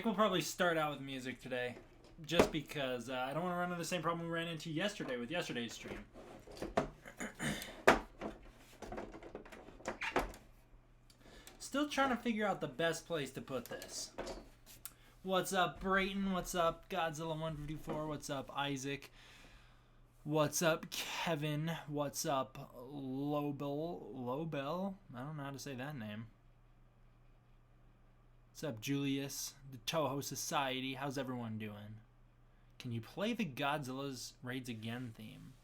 think we'll probably start out with music today, just because I don't want to run into the same problem we ran into yesterday with yesterday's stream. Still trying to figure out the best place to put this. What's up, Brayton? What's up, Godzilla154? What's up, Isaac? What's up, Kevin? What's up, Lobel? I don't know how to say that name. What's up, Julius? The Toho Society. How's everyone doing? Can you play the Godzilla's Raids Again theme?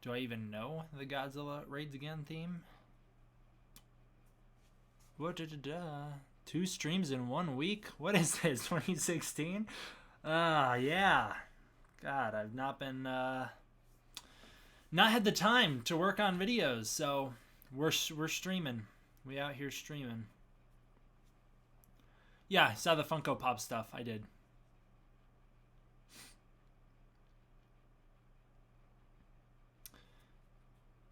Do I even know the Godzilla Raids Again theme? What? 2 streams in 1 week? What is this? 2016? Yeah. God, I've not been not had the time to work on videos, so we're streaming. We out here streaming. Yeah, I saw the Funko Pop stuff. I did.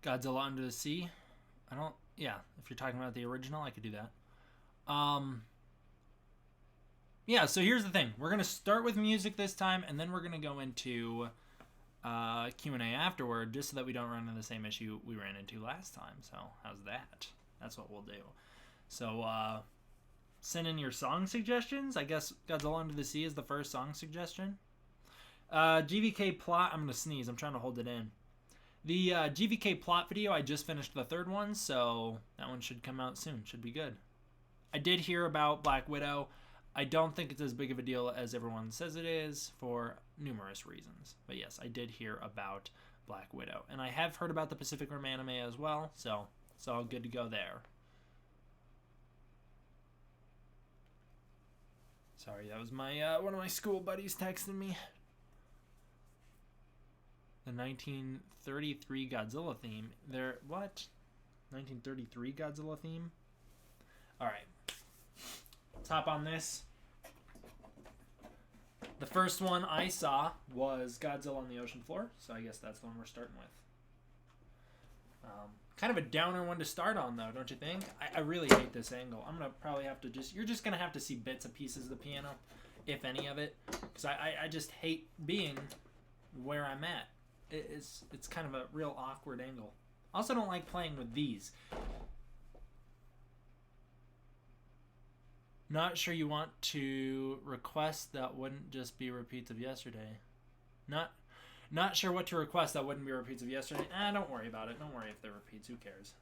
Godzilla Under the Sea. I don't. Yeah, if you're talking about the original, I could do that. Yeah, so here's the thing. We're going to start with music this time, and then we're going to go into Q&A afterward, just so that we don't run into the same issue we ran into last time. So how's that? That's what we'll do. So send in your song suggestions. I guess Godzilla Under the Sea is the first song suggestion. GVK plot. I'm going to sneeze. I'm trying to hold it in. The GVK plot video, I just finished the 3rd one, so that one should come out soon. Should be good. I did hear about Black Widow. I don't think it's as big of a deal as everyone says it is for numerous reasons. But yes, I did hear about Black Widow. And I have heard about the Pacific Rim anime as well, so it's all good to go there. Sorry, that was my one of my school buddies texting me. The 1933 Godzilla theme. What? 1933 Godzilla theme? Alright. Let's hop on this. The first one I saw was Godzilla on the Ocean Floor, so I guess that's the one we're starting with. Kind of a downer one to start on, though, don't you think? I really hate this angle. I'm going to probably have to you're just going to have to see bits and pieces of the piano, if any of it, because I just hate being where I'm at. It's kind of a real awkward angle. I also don't like playing with these. Not sure you want to request that wouldn't just be repeats of yesterday. Not sure what to request that wouldn't be repeats of yesterday. Don't worry about it. Don't worry if they're repeats. Who cares?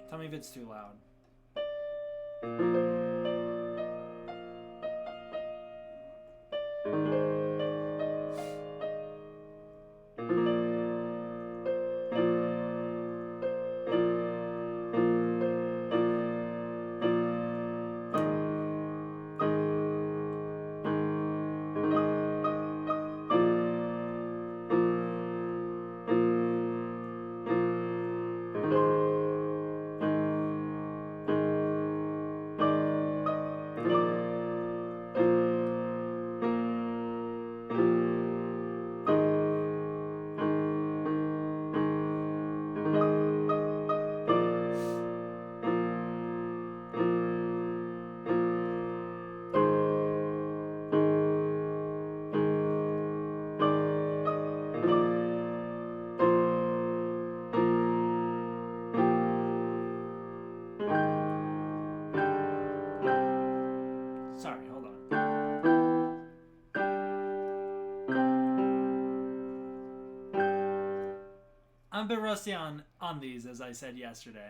Tell me if it's too loud. I'm a bit rusty on these, as I said yesterday.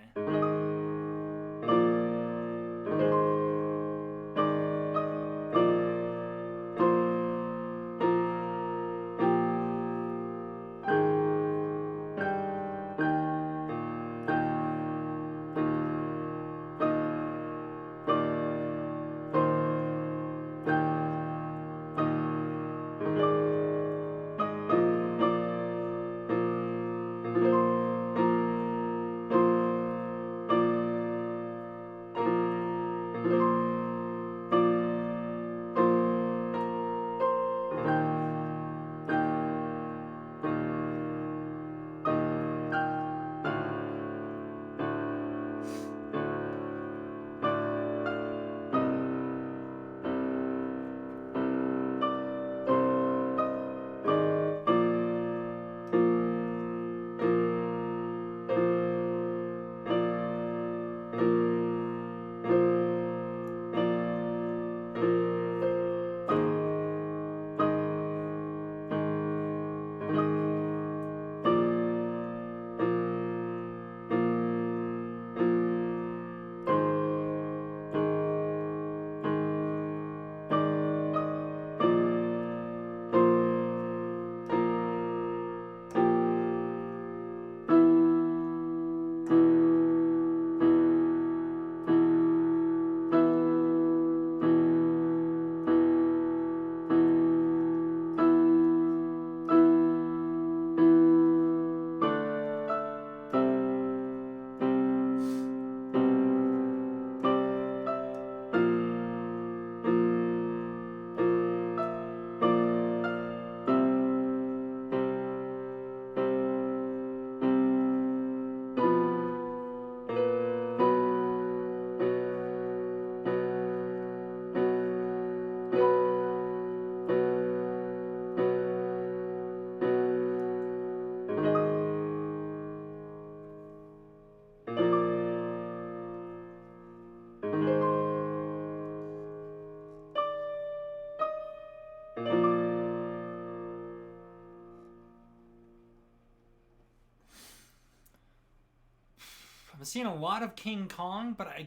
I'm seeing a lot of King Kong, but I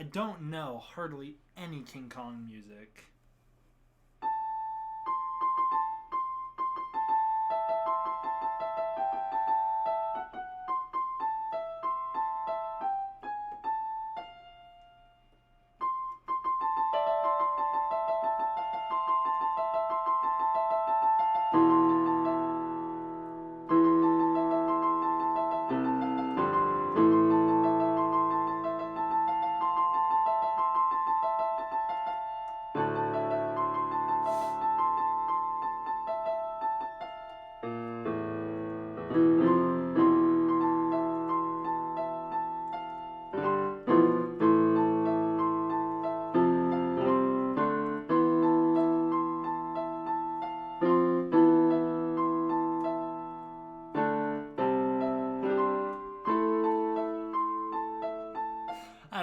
don't know hardly any King Kong music.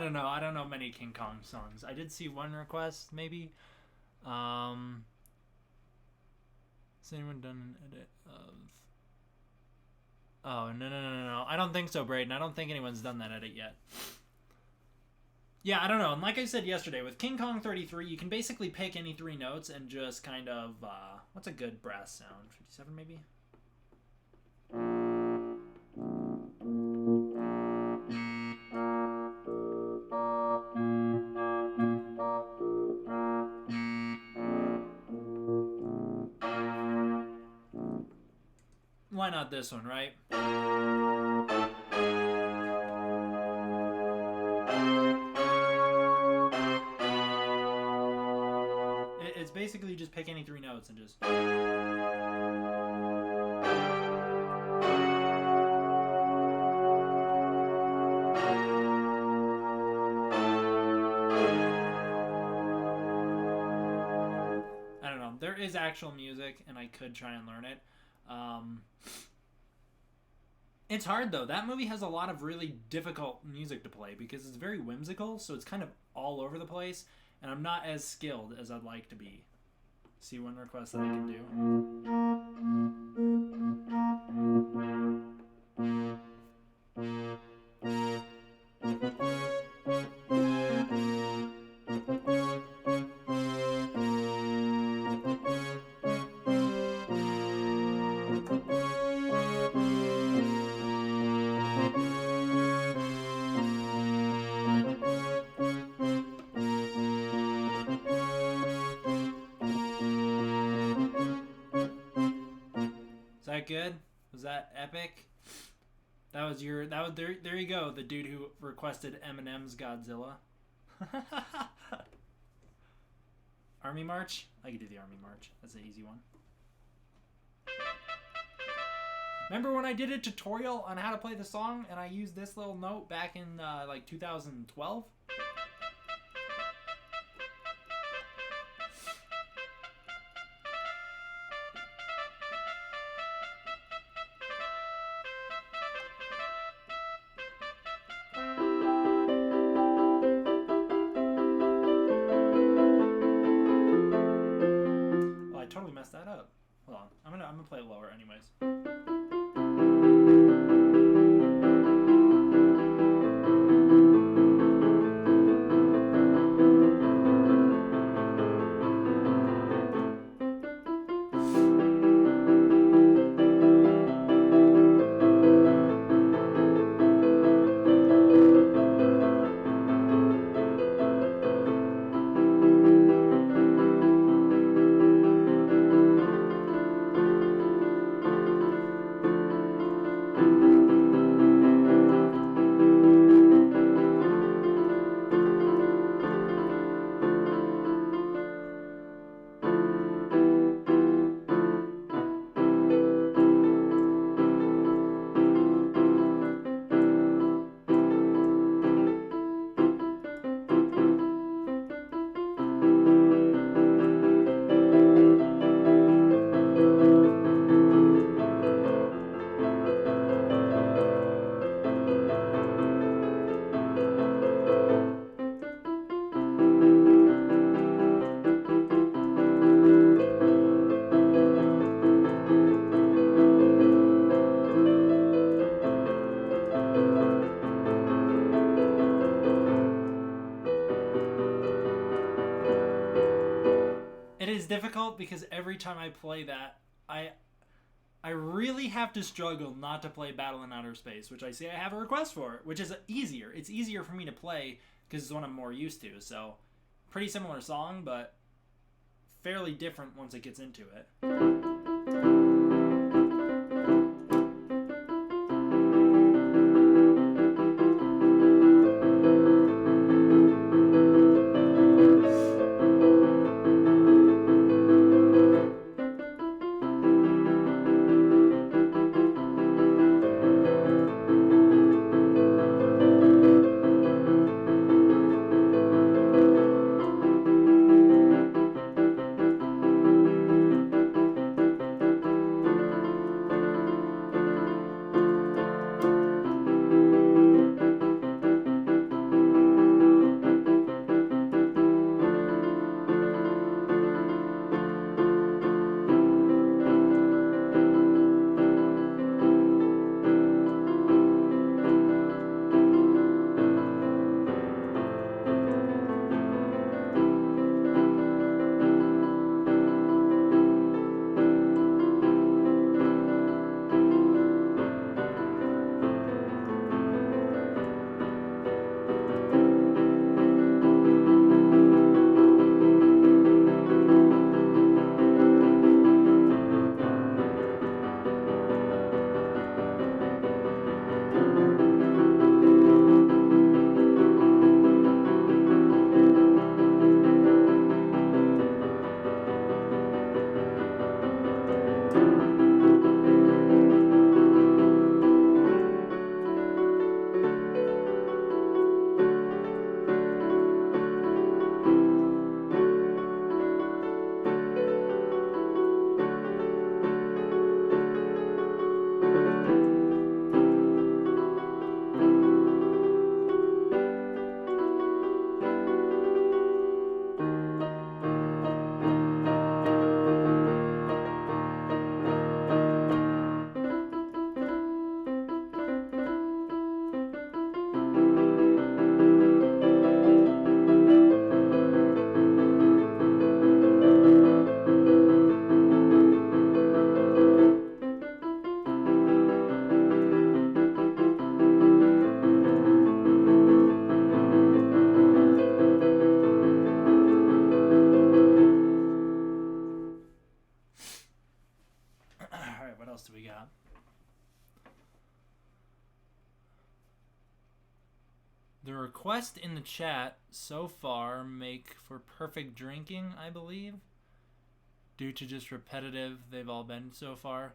I don't know many King Kong songs. I did see one request, maybe. Has anyone done an edit of... Oh, no. I don't think so, Braden. I don't think anyone's done that edit yet. Yeah, I don't know. And like I said yesterday, with King Kong 33, you can basically pick any 3 notes and just kind of... what's a good brass sound? 57, maybe? Why not this one, right? It's basically just pick any 3 notes and just... I don't know. There is actual music, and I could try and learn it. It's hard, though. That movie has a lot of really difficult music to play because it's very whimsical, so it's kind of all over the place, and I'm not as skilled as I'd like to be. See one request that I can do. Good? Was that epic? That was there you go, the dude who requested Eminem's Godzilla. Army March? I could do the Army March. That's an easy one. Remember when I did a tutorial on how to play the song and I used this little note back in like 2012? That up. Hold on. I'm gonna play it lower anyways. difficult because every time I play that, I really have to struggle not to play Battle in Outer Space, which I say I have a request for, which is easier. It's easier for me to play because it's one I'm more used to. So, pretty similar song, but fairly different once it gets into it. else do we got? The request in the chat so far make for perfect drinking, I believe. Due to just repetitive, they've all been so far.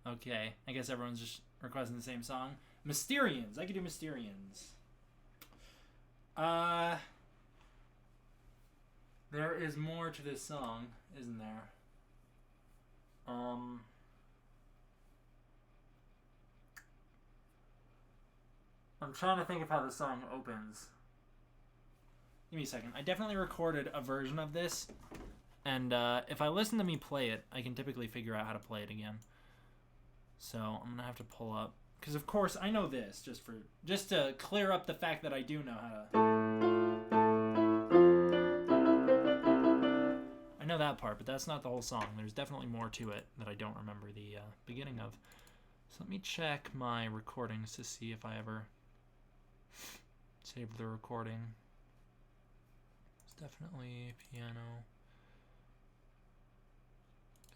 Okay, I guess everyone's just requesting the same song. Mysterians. I could do Mysterians. There is more to this song, isn't there? I'm trying to think of how the song opens. Give me a second. I definitely recorded a version of this, and if I listen to me play it, I can typically figure out how to play it again. So I'm gonna have to pull up, because of course I know this just to clear up the fact that I do know how to. I know that part, but that's not the whole song. There's definitely more to it that I don't remember the beginning of. So let me check my recordings to see if I ever saved the recording. It's definitely piano.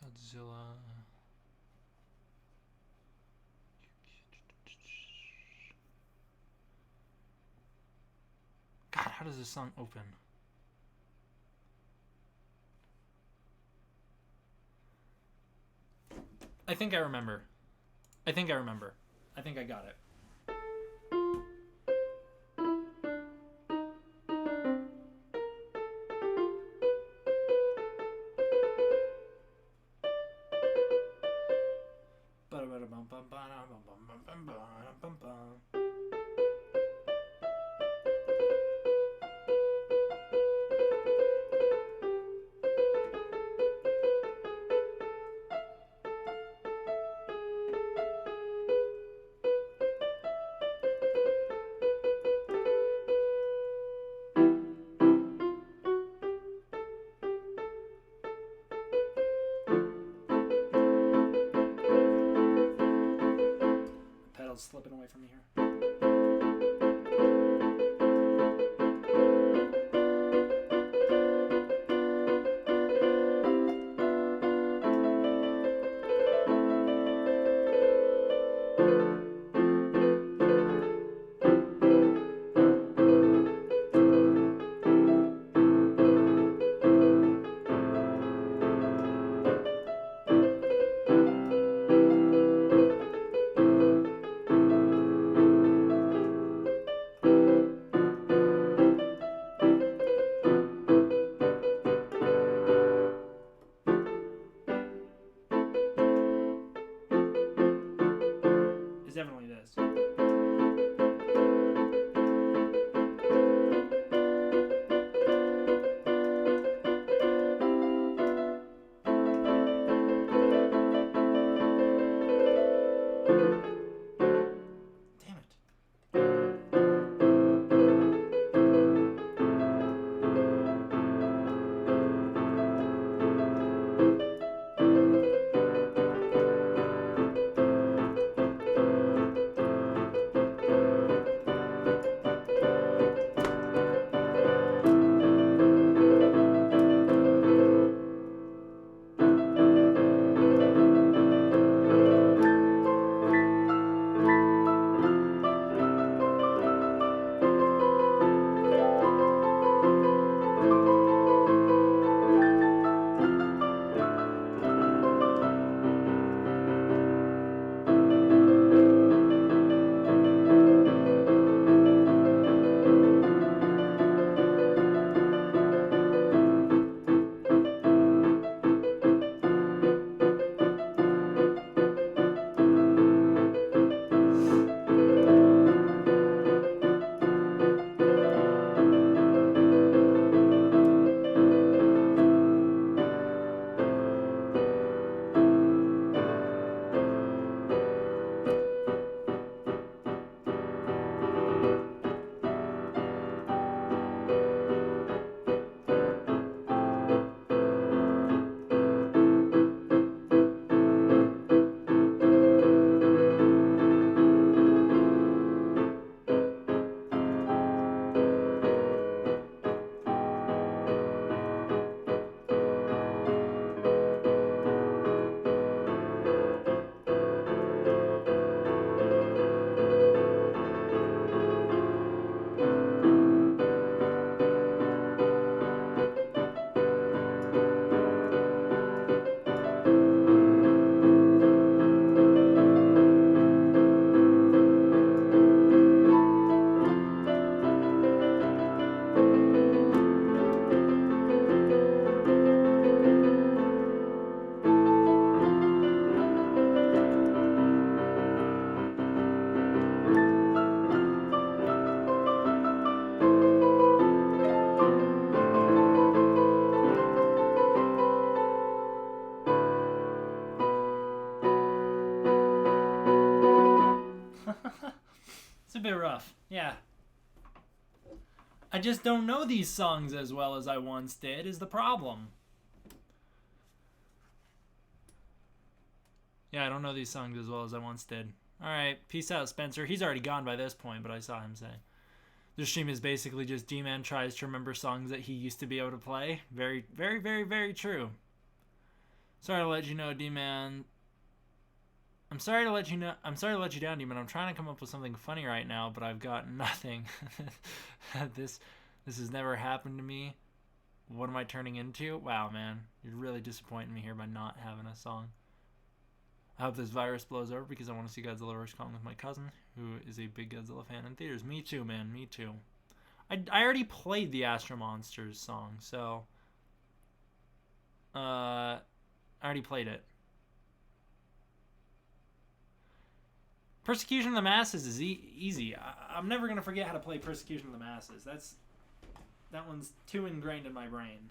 Godzilla. God, how does this song open? I think I remember. I think I got it. is definitely this. It's a bit rough, yeah. I just don't know these songs as well as I once did, is the problem. Yeah, I don't know these songs as well as I once did. Alright, peace out, Spencer. He's already gone by this point, but I saw him say. This stream is basically just D-Man tries to remember songs that he used to be able to play. Very, very, very, very true. Sorry to let you know, D-Man. I'm sorry to let you down, D-Man. I'm trying to come up with something funny right now, but I've got nothing. This has never happened to me. What am I turning into? Wow, man. You're really disappointing me here by not having a song. I hope this virus blows over because I want to see Godzilla vs. Kong with my cousin, who is a big Godzilla fan in theaters. Me too, man. Me too. I already played the Astro Monsters song, so... I already played it. Persecution of the Masses is easy. I'm never going to forget how to play Persecution of the Masses. That one's too ingrained in my brain.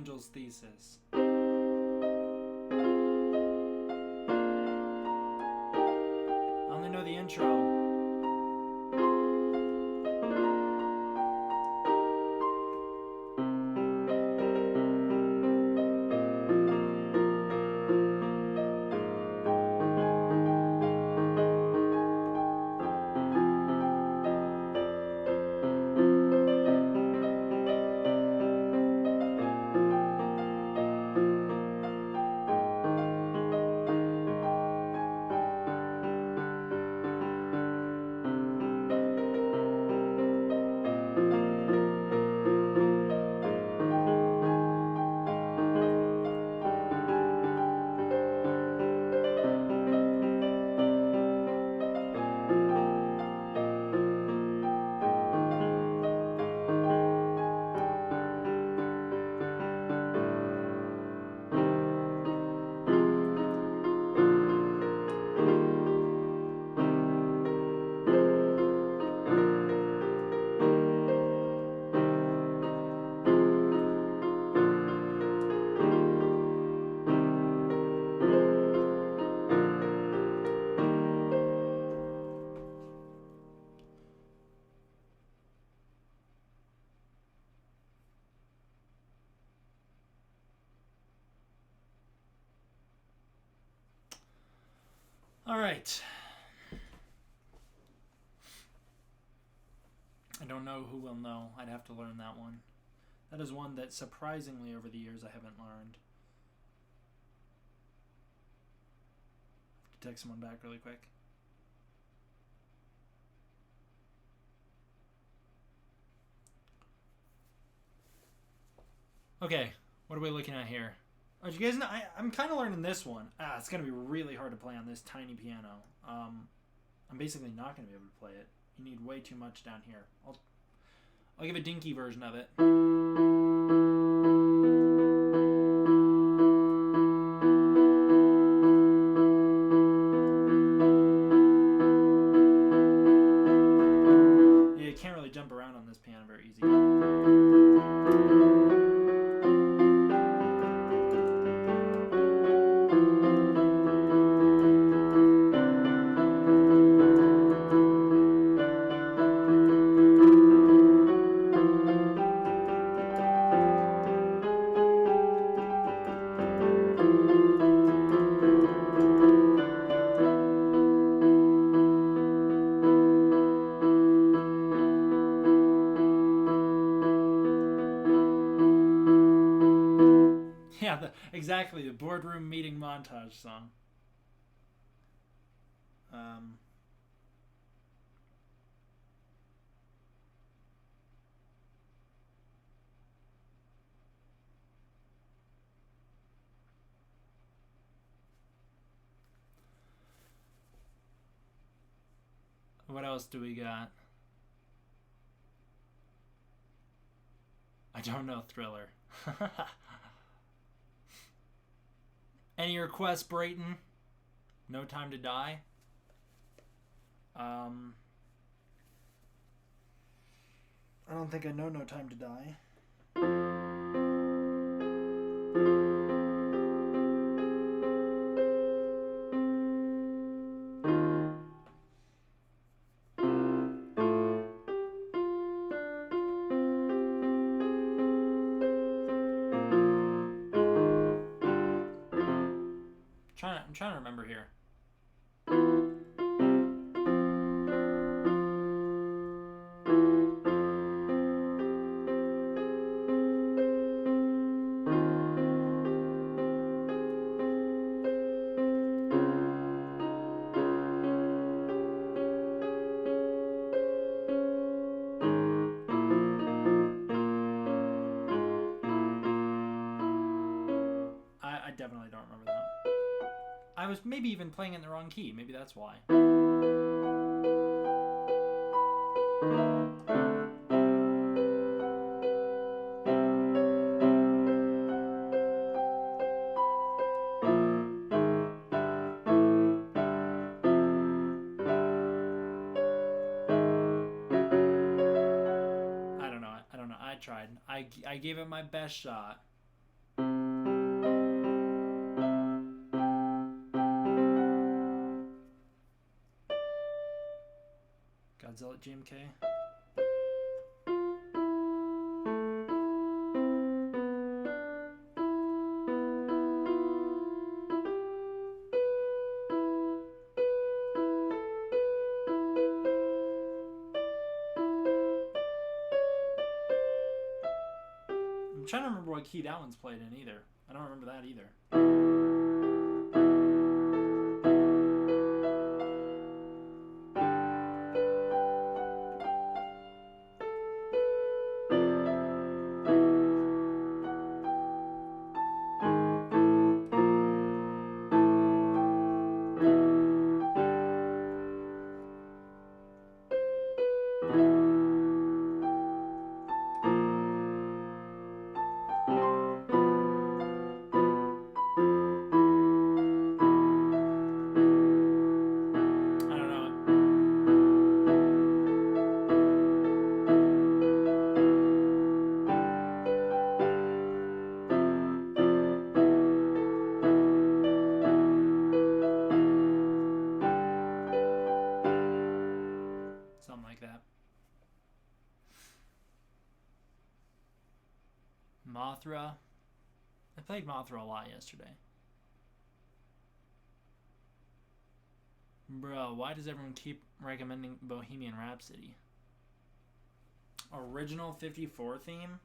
Angel's Thesis. I only know the intro. All right. I don't know who will know. I'd have to learn that one. That is one that surprisingly over the years I haven't learned. I have to text someone back really quick. Okay, what are we looking at here? Oh, you guys know, I'm kind of learning this one. It's going to be really hard to play on this tiny piano. I'm basically not going to be able to play it. You need way too much down here. I'll give a dinky version of it. Yeah, you can't really jump around on this piano very easy. Yeah, exactly, the boardroom meeting montage song. What else do we got? I don't know, Thriller. Any requests, Brayton? No Time to Die? I don't think I know No Time to Die. I'm trying to remember here. I definitely don't remember that. I was maybe even playing it in the wrong key. Maybe that's why. I don't know. I tried. I gave it my best shot. it GMK. I'm trying to remember what key that one's played in either. I don't remember that either. Something like that. Mothra. I played Mothra a lot yesterday. Bro, why does everyone keep recommending Bohemian Rhapsody? Original 54 theme?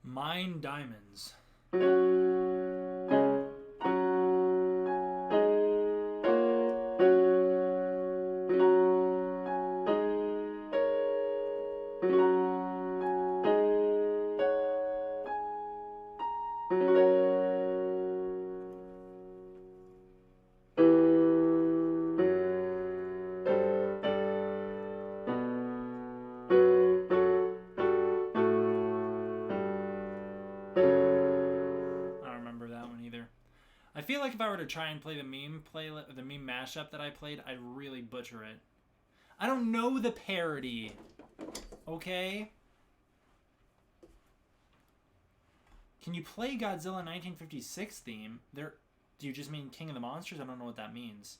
Mine Diamonds. I feel like if I were to try and play the meme mashup that I played, I'd really butcher it. I don't know the parody. Okay? Can you play Godzilla 1956 theme? Do you just mean King of the Monsters? I don't know what that means.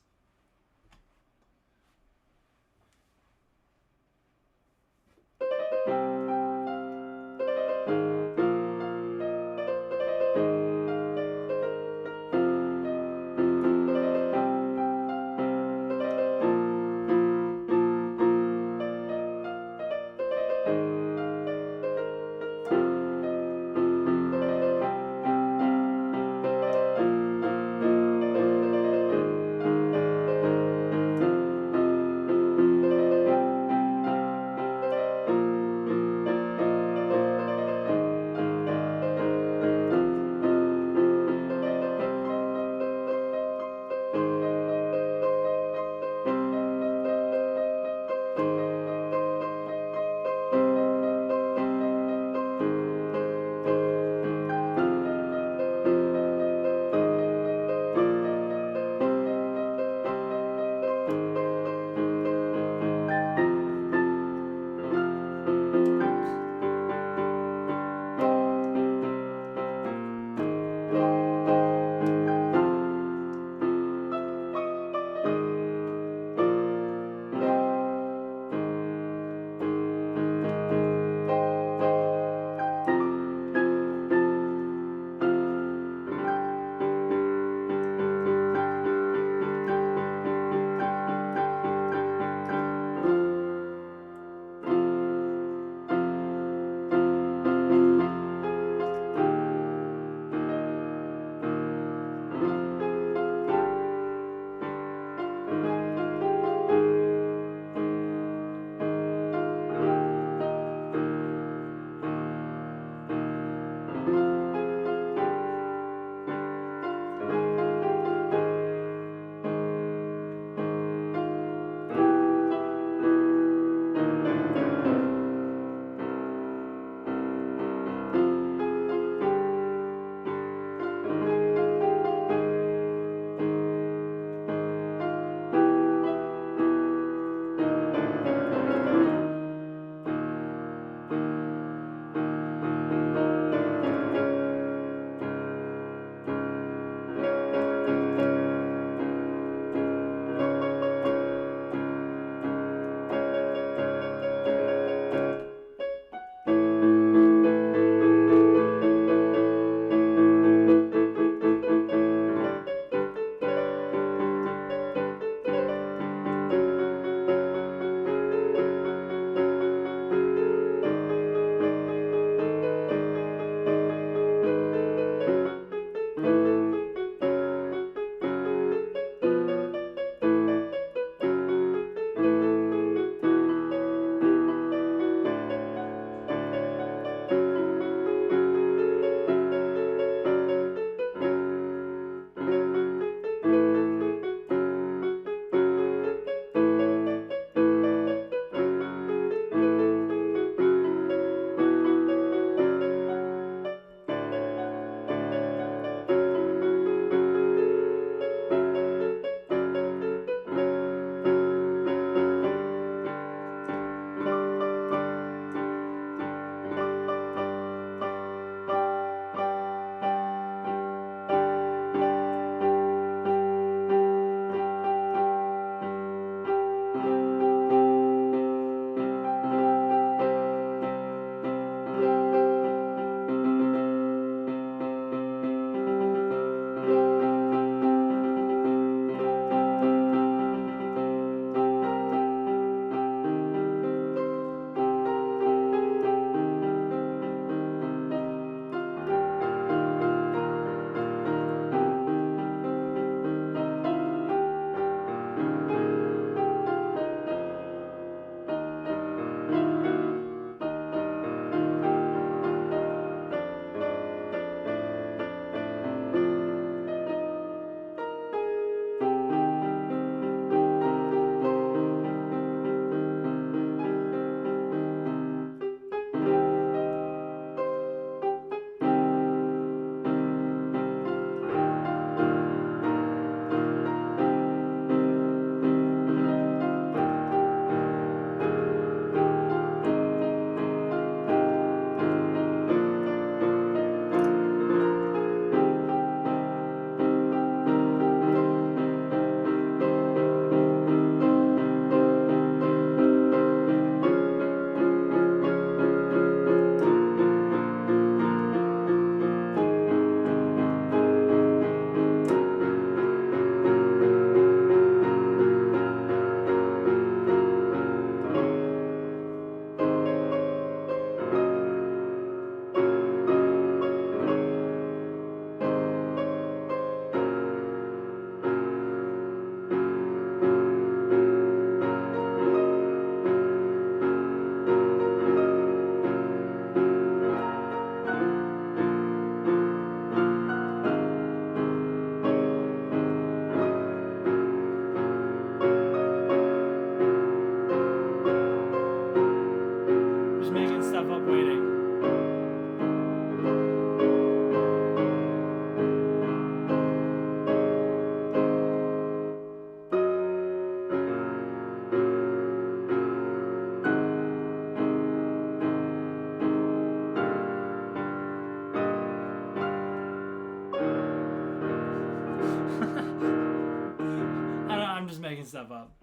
stuff up.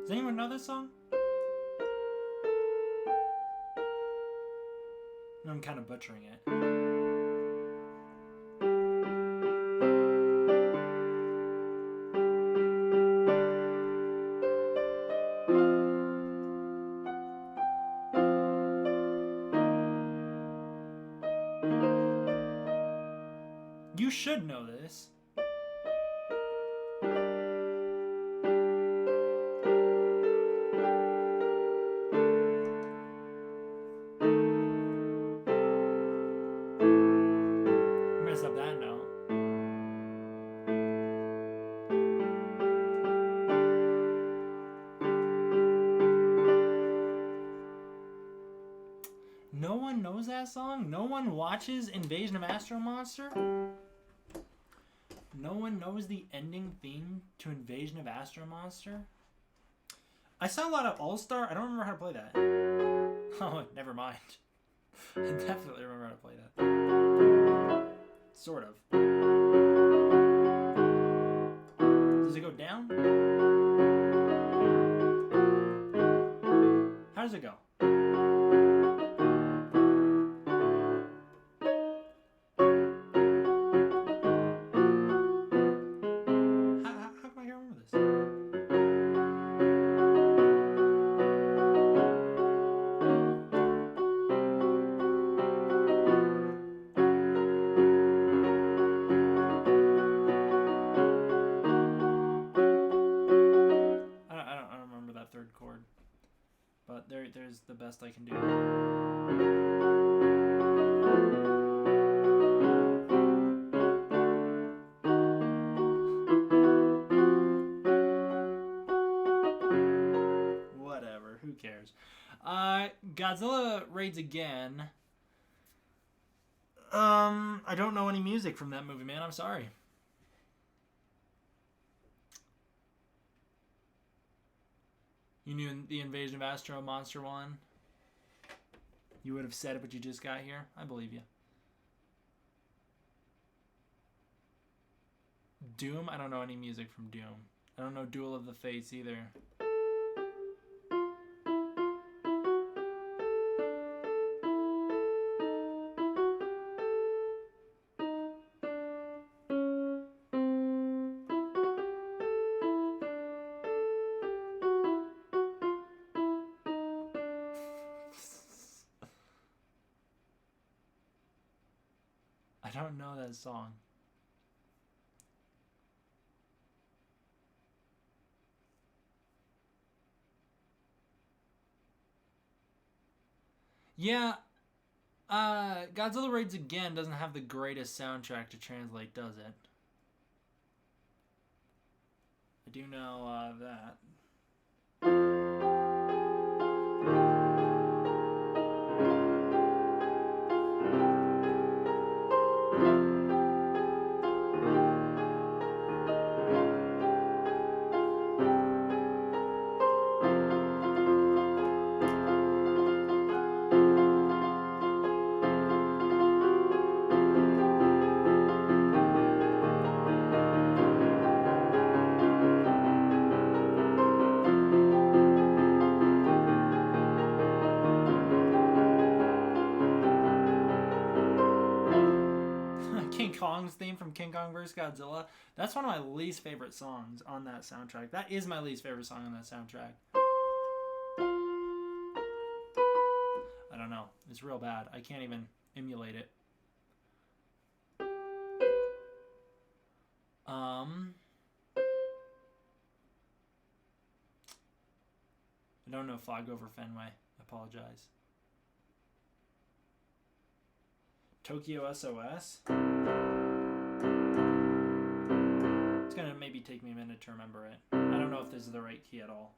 Does anyone know this song? I'm kind of butchering it. You should know this. Mess up that note. No one knows that song? No one watches Invasion of Astro Monster? No one knows the ending theme to Invasion of Astro Monster? I saw a lot of All-Star. I don't remember how to play that. Oh, never mind. I definitely remember how to play that. Sort of. Does it go down? How does it go? How come I can't remember this? I don't remember that third chord, but there's the best I can do. Whatever, who cares? Godzilla raids again. I don't know any music from that movie, man. I'm sorry. You knew the Invasion of Astro Monster one? You would have said it, but you just got here? I believe you. Doom? I don't know any music from Doom. I don't know Duel of the Fates either. I don't know that song. Yeah, Godzilla Raids Again doesn't have the greatest soundtrack to translate, does it? I do know that. King Kong's theme from King Kong vs. Godzilla. That's one of my least favorite songs on that soundtrack. That is my least favorite song on that soundtrack. I don't know. It's real bad. I can't even emulate it. I don't know Flag Over Fenway. I apologize. Tokyo SOS? It's gonna maybe take me a minute to remember it. I don't know if this is the right key at all.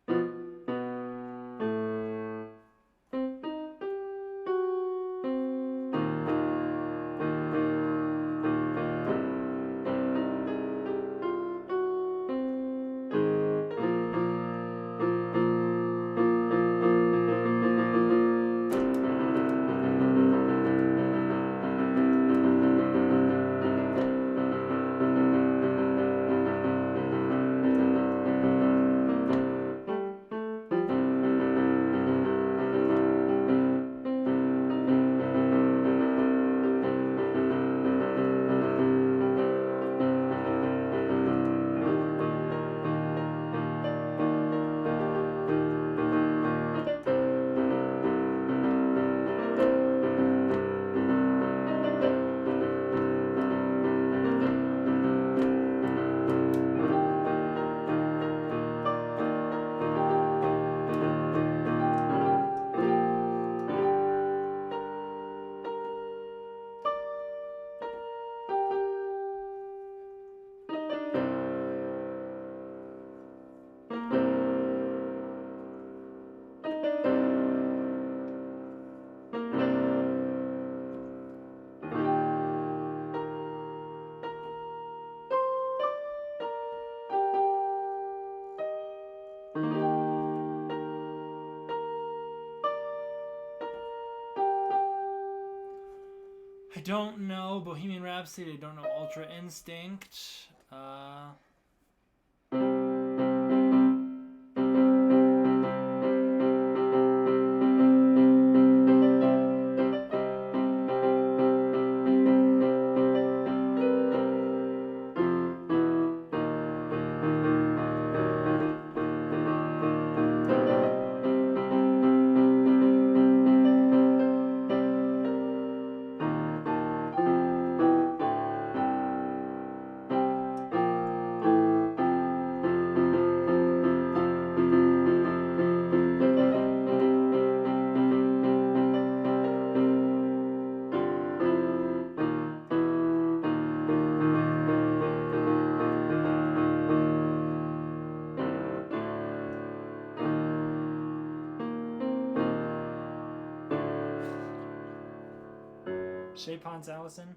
I don't know Bohemian Rhapsody. I don't know Ultra Instinct. Shea Ponce Allison.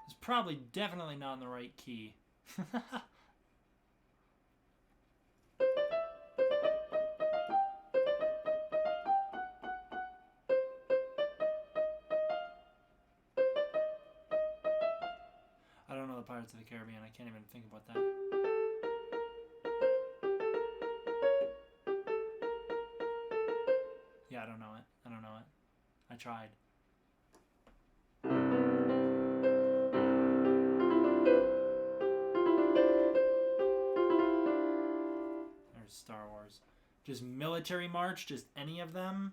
It's probably definitely not in the right key. I don't know the Pirates of the Caribbean. I can't even think about that. Yeah, I don't know it. I don't know it. I tried. There's Star Wars. Just Military March, just any of them.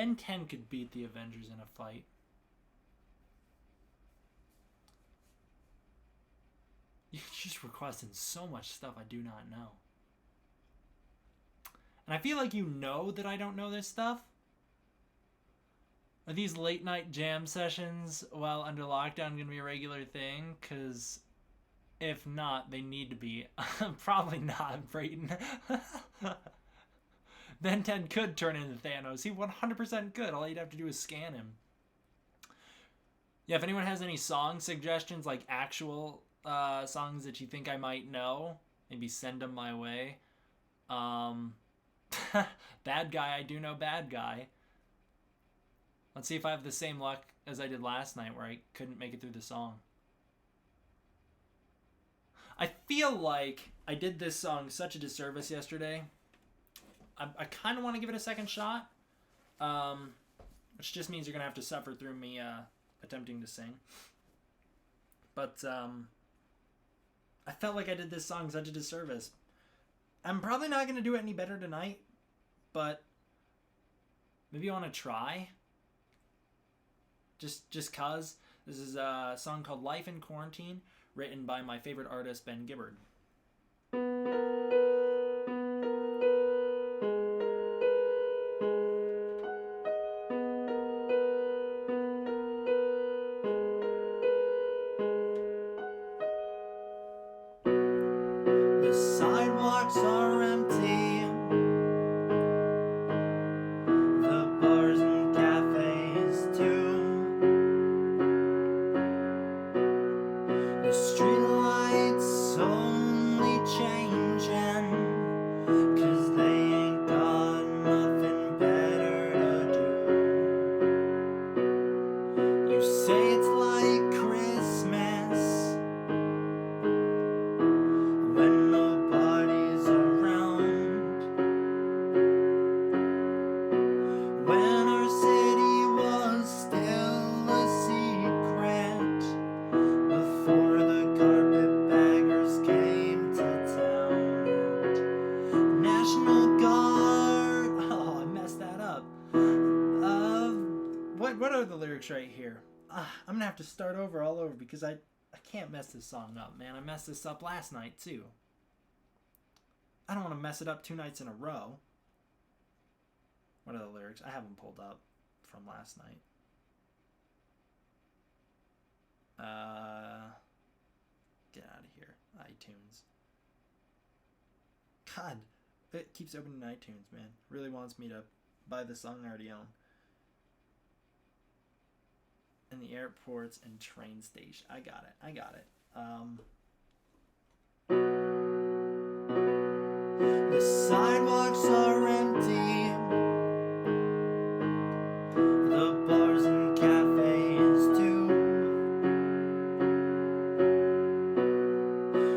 Ben 10 could beat the Avengers in a fight. You're just requesting so much stuff I do not know. And I feel like you know that I don't know this stuff. Are these late night jam sessions while under lockdown going to be a regular thing? Because if not, they need to be. Probably not, Brayton. Ben 10 could turn into Thanos. He 100% could. All you'd have to do is scan him. Yeah, if anyone has any song suggestions, like actual songs that you think I might know, maybe send them my way. Bad Guy, I do know Bad Guy. Let's see if I have the same luck as I did last night where I couldn't make it through the song. I feel like I did this song such a disservice yesterday. I kind of want to give it a second shot. Which just means you're going to have to suffer through me attempting to sing. But I felt like I did this song such a disservice. I'm probably not going to do it any better tonight. But maybe I want to try. Just cause. This is a song called Life in Quarantine, written by my favorite artist, Ben Gibbard. The sidewalks are empty. What are the lyrics right here? I'm gonna have to start over all over because I can't mess this song up, man. I messed this up last night too. I don't want to mess it up 2 nights in a row. What are the lyrics? I have them pulled up from last night. Get out of here, iTunes. God, it keeps opening iTunes, man. Really wants me to buy the song I already own. In the airports and train station. I got it. The sidewalks are empty. The bars and cafes too.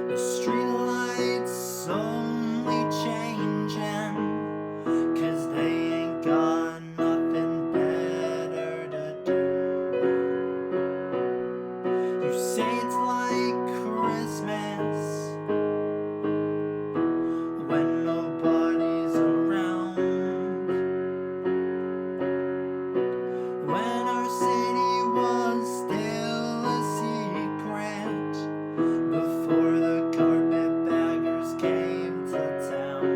The streetlights only changing 'cause they ain't got nothing better to do. You say it's like Christmas when nobody's around. When our city was still a secret before the carpetbaggers came to town.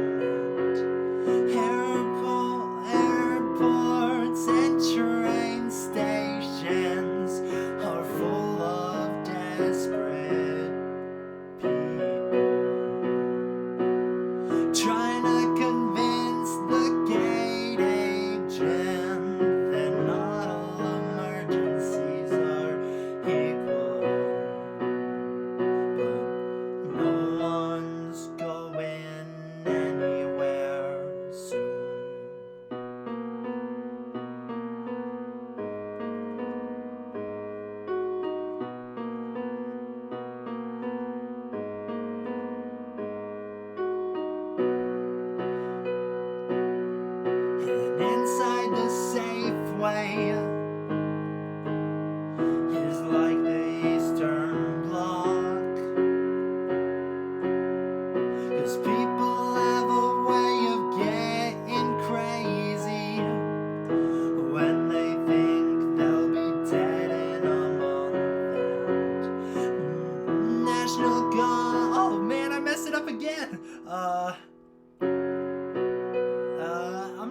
Airports and train stations are full of desperate people trying to convince the gate agent that not all emergencies are equal, but no one's going anywhere soon.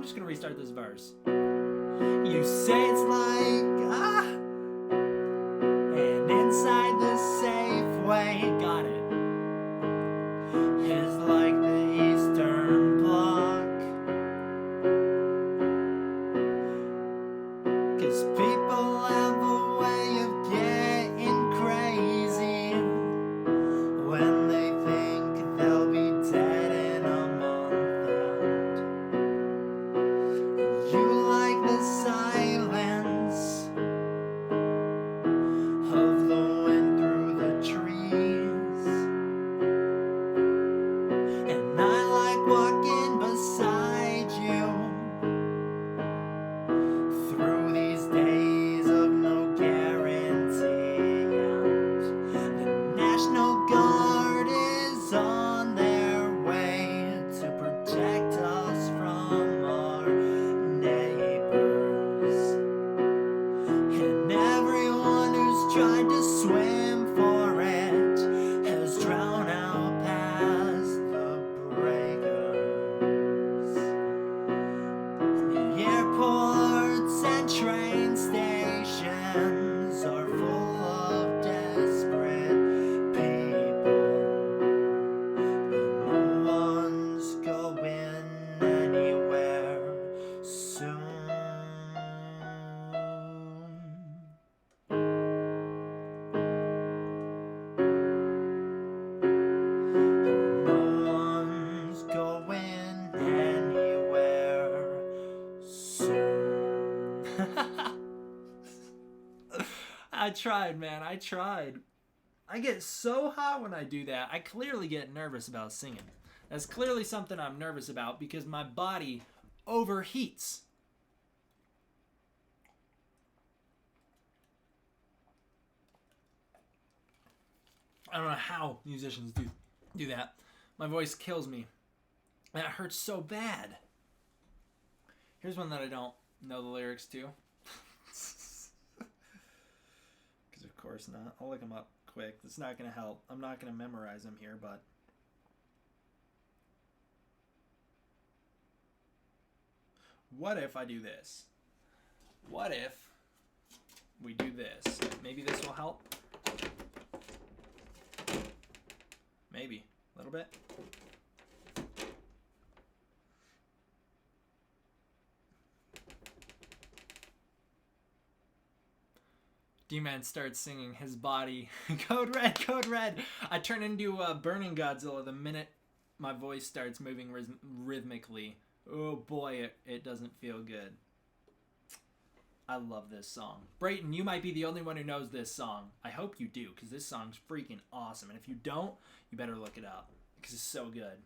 just gonna restart this verse. You say it's like and inside the safe way, got it, is like the Eastern Bloc. 'Cause people have a way of getting crazy when they think they'll be dead in a month. And you like the silence of the wind through the trees, and I like walking beside you through these days of no guarantee. And the National Guard is on their way to protect us from our neighbors, and everyone who's tried to swim for it has drowned out past the breakers. The airports and train stations are full of desperate people, but no one's going anywhere soon. No one's going anywhere soon. I tried, man. I tried. I get so hot when I do that. I clearly get nervous about singing. That's clearly something I'm nervous about because my body overheats. I don't know how musicians do that. My voice kills me. And it hurts so bad. Here's one that I don't know the lyrics to. Because of course not. I'll look them up quick. It's not going to help. I'm not going to memorize them here, but... What if I do this? What if we do this? Maybe this will help? Maybe. A little bit. D-Man starts singing his body. Code red, code red. I turn into a burning Godzilla the minute my voice starts moving rhythmically. Oh boy, it doesn't feel good. I love this song. Brayton, you might be the only one who knows this song. I hope you do, because this song's freaking awesome. And if you don't, you better look it up, because it's so good.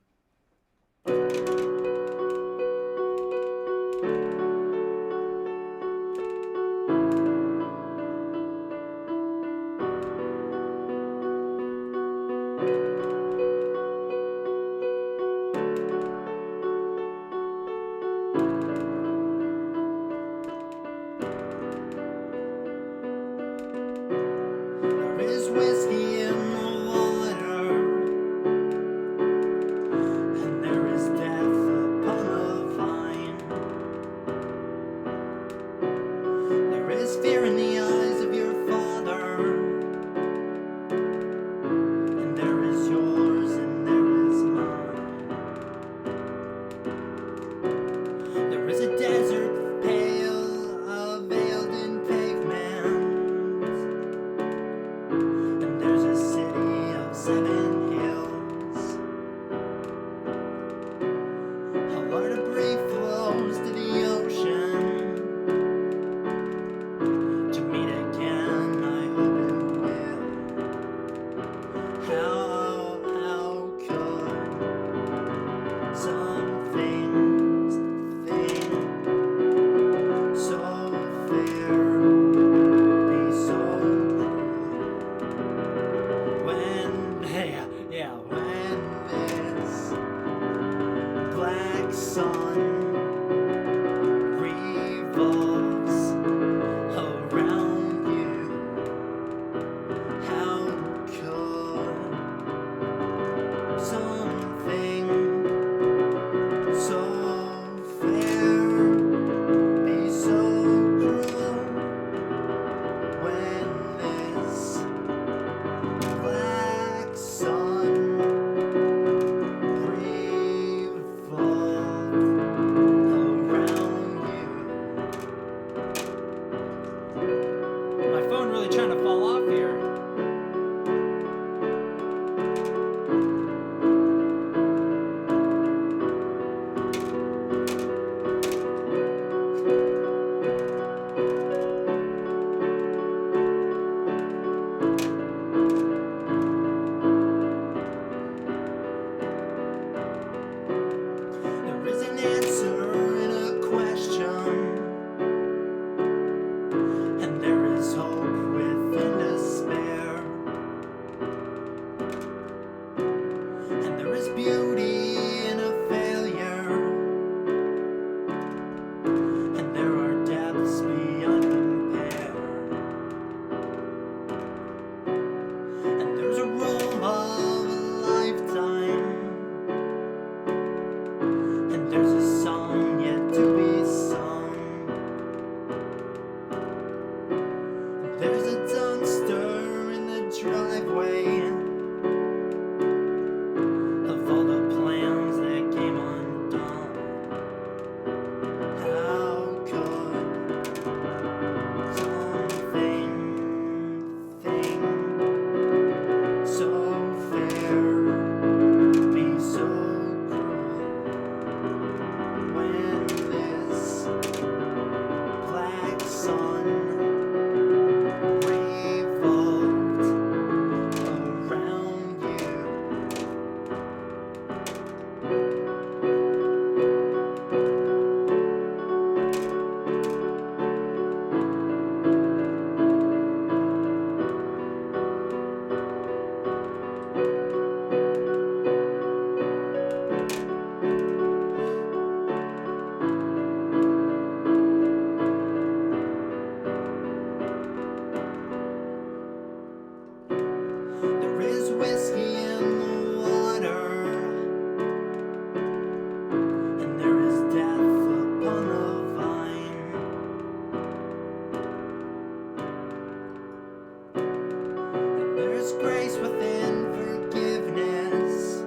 Something so fair There's a song yet to be sung. There's a dumpster in the driveway of all the plans that came undone. How could something so fair be so cruel when this black sun revolved around you? There is whiskey in the water, and there is death upon the vine. And there is grace within forgiveness,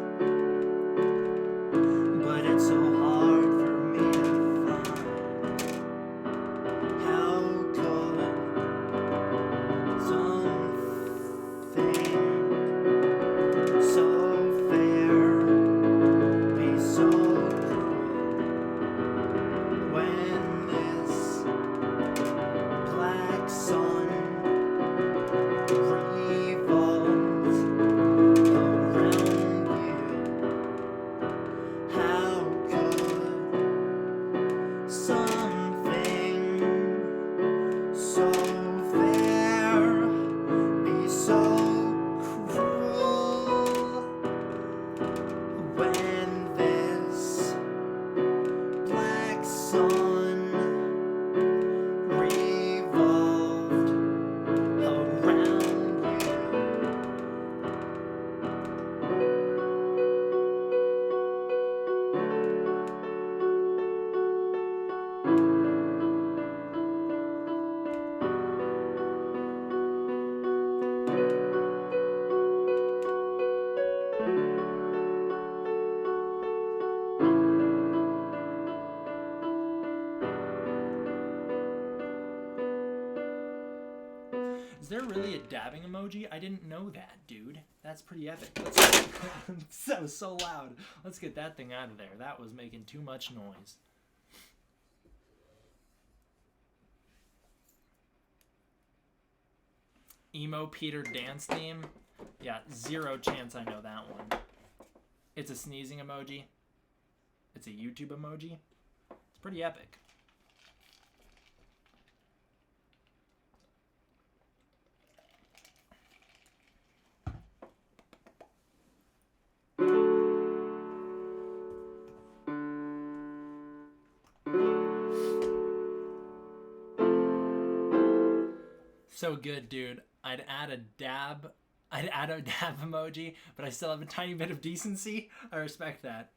but it's so hard for me to find. How could something so fair be so cruel when this black sun revolves around you? How could something so fair be so cruel when this black sun revolved around you? Is there really a dabbing emoji? I didn't know that, dude. That's pretty epic. That was so loud. Let's get that thing out of there. That was making too much noise. Emo Peter dance theme? Yeah, zero chance I know that one. It's a sneezing emoji. It's a YouTube emoji. It's pretty epic. So good, dude. I'd add a dab emoji, but I still have a tiny bit of decency. I respect that.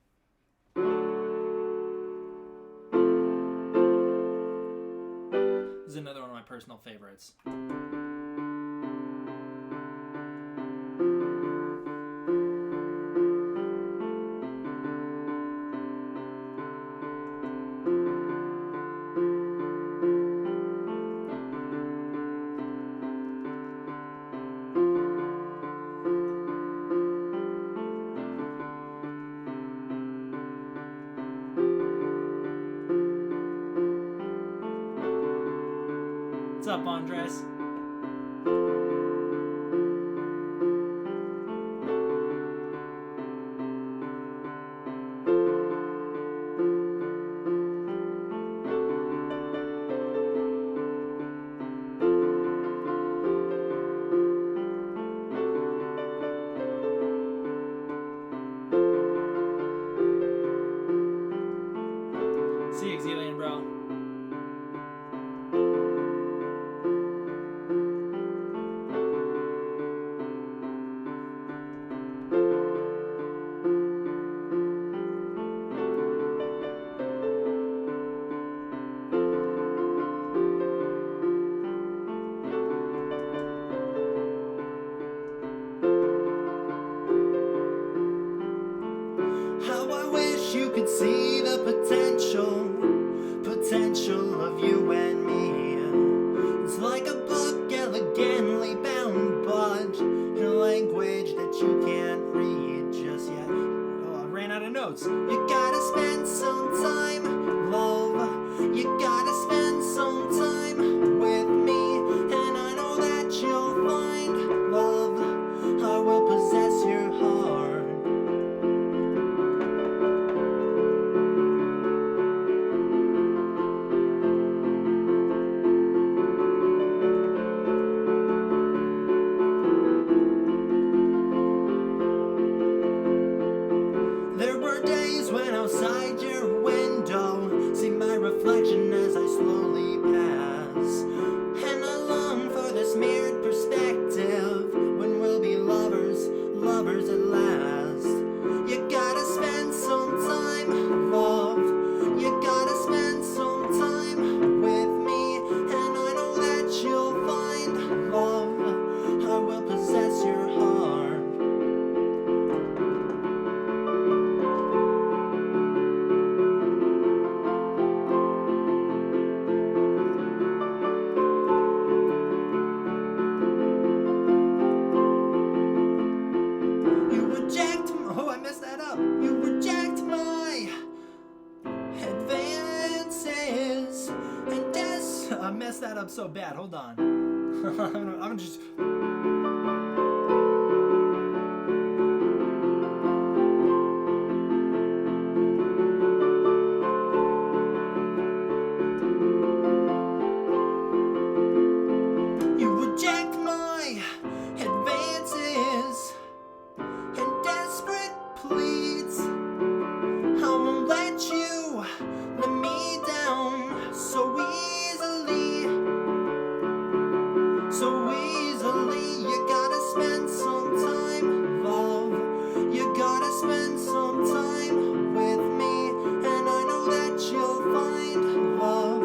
This is another one of my personal favorites. What's up, Andres? See you, Exilian, bro. spend some time, love. You gotta spend some time with me, and I know that you'll find love. I will possess your heart. There were days when outside your window see my reflection as I slowly pass, and I long for this mirrored perspective when we'll be lovers, lovers at last. You gotta spend some time, love. You gotta spend some time with me, and I know that you'll find love. I will possess your heart. You reject my advances, and I messed that up so bad. Hold on. I'm just. You reject my advances and desperate pleads. I won't let you let me down so easily. So easily. You gotta spend some time, love. You gotta spend some time with me, and I know that you'll find love.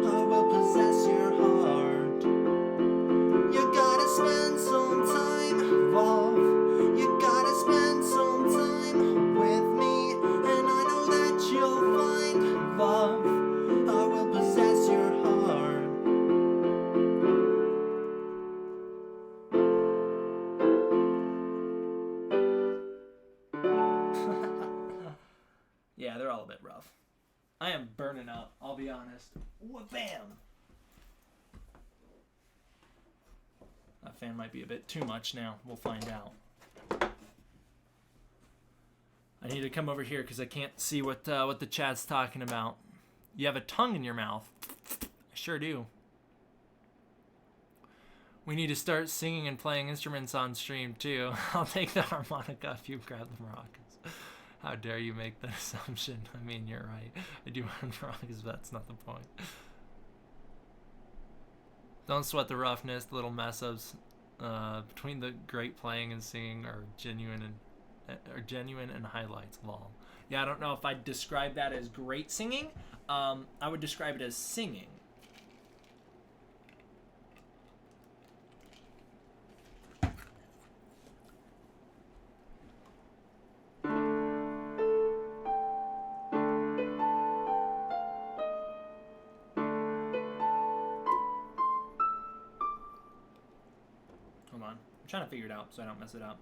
I will possess your heart. You gotta spend some time, love. You gotta spend some time with me, and I know that you'll find love. I will possess your heart. Yeah, they're all a bit rough. I am burning up, I'll be honest. Bam! That fan might be a bit too much now. We'll find out. I need to come over here because I can't see what the chat's talking about. You have a tongue in your mouth. I sure do. We need to start singing and playing instruments on stream too. I'll take the harmonica if you grab the maracas. How dare you make that assumption? I mean, you're right. I do run maracas, but that's not the point. Don't sweat the roughness. The little mess ups between the great playing and singing are genuine and highlights. Lol. Yeah, I don't know if I'd describe that as great singing. I would describe it as singing. Hold on. I'm trying to figure it out so I don't mess it up.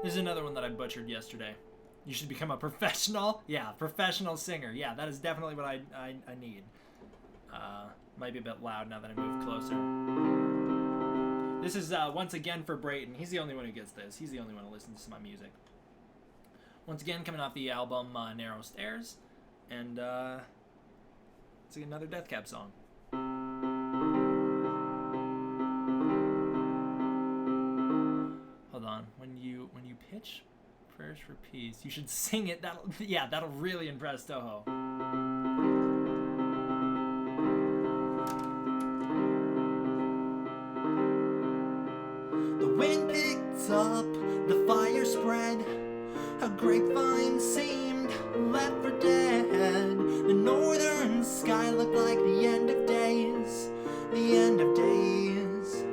This is another one that I butchered yesterday. You should become a professional. Yeah, professional singer. Yeah, that is definitely what I need. Might be a bit loud now that I move closer. This is once again for Brayton. He's the only one who gets this. He's the only one who listens to my music. Once again, coming off the album Narrow Stairs, and it's another Death Cab song. Hold on. When you pitch prayers for peace, you should sing it. That'll really impress Toho. The wind picked up, the fire spread. A grapevine seemed left for dead. The northern sky looked like the end of days. The end of days.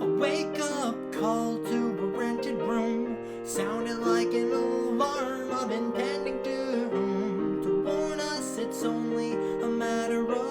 A wake-up call to a rented room sounded like an alarm of impending doom, to warn us it's only a matter of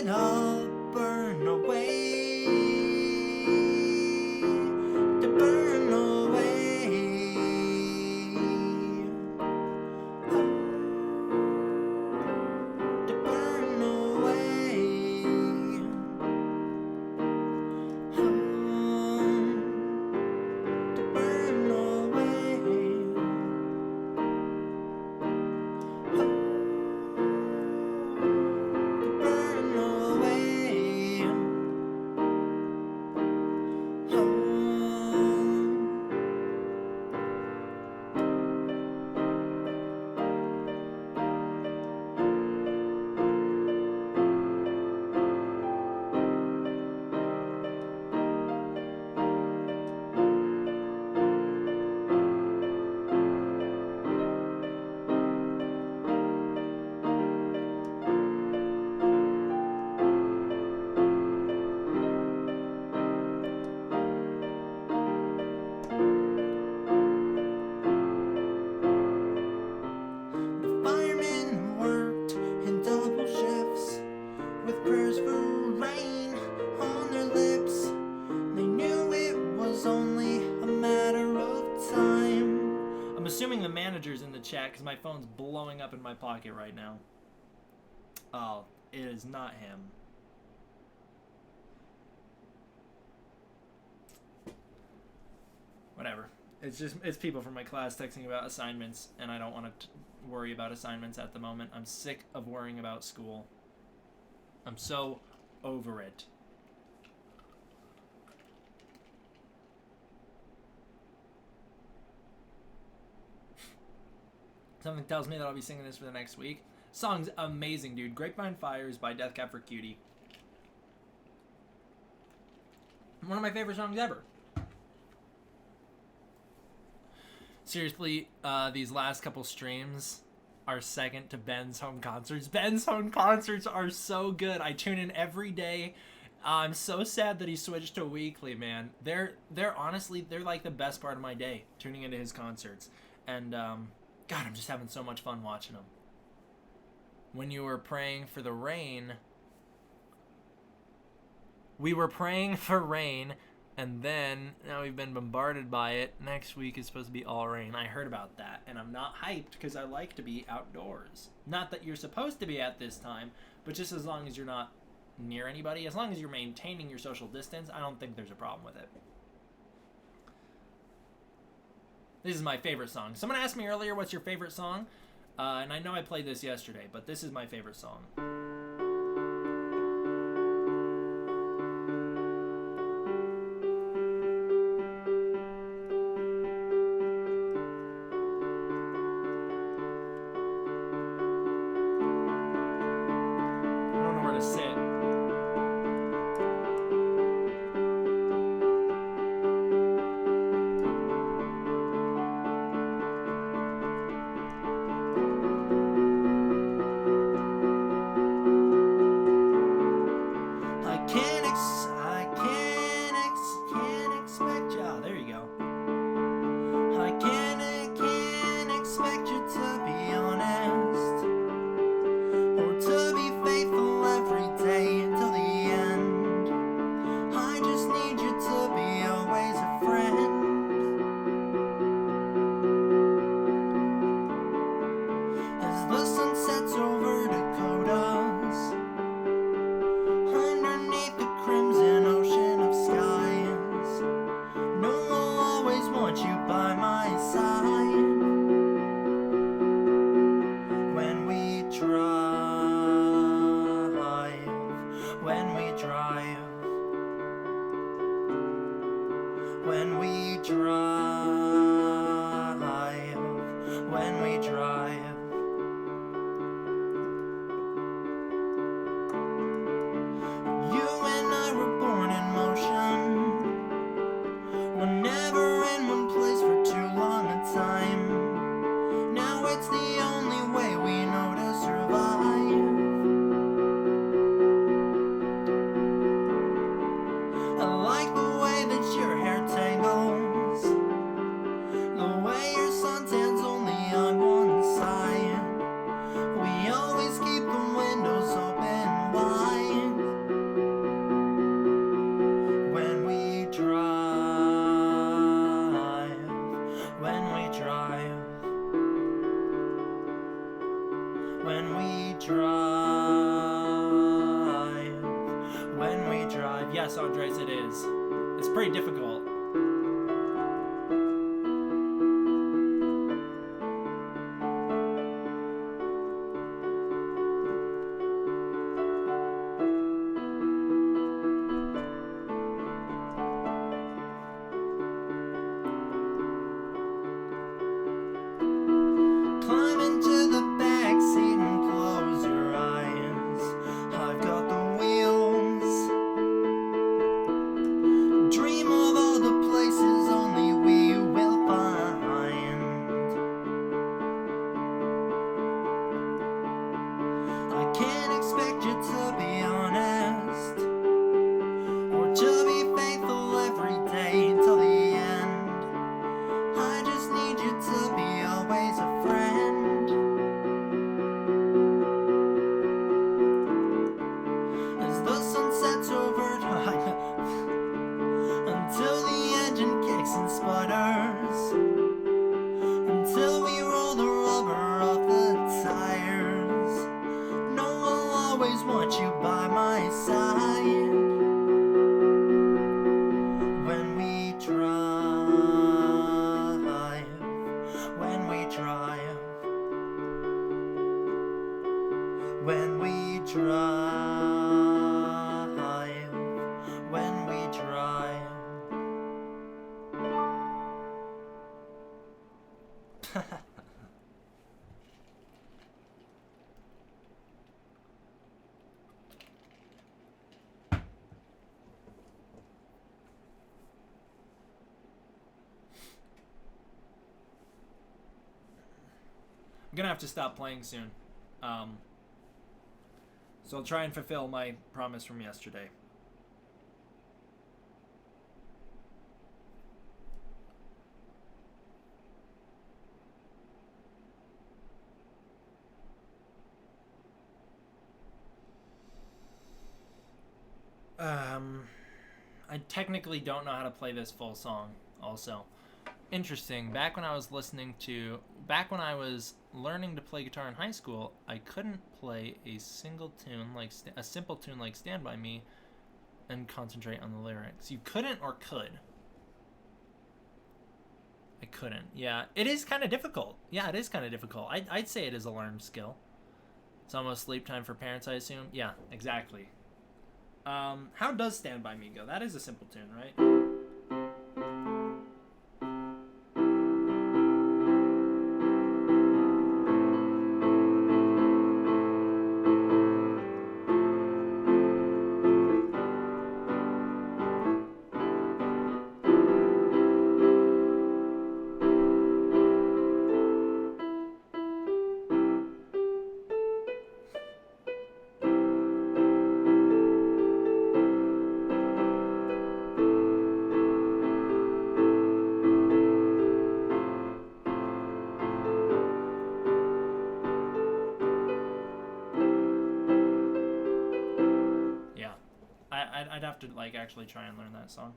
it all burn away. To burn away. To burn away. To burn away. The firemen worked in double shifts with prayers for rain on their lips. They knew it was only a matter of time. I'm assuming the manager's in the chat because my phone's blowing up in my pocket right now. Oh, it is not him. Whatever. It's people from my class texting about assignments, and I don't want to worry about assignments at the moment. I'm sick of worrying about school. I'm so over it. Something tells me that I'll be singing this for the next week. Song's amazing, dude. Grapevine Fires by Death Cab for Cutie. One of my favorite songs ever. Seriously, these last couple streams are second to Ben's home concerts. Ben's home concerts are so good. I tune in every day. I'm so sad that he switched to weekly, man. They're honestly, they're like the best part of my day, tuning into his concerts. And, God, I'm just having so much fun watching them. When you were praying for the rain, we were praying for rain, and then now we've been bombarded by it. Next week is supposed to be all rain. I heard about that, and I'm not hyped because I like to be outdoors. Not that you're supposed to be at this time, but just as long as you're not near anybody, as long as you're maintaining your social distance, I don't think there's a problem with it. This is my favorite song. Someone asked me earlier, what's your favorite song? And I know I played this yesterday, but this is my favorite song. I don't know where to sit. Can't expect you. Oh, there you go. I can't expect you to be honest, or to be faithful every day till the end. I just need you to be always a friend. As the sun sets over Dakotas, underneath the Yes, Andres, it is. It's pretty difficult. Climb into the backseat and close your eyes. I've got the wheels. Dream of all the places only we will find. I can't expect you to be honest or to be faithful every day till the end. I just need you to be always a friend. As the sun sets over time, until the engine kicks and sputters, until we roll the rubber off the tires. No, I'll always want you by my side. When we drive, when we drive, when we drive, when we drive. I'm gonna have to stop playing soon. So I'll try and fulfill my promise from yesterday. I technically don't know how to play this full song also. Interesting. Back when I was learning to play guitar in high school, I couldn't play a single tune, a simple tune like Stand By Me, and concentrate on the lyrics. You couldn't or could? I couldn't. Yeah, it is kind of difficult. Yeah, it is kind of difficult. I'd say it is a learned skill. It's almost sleep time for parents, I assume. Yeah, exactly. How does Stand By Me go? That is a simple tune, right? I'd have to actually try and learn that song.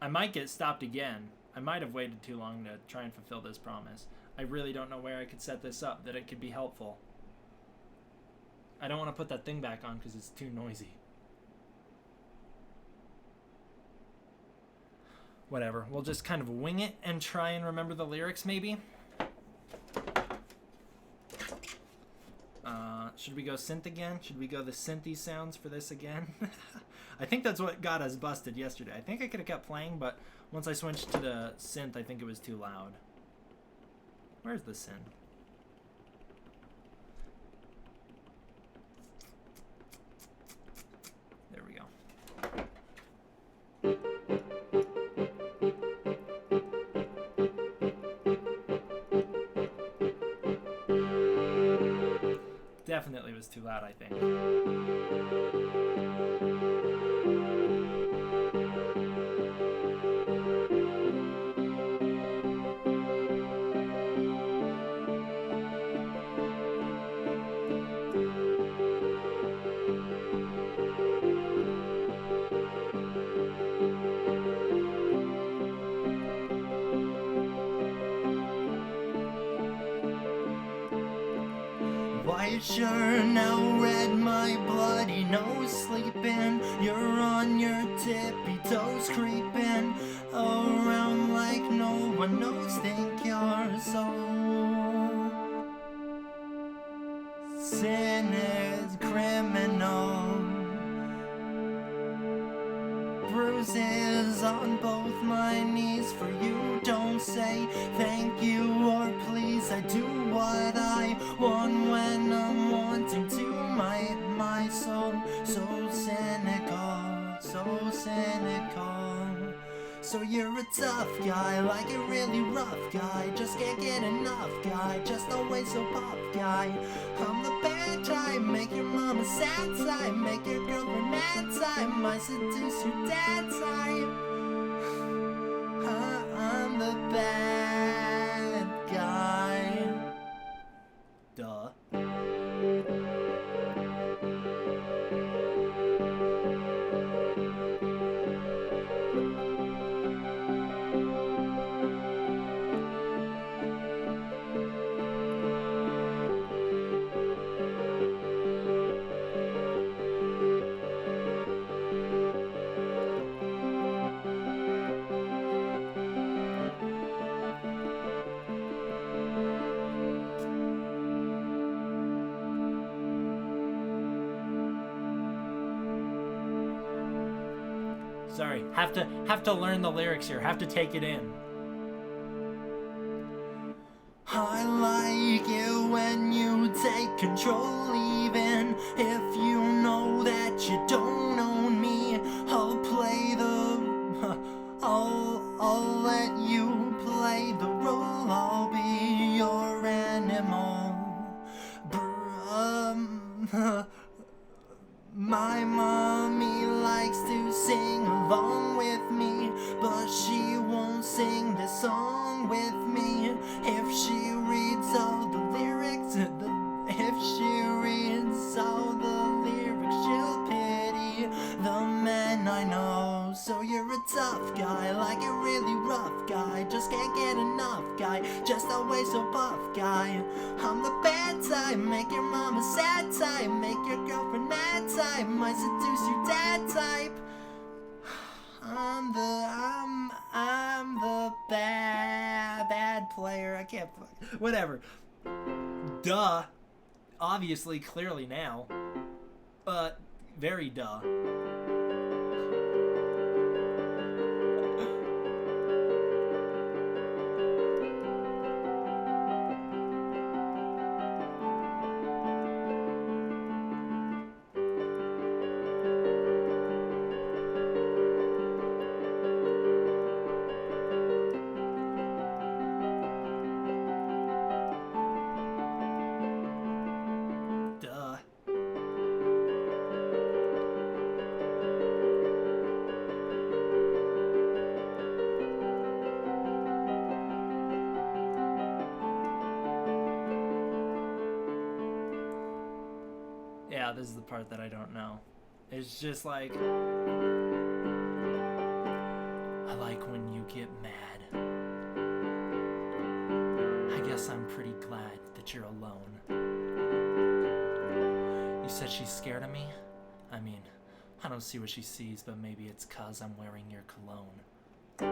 I might get stopped again. I might have waited too long to try and fulfill this promise. I really don't know where I could set this up that it could be helpful. I don't want to put that thing back on because it's too noisy. Whatever. We'll just kind of wing it and try and remember the lyrics maybe. Should we go synth again? Should we go the synthy sounds for this again? I think that's what got us busted yesterday. I think I could have kept playing, but once I switched to the synth, I think it was too loud. Where's the synth? There we go. Definitely was too loud, I think. Why temperature now red, my bloody nose sleeping. You're on your tippy toes creeping around like no one knows. Think you're so sin is criminal. Bruises on both my knees for you. Don't say thank you or please. I do what I want when I'm wanting to. My soul so cynical, so cynical. So you're a tough guy, like a really rough guy. Just can't get enough guy, just always so pop guy. I'm the bad type, make your mama sad type, make your girlfriend mad type, might seduce your dad type. I'm the bad guy. Duh. Sorry, have to learn the lyrics here. Have to take it in. I like it when you take control, even if you know that you don't own me. I'll play the, I'll let you play the role. I'll be your animal. My mommy likes to sing along with me, but she won't sing this song with me. If she reads all the lyrics, if she reads all the lyrics, she'll pity the men I know. So you're a tough guy, like a really rough guy, just can't get enough guy, just always so buff guy. I'm the bad type, make your mama sad type, make your girlfriend mad type, might seduce your dad type. I'm the bad player. I can't. Whatever. Duh. Obviously, clearly now. Very duh. Yeah, this is the part that I don't know. It's just like, I like when you get mad. I guess I'm pretty glad that you're alone. You said she's scared of me? I mean, I don't see what she sees, but maybe it's 'cause I'm wearing your cologne. I'm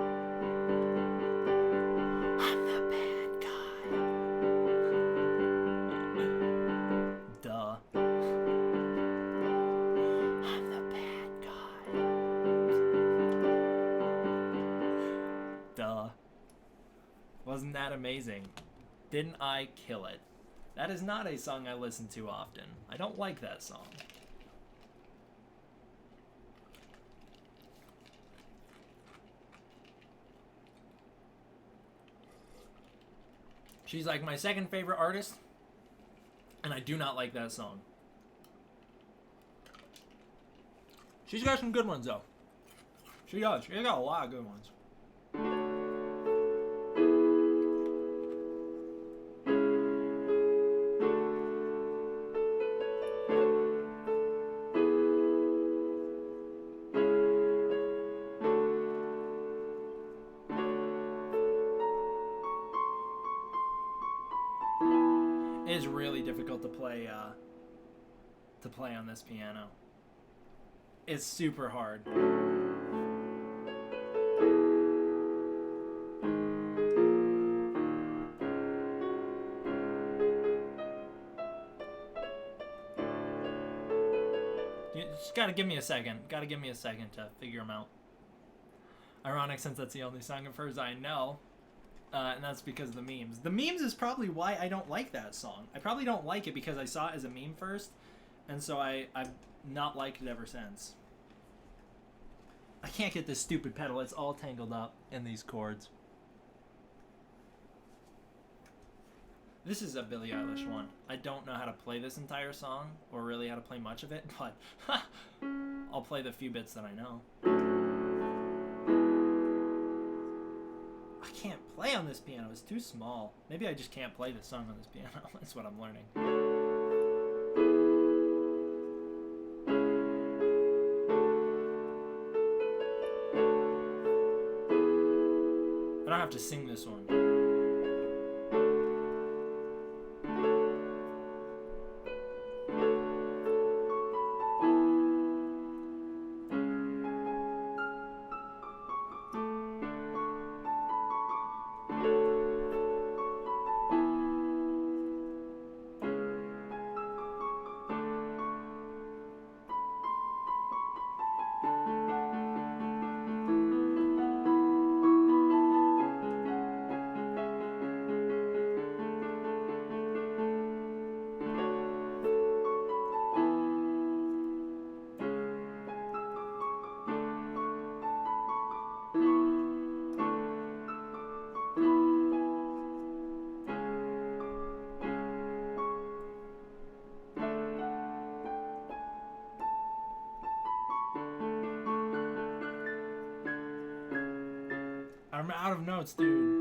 the bad guy. Duh. I'm the bad guy. Duh. Wasn't that amazing? Didn't I kill it? That is not a song I listen to often. I don't like that song. She's like my second favorite artist, and I do not like that song. She's got some good ones, though. She does. She's got a lot of good ones. It is really difficult to play on this piano. It's super hard. You just gotta give me a second. Gotta give me a second to figure them out. Ironic, since that's the only song of hers I know. And that's because of the memes. The memes is probably why I don't like that song. I probably don't like it because I saw it as a meme first, and so I've not liked it ever since. I can't get this stupid pedal. It's all tangled up in these chords. This is a Billie Eilish one. I don't know how to play this entire song, or really how to play much of it, but I'll play the few bits that I know. I can't play on this piano. It's too small. Maybe I just can't play this song on this piano. That's what I'm learning. I don't have to sing this one. I'm out of notes, dude.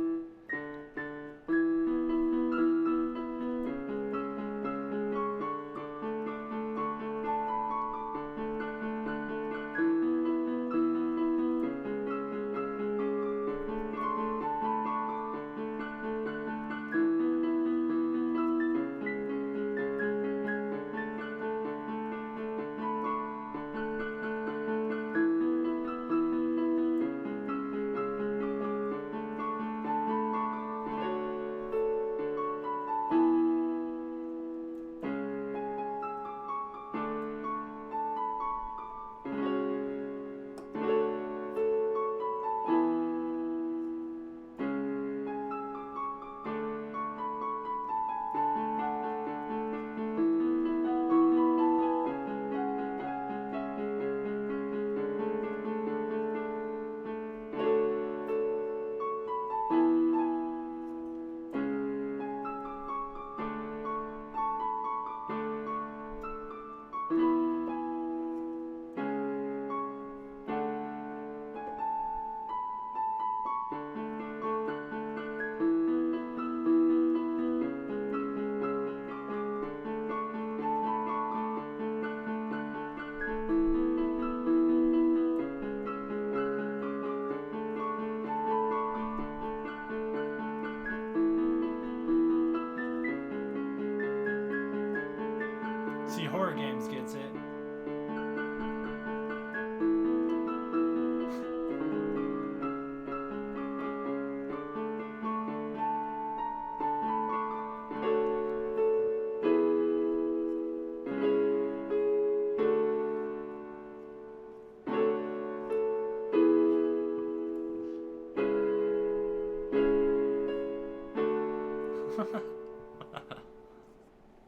See, Horror Games gets it.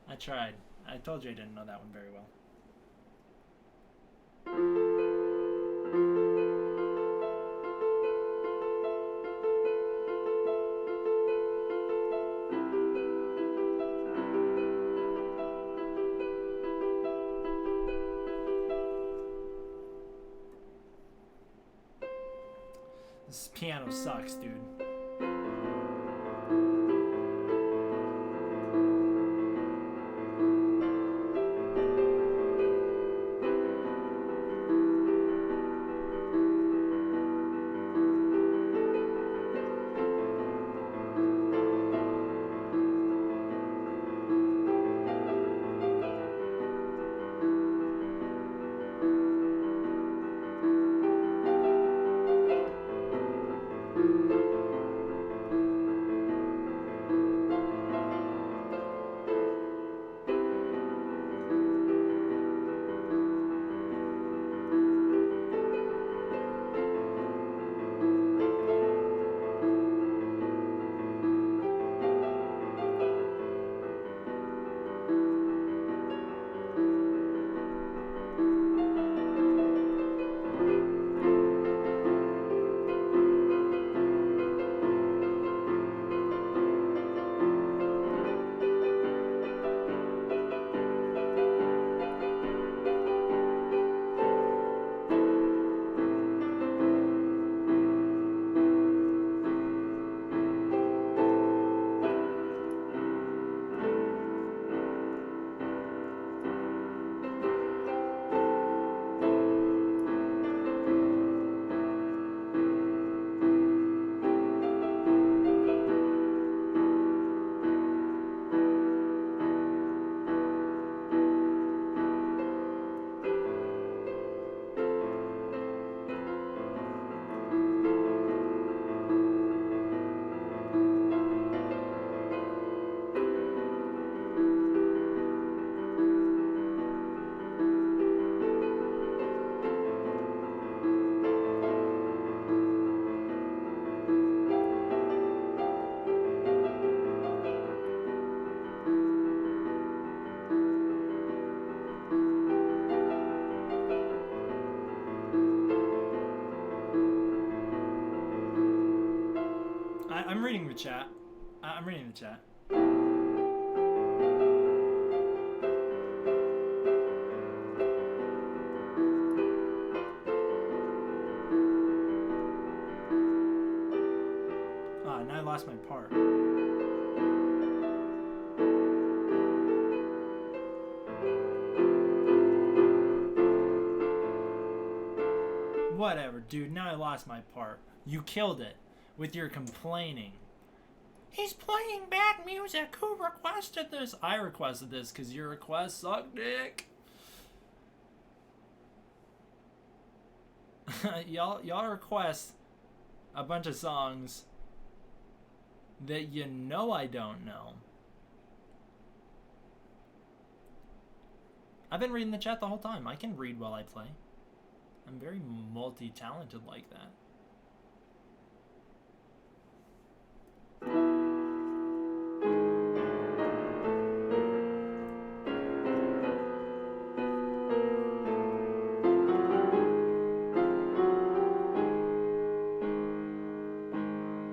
I tried. I told you I didn't know that one very well. This piano sucks, dude. reading the chat. I'm reading the chat. Now I lost my part. Whatever, dude. Now I lost my part. You killed it with your complaining. He's playing bad music. Who requested this? I requested this because your request sucked dick. y'all request a bunch of songs that you know I don't know. I've been reading the chat the whole time. I can read while I play. I'm very multi-talented like that.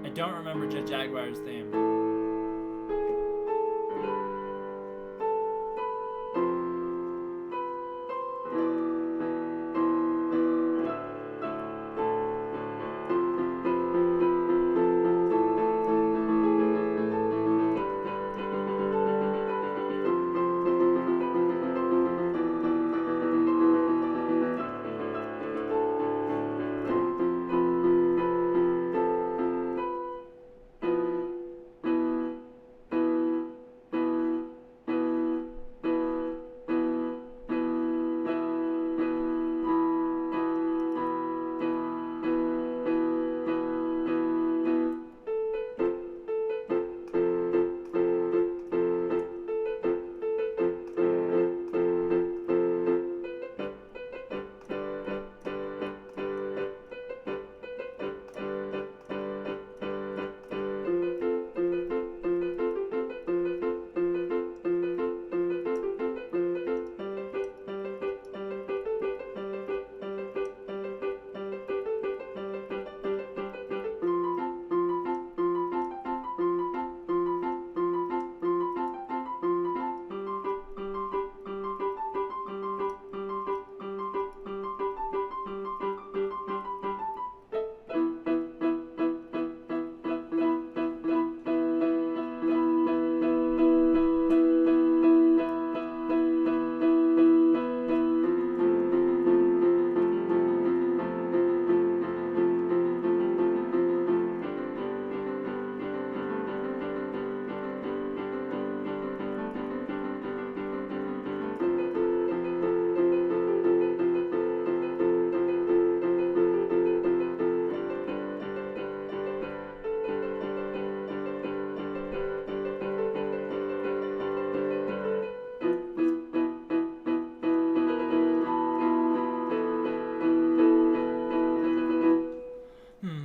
I don't remember Jet Jaguar's theme.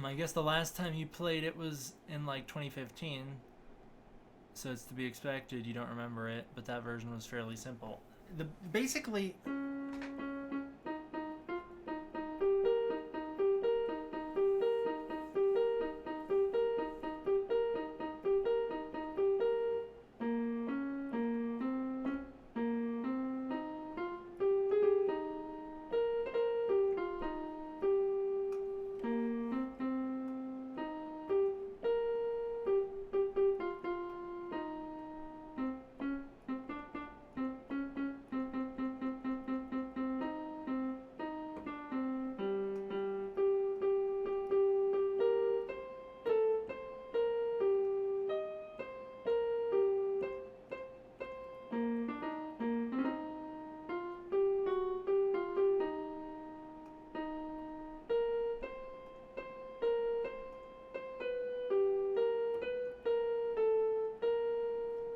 I guess the last time you played it was in like 2015, so it's to be expected you don't remember it, but that version was fairly simple. Basically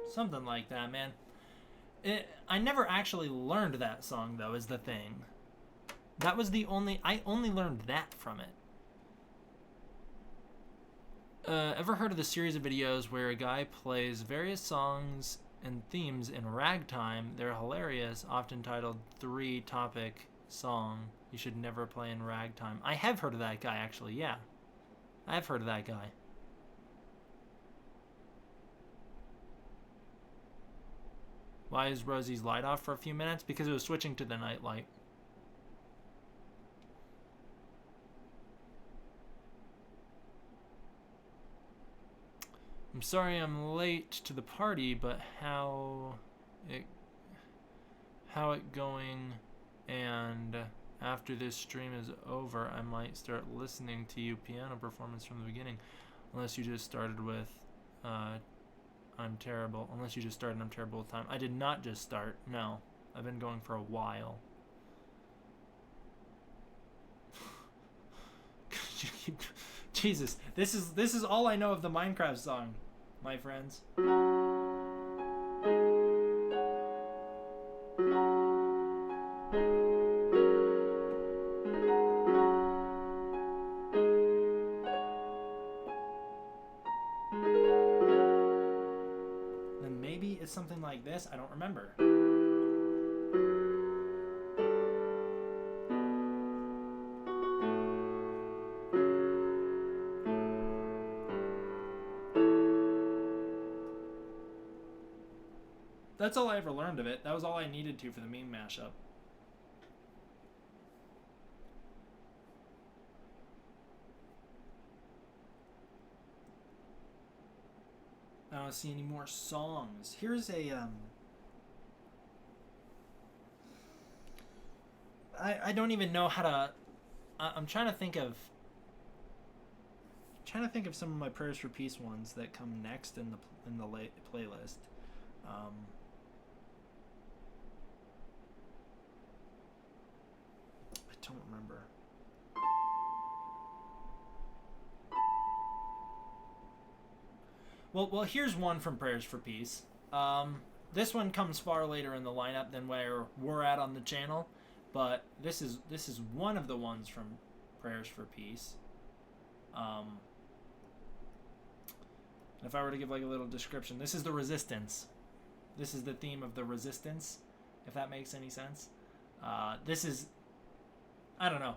something like that, man. I never actually learned that song, though, is the thing. That was I only learned that from it. Ever heard of the series of videos where a guy plays various songs and themes in ragtime? They're hilarious, often titled 3-topic song you should never play in ragtime. I have heard of that guy, actually, yeah. I have heard of that guy. Why is Rosie's light off for a few minutes? Because it was switching to the night light. I'm sorry I'm late to the party, but how it going, and after this stream is over, I might start listening to you piano performance from the beginning, unless you just started with I'm terrible. Unless you just started I'm terrible with time. I did not just start. No, I've been going for a while. Jesus, this is all I know of the Minecraft song, my friends. Then maybe it's something like this. I don't remember. That's all I ever learned of it. That was all I needed to for the meme mashup. I don't see any more songs. Here's a I don't even know how to. I'm trying to think of some of my prayers for peace ones that come next in the playlist. I don't remember. Well, here's one from Prayers for Peace. This one comes far later in the lineup than where we're at on the channel, but this is one of the ones from Prayers for Peace. If I were to give like a little description, this is the Resistance. This is the theme of the Resistance, if that makes any sense. This is, I don't know.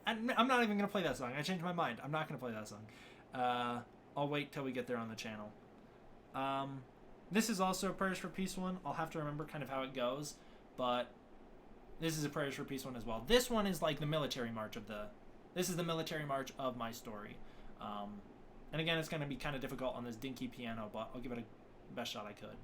I'm not even gonna play that song. I changed my mind. I'm not gonna play that song. I'll wait till we get there on the channel. This is also a Prayers for Peace one. I'll have to remember kind of how it goes, but this is a Prayers for Peace one as well. This one is like the military march of this is the military march of my story. And again, it's going to be kind of difficult on this dinky piano, but I'll give it a best shot I could.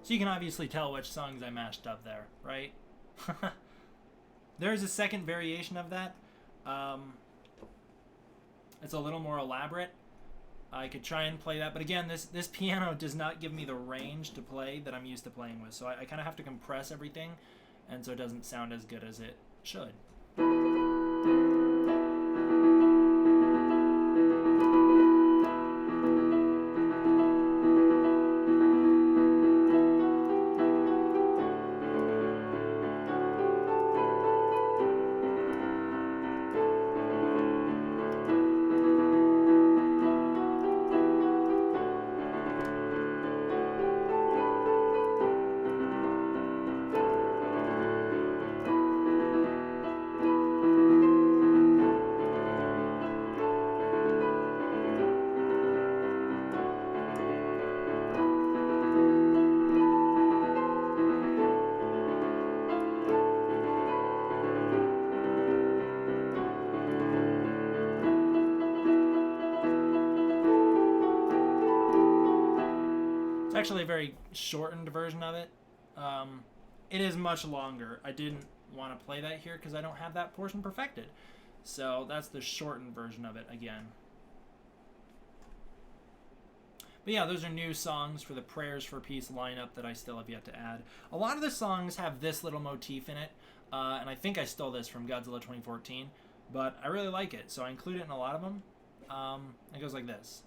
So you can obviously tell which songs I mashed up there, right? There's a second variation of that. It's a little more elaborate. I could try and play that, but again, this piano does not give me the range to play that I'm used to playing with, so I kind of have to compress everything, and so it doesn't sound as good as it should. actually a very shortened version of it. It is much longer. I didn't want to play that here because I don't have that portion perfected. So that's the shortened version of it again. But yeah, those are new songs for the Prayers for Peace lineup that I still have yet to add. A lot of the songs have this little motif in it, and I think I stole this from Godzilla 2014, but I really like it, so I include it in a lot of them. It goes like this.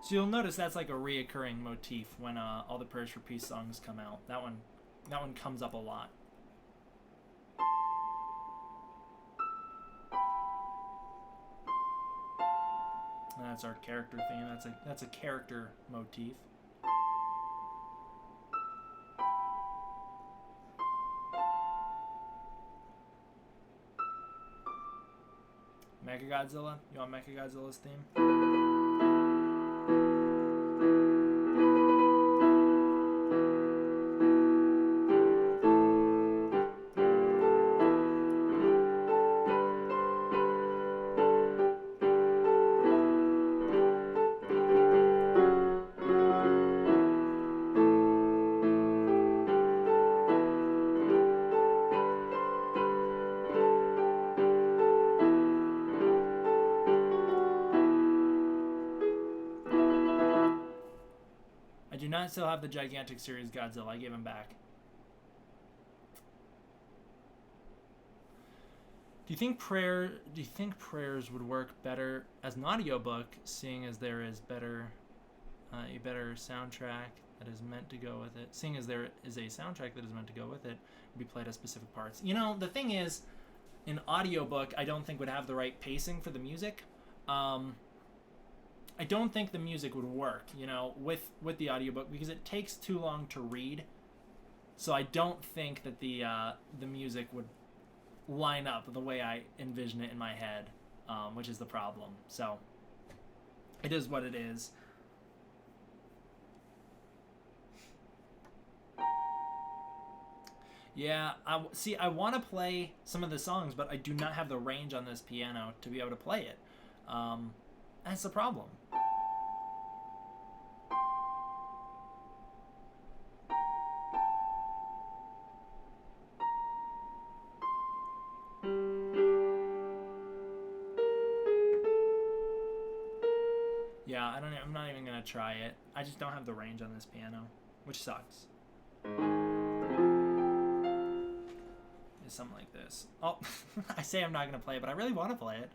So you'll notice that's like a reoccurring motif when all the Prayers for Peace songs come out. That one comes up a lot. And that's our character theme. That's a character motif. Mechagodzilla? You want Mechagodzilla's theme? I do not still have the Gigantic Series Godzilla. I gave him back. Do you think prayers would work better as an audiobook, seeing as there is a better soundtrack that is meant to go with it? Seeing as there is a soundtrack that is meant to go with it, be played at specific parts. You know, the thing is, an audiobook I don't think would have the right pacing for the music. I don't think the music would work, you know, with the audiobook because it takes too long to read. So I don't think that the music would line up the way I envision it in my head, which is the problem. So it is what it is. Yeah, I want to play some of the songs, but I do not have the range on this piano to be able to play it. That's the problem. Yeah, I'm not even gonna try it. I just don't have the range on this piano, which sucks. It's something like this. Oh, I say I'm not gonna play it, but I really want to play it.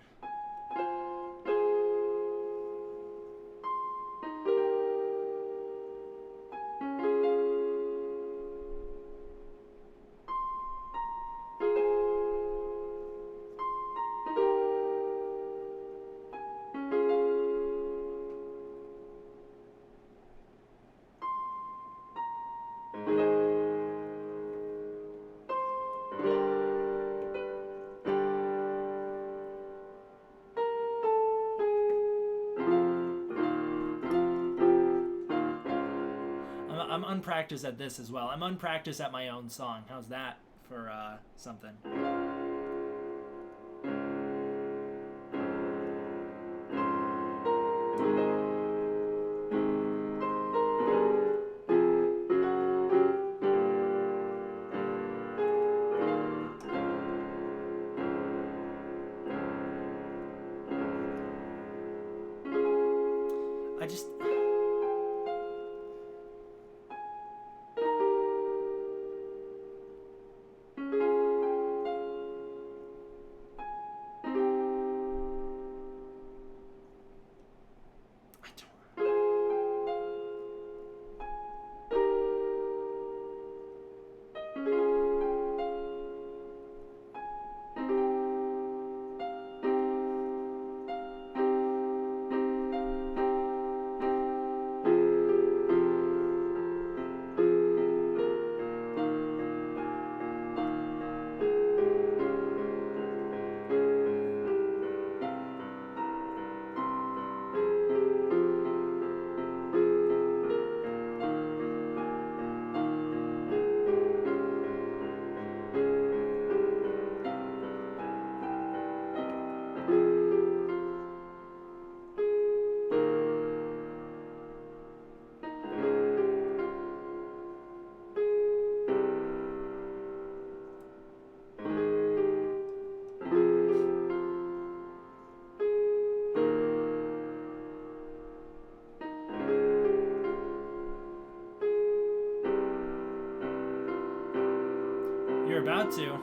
I'm unpracticed at this as well. I'm unpracticed at my own song. How's that for something? I just... You're about to.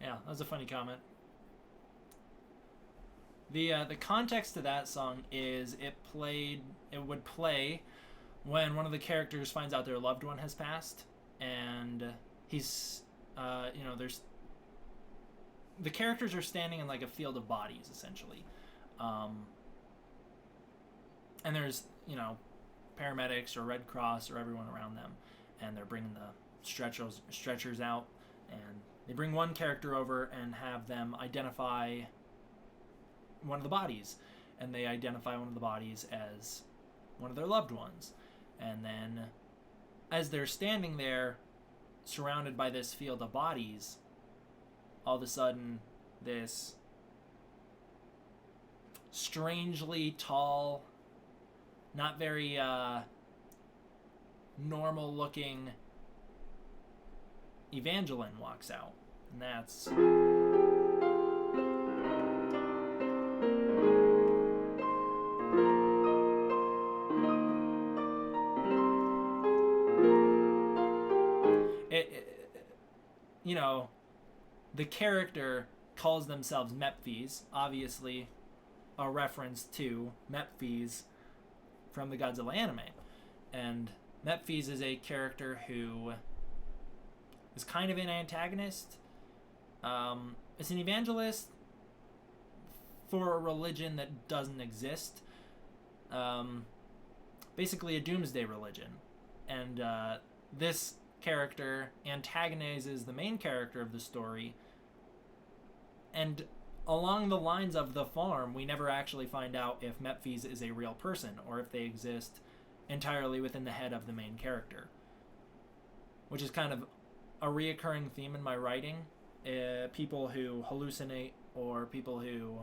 Yeah, that was a funny comment. The context to that song is it would play when one of the characters finds out their loved one has passed, and he's there's the characters are standing in like a field of bodies essentially, and there's paramedics or Red Cross or everyone around them, and they're bringing the stretchers out, and they bring one character over and have them identify one of the bodies, and they identify one of the bodies as one of their loved ones. And then as they're standing there surrounded by this field of bodies, all of a sudden this strangely tall, not very normal looking Evangeline walks out, and that's the character calls themselves Mephies, obviously a reference to Mephies from the Godzilla anime. And Mephies is a character who is kind of an antagonist. It's an evangelist for a religion that doesn't exist. Basically a doomsday religion. And this character antagonizes the main character of the story. And along the lines of the farm, we never actually find out if Mephies is a real person or if they exist entirely within the head of the main character, which is kind of a reoccurring theme in my writing. People who hallucinate or people who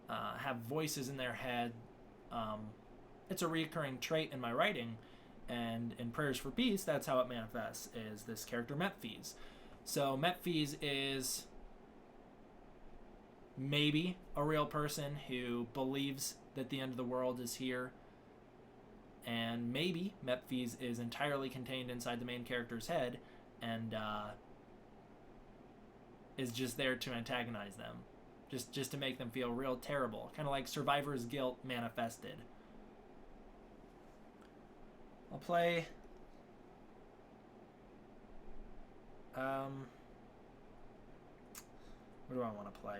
have voices in their head. It's a reoccurring trait in my writing, and in Prayers for Peace, that's how it manifests, is this character Mephies. So Mephies is maybe a real person who believes that the end of the world is here, and maybe Mephies is entirely contained inside the main character's head and is just there to antagonize them, just to make them feel real terrible, kind of like survivor's guilt manifested. I'll play what do I want to play?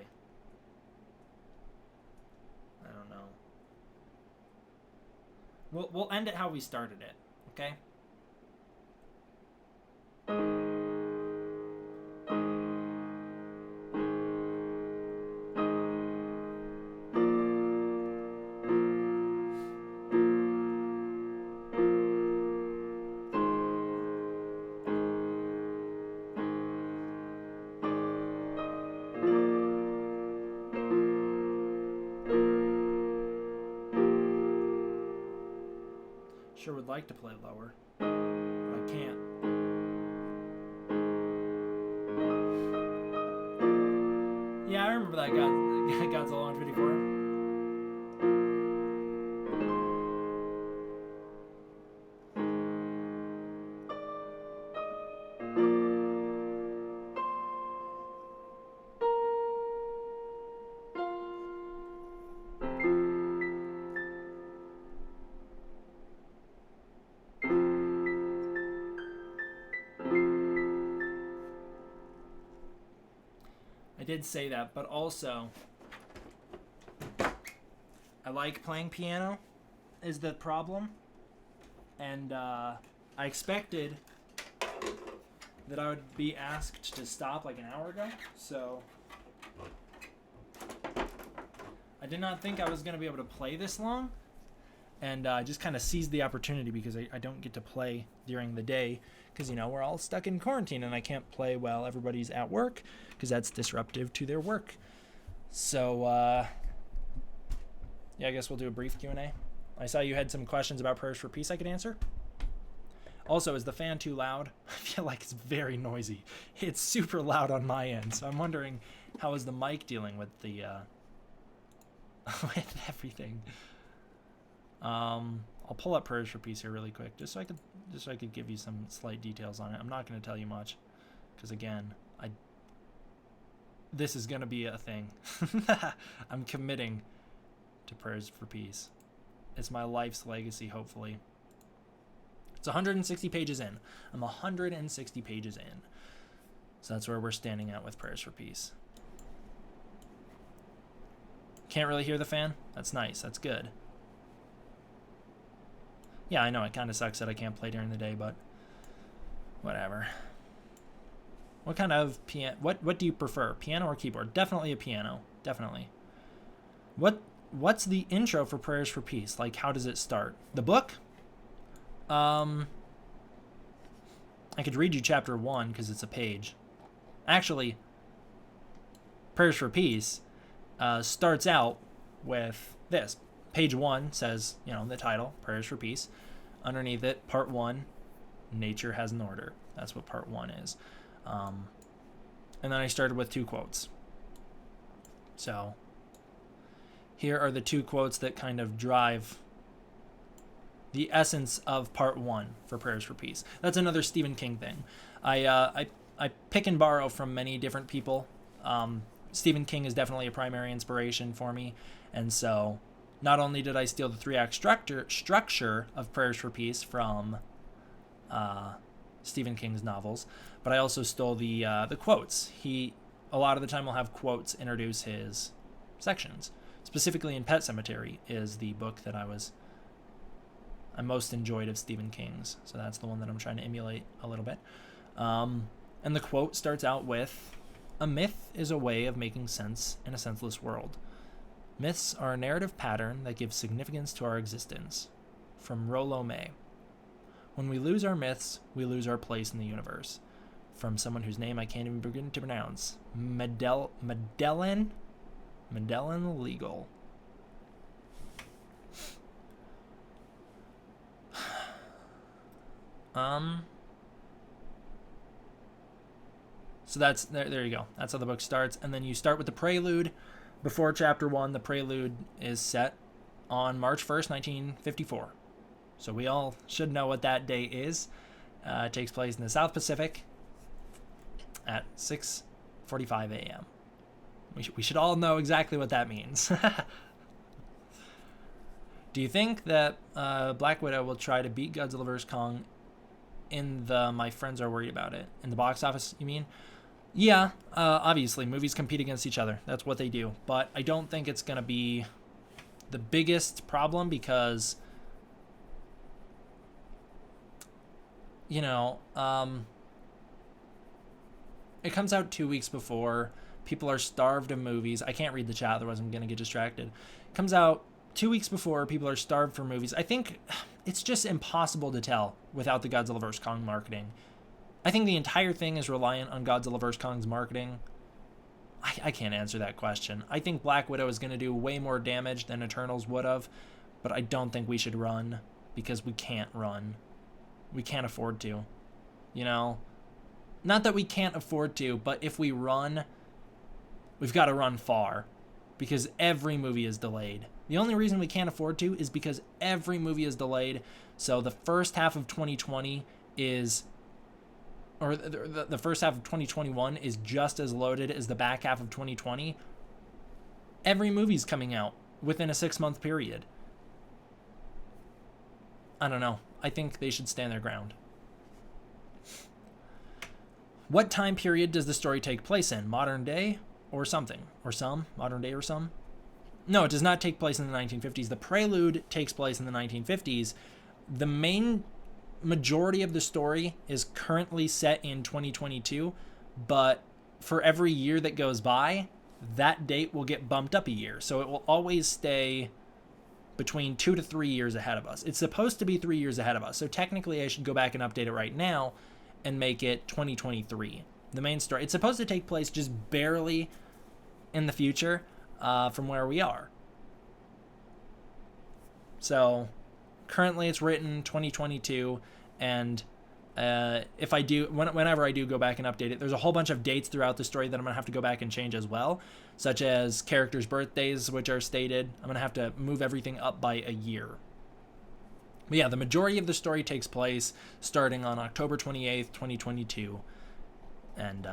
I don't know. We'll end it how we started it, okay? Sure would like to play lower, but I can't. Yeah, I remember that Godzilla on 24. Did say that, but also I like playing piano is the problem, and I expected that I would be asked to stop like an hour ago, so I did not think I was going to be able to play this long, and just kind of seized the opportunity because I don't get to play during the day because, we're all stuck in quarantine and I can't play while everybody's at work because that's disruptive to their work. So, yeah, I guess we'll do a brief Q&A. I saw you had some questions about Prayers for Peace I could answer. Also, is the fan too loud? I feel like it's very noisy. It's super loud on my end, so I'm wondering how is the mic dealing with the with everything. I'll pull up Prayers for Peace here really quick, just so I could give you some slight details on it. I'm not going to tell you much, because again, this is going to be a thing. I'm committing to Prayers for Peace. It's my life's legacy, hopefully. It's 160 pages in. I'm 160 pages in. So that's where we're standing at with Prayers for Peace. Can't really hear the fan? That's nice. That's good. Yeah, I know it kind of sucks that I can't play during the day, but whatever. What kind of piano? What do you prefer, piano or keyboard? Definitely a piano. Definitely. What's the intro for Prayers for Peace? Like, how does it start? The book? I could read you chapter 1 because it's a page. Actually, Prayers for Peace starts out with this. Page 1 says, the title, Prayers for Peace. Underneath it, part 1, Nature Has an Order. That's what part 1 is. And then I started with 2 quotes. So here are the 2 quotes that kind of drive the essence of part 1 for Prayers for Peace. That's another Stephen King thing. I pick and borrow from many different people. Stephen King is definitely a primary inspiration for me. And so not only did I steal the 3-act structure of Prayers for Peace from Stephen King's novels, but I also stole the quotes. He, a lot of the time, will have quotes introduce his sections. Specifically in Pet Sematary is the book that I most enjoyed of Stephen King's. So that's the one that I'm trying to emulate a little bit. And the quote starts out with, "A myth is a way of making sense in a senseless world. Myths are a narrative pattern that gives significance to our existence." From Rollo May. "When we lose our myths, we lose our place in the universe." From someone whose name I can't even begin to pronounce. Medellin Legal. So that's there you go. That's how the book starts. And then you start with the prelude. Before chapter 1, the prelude is set on March 1st, 1954. So we all should know what that day is. It takes place in the South Pacific at 6:45 a.m. We should all know exactly what that means. Do you think that Black Widow will try to beat Godzilla vs. Kong in the My Friends Are Worried About It? In the box office, you mean? Yeah, obviously, movies compete against each other. That's what they do. But I don't think it's going to be the biggest problem because, it comes out 2 weeks before. People are starved of movies. I can't read the chat, otherwise I'm going to get distracted. It comes out 2 weeks before. People are starved for movies. I think it's just impossible to tell without the Godzilla vs. Kong marketing. I think the entire thing is reliant on Godzilla vs. Kong's marketing. I can't answer that question. I think Black Widow is going to do way more damage than Eternals would have, but I don't think we should run because we can't run. We can't afford to. Not that we can't afford to, but if we run, we've got to run far because every movie is delayed. The only reason we can't afford to is because every movie is delayed. So the first half of 2020 is, or the first half of 2021 is just as loaded as the back half of 2020. Every movie's coming out within a 6-month period. I don't know. I think they should stand their ground. What time period does the story take place in? Modern day or something? Or some? Modern day or some? No, it does not take place in the 1950s. The prelude takes place in the 1950s. The main majority of the story is currently set in 2022, but for every year that goes by, that date will get bumped up a year. So it will always stay between 2 to 3 years ahead of us. It's supposed to be 3 years ahead of us. So technically I should go back and update it right now and make it 2023. The main story. It's supposed to take place just barely in the future from where we are. So currently it's written 2022, and if I do, whenever I do go back and update it, there's a whole bunch of dates throughout the story that I'm going to have to go back and change as well, such as characters' birthdays, which are stated. I'm going to have to move everything up by a year. But yeah, the majority of the story takes place starting on October 28th, 2022, and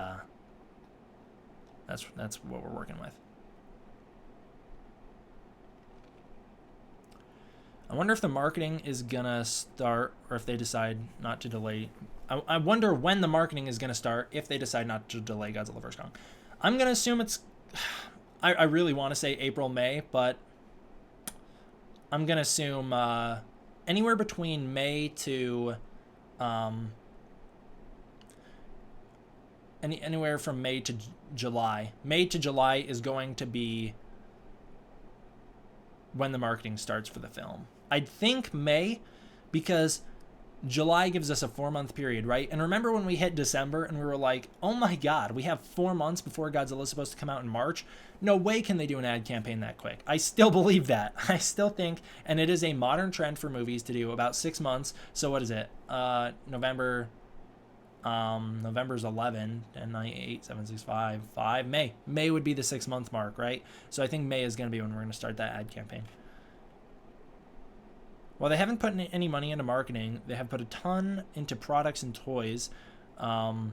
that's what we're working with. I wonder if the marketing is gonna start, or if they decide not to delay. I wonder when the marketing is gonna start if they decide not to delay Godzilla vs. Kong. I'm gonna assume it's. I really want to say April, May, but I'm gonna assume anywhere between May to anywhere from May to July. May to July is going to be when the marketing starts for the film. I'd think May, because July gives us a 4-month period, right? And remember when we hit December and we were like, oh my god, we have 4 months before Godzilla's supposed to come out in March? No way can they do an ad campaign that quick. I still believe that. I still think, and it is a modern trend for movies to do about 6 months. So what is it? November's 11, 10, 9, 8, 7, 6, 5, May. May would be the 6-month mark, right? So I think May is going to be when we're going to start that ad campaign. While they haven't put any money into marketing, they have put a ton into products and toys, going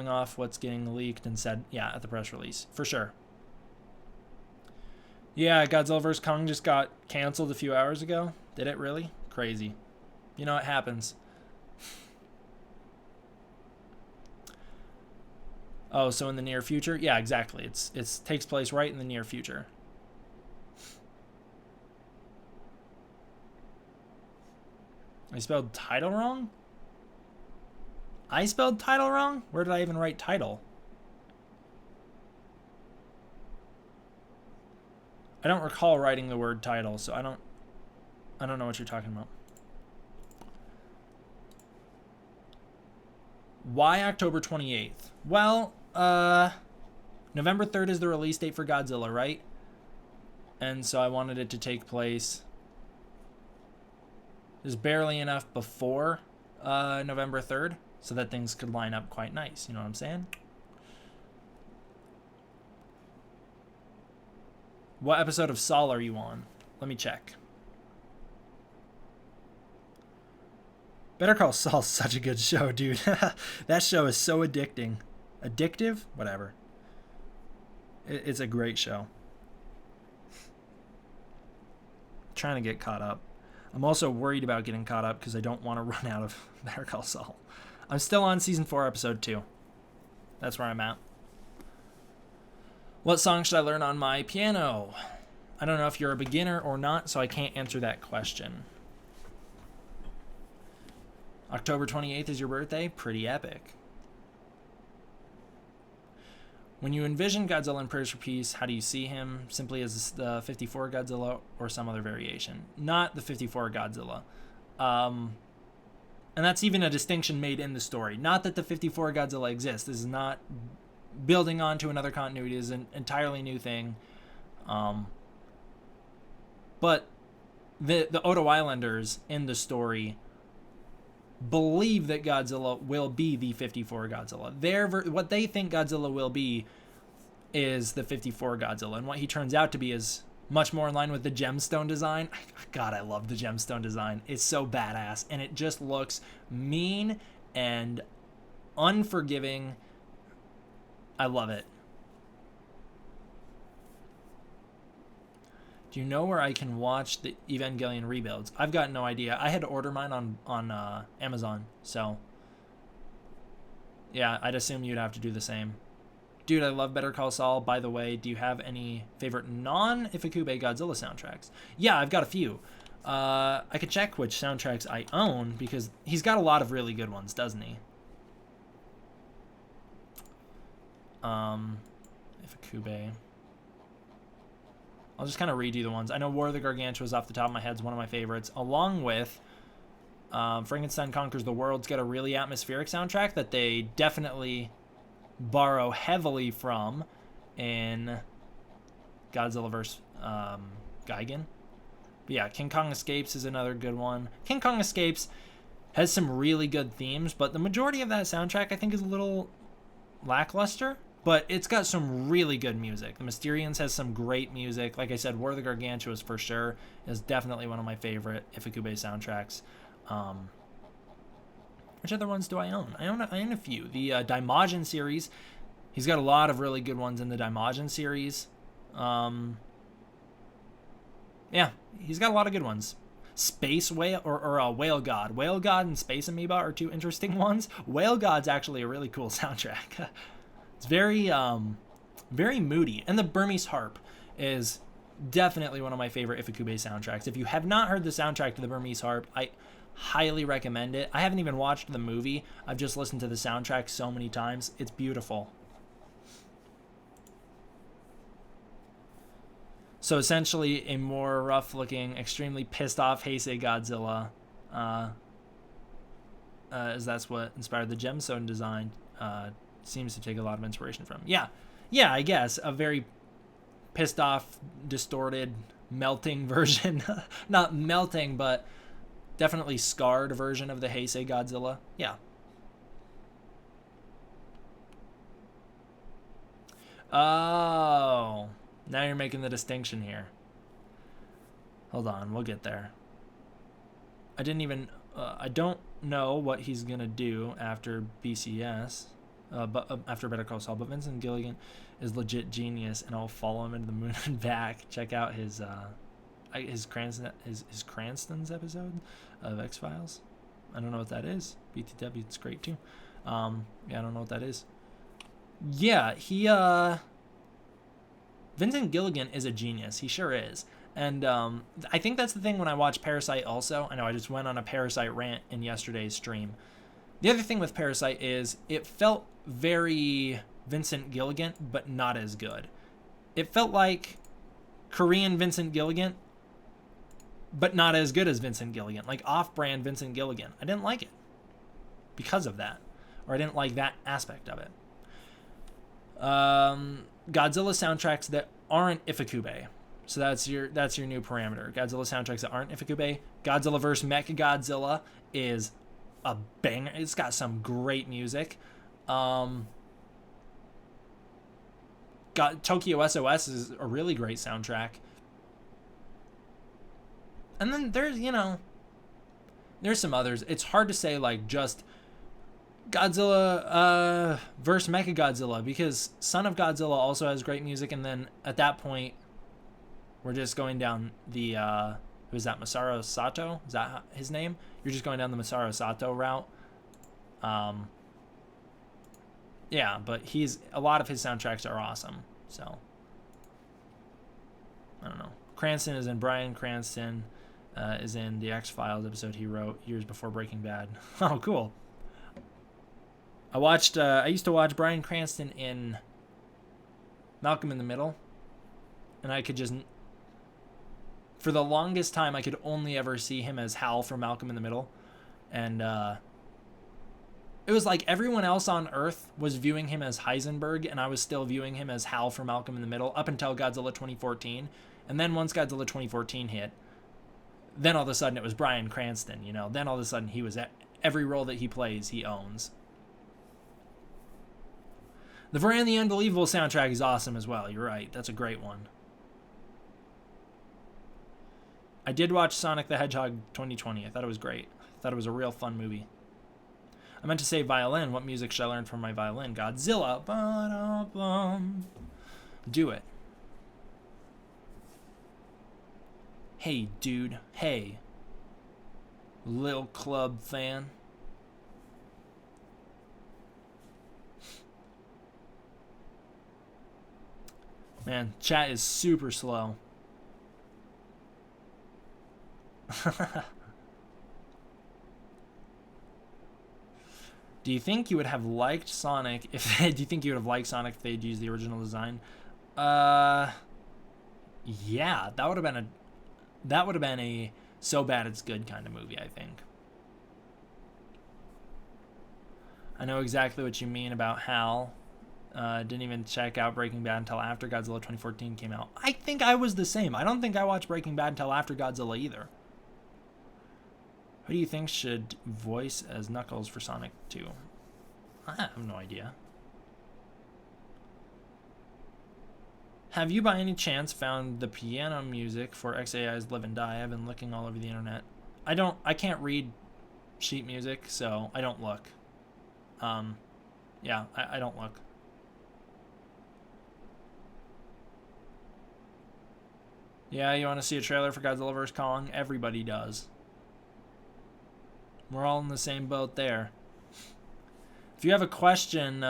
off what's getting leaked and said, yeah, at the press release, for sure. Yeah, Godzilla vs. Kong just got canceled a few hours ago. Did it really? Crazy. You know, it happens. Oh, so in the near future? Yeah, exactly. It takes place right in the near future. I spelled title wrong? I spelled title wrong? Where did I even write title? I don't recall writing the word title, so I don't know what you're talking about. Why October 28th? Well, November 3rd is the release date for Godzilla, right? And so I wanted it to take place just barely enough before November 3rd so that things could line up quite nice. You know what I'm saying? What episode of Saul are you on? Let me check. Better Call Saul's such a good show, dude. That show is so addicting. Addictive? Whatever. It's a great show. Trying to get caught up. I'm also worried about getting caught up because I don't want to run out of Better Call Saul. I'm still on season 4, episode 2. That's where I'm at. What song should I learn on my piano? I don't know if you're a beginner or not, so I can't answer that question. October 28th is your birthday? Pretty epic. When you envision Godzilla in Prayers for Peace, how do you see him? Simply as the 54 Godzilla or some other variation? Not the 54 Godzilla. And that's even a distinction made in the story. Not that the 54 Godzilla exists. This is not building on to another continuity. It is an entirely new thing. But the Odo Islanders in the story believe that Godzilla will be the 54 Godzilla. What they think Godzilla will be is the 54 Godzilla, and what he turns out to be is much more in line with the gemstone design. God, I love the gemstone design. It's so badass, and it just looks mean and unforgiving. I love it. Do you know where I can watch the Evangelion rebuilds? I've got no idea. I had to order mine on Amazon, so yeah, I'd assume you'd have to do the same. Dude, I love Better Call Saul. By the way, do you have any favorite non-Ifukube Godzilla soundtracks? Yeah, I've got a few. I could check which soundtracks I own because he's got a lot of really good ones, doesn't he? Ifukube. I'll just kind of read you the ones. I know War of the Gargantuas off the top of my head is one of my favorites, along with Frankenstein Conquers the World's got a really atmospheric soundtrack that they definitely borrow heavily from in Godzilla vs. Gigan. But yeah, King Kong Escapes is another good one. King Kong Escapes has some really good themes, but the majority of that soundtrack I think is a little lackluster, but it's got some really good music. The Mysterians has some great music. Like I said, War of the Gargantuas for sure is definitely one of my favorite Ifukube soundtracks. Which other ones do I own? I own a few. The Daimajin series, he's got a lot of really good ones in the Daimajin series. Yeah, he's got a lot of good ones. Space Whale or Whale God. Whale God and Space Amoeba are two interesting ones. Whale God's actually a really cool soundtrack. It's very very moody. And the Burmese Harp is definitely one of my favorite Ifukube soundtracks. If you have not heard the soundtrack to the Burmese Harp, I highly recommend it. I haven't even watched the movie. I've just listened to the soundtrack so many times. It's beautiful. So essentially a more rough-looking, extremely pissed-off Heisei Godzilla, as that's what inspired the gemstone design, seems to take a lot of inspiration from. Yeah, I guess. A very pissed-off, distorted, melting version. Not melting, but definitely scarred version of the Heisei Godzilla. Yeah. Oh... Now you're making the distinction here. Hold on, we'll get there. I don't know what he's going to do after BCS, after Better Call Saul, but Vincent Gilligan is legit genius, and I'll follow him into the moon and back. Check out his Cranston's episode of X-Files. I don't know what that is. BTW, it's great too. Yeah, I don't know what that is. Yeah, Vincent Gilligan is a genius. He sure is. And I think that's the thing when I watch Parasite also. I know I just went on a Parasite rant in yesterday's stream. The other thing with Parasite is it felt very Vincent Gilligan, but not as good. It felt like Korean Vincent Gilligan, but not as good as Vincent Gilligan. Like off-brand Vincent Gilligan. I didn't like it because of that. Or I didn't like that aspect of it. Godzilla soundtracks that aren't Ifukube. So that's your new parameter. Godzilla soundtracks that aren't Ifukube. Godzilla vs. Mechagodzilla is a banger. It's got some great music. Tokyo SOS is a really great soundtrack. And then there's some others. It's hard to say like just Godzilla versus Mechagodzilla, because Son of Godzilla also has great music, and then at that point we're just going down the who is that, Masaru Sato? Is that his name? You're just going down the Masaru Sato route. Yeah, but a lot of his soundtracks are awesome. So I don't know. Cranston is in Bryan Cranston is in the X-Files episode he wrote years before Breaking Bad. Oh, cool. I used to watch Bryan Cranston in Malcolm in the Middle, and I could just, for the longest time, I could only ever see him as Hal from Malcolm in the Middle, and it was like everyone else on Earth was viewing him as Heisenberg, and I was still viewing him as Hal from Malcolm in the Middle up until Godzilla 2014, and then once Godzilla 2014 hit, then all of a sudden it was Bryan Cranston, then all of a sudden he was at every role that he plays, he owns. The Varan the Unbelievable soundtrack is awesome as well. You're right. That's a great one. I did watch Sonic the Hedgehog 2020. I thought it was great. I thought it was a real fun movie. I meant to say violin. What music should I learn from my violin? Godzilla. Ba-da-bum. Do it. Hey, dude. Hey. Lil Club fan. Man, chat is super slow. Do you think you would have liked Sonic if they'd used the original design? Yeah, Yeah, that would have been a so bad it's good kind of movie, I think. I know exactly what you mean about Hal. Didn't even check out Breaking Bad until after Godzilla 2014 came out. I think I was the same. I don't think I watched Breaking Bad until after Godzilla either. Who do you think should voice as Knuckles for Sonic 2? I have no idea. Have you by any chance found the piano music for XAI's Live and Die? I've been looking all over the internet. I can't read sheet music, so I don't look. Yeah, I don't look. Yeah, you want to see a trailer for Godzilla vs. Kong? Everybody does. We're all in the same boat there. If you have a question,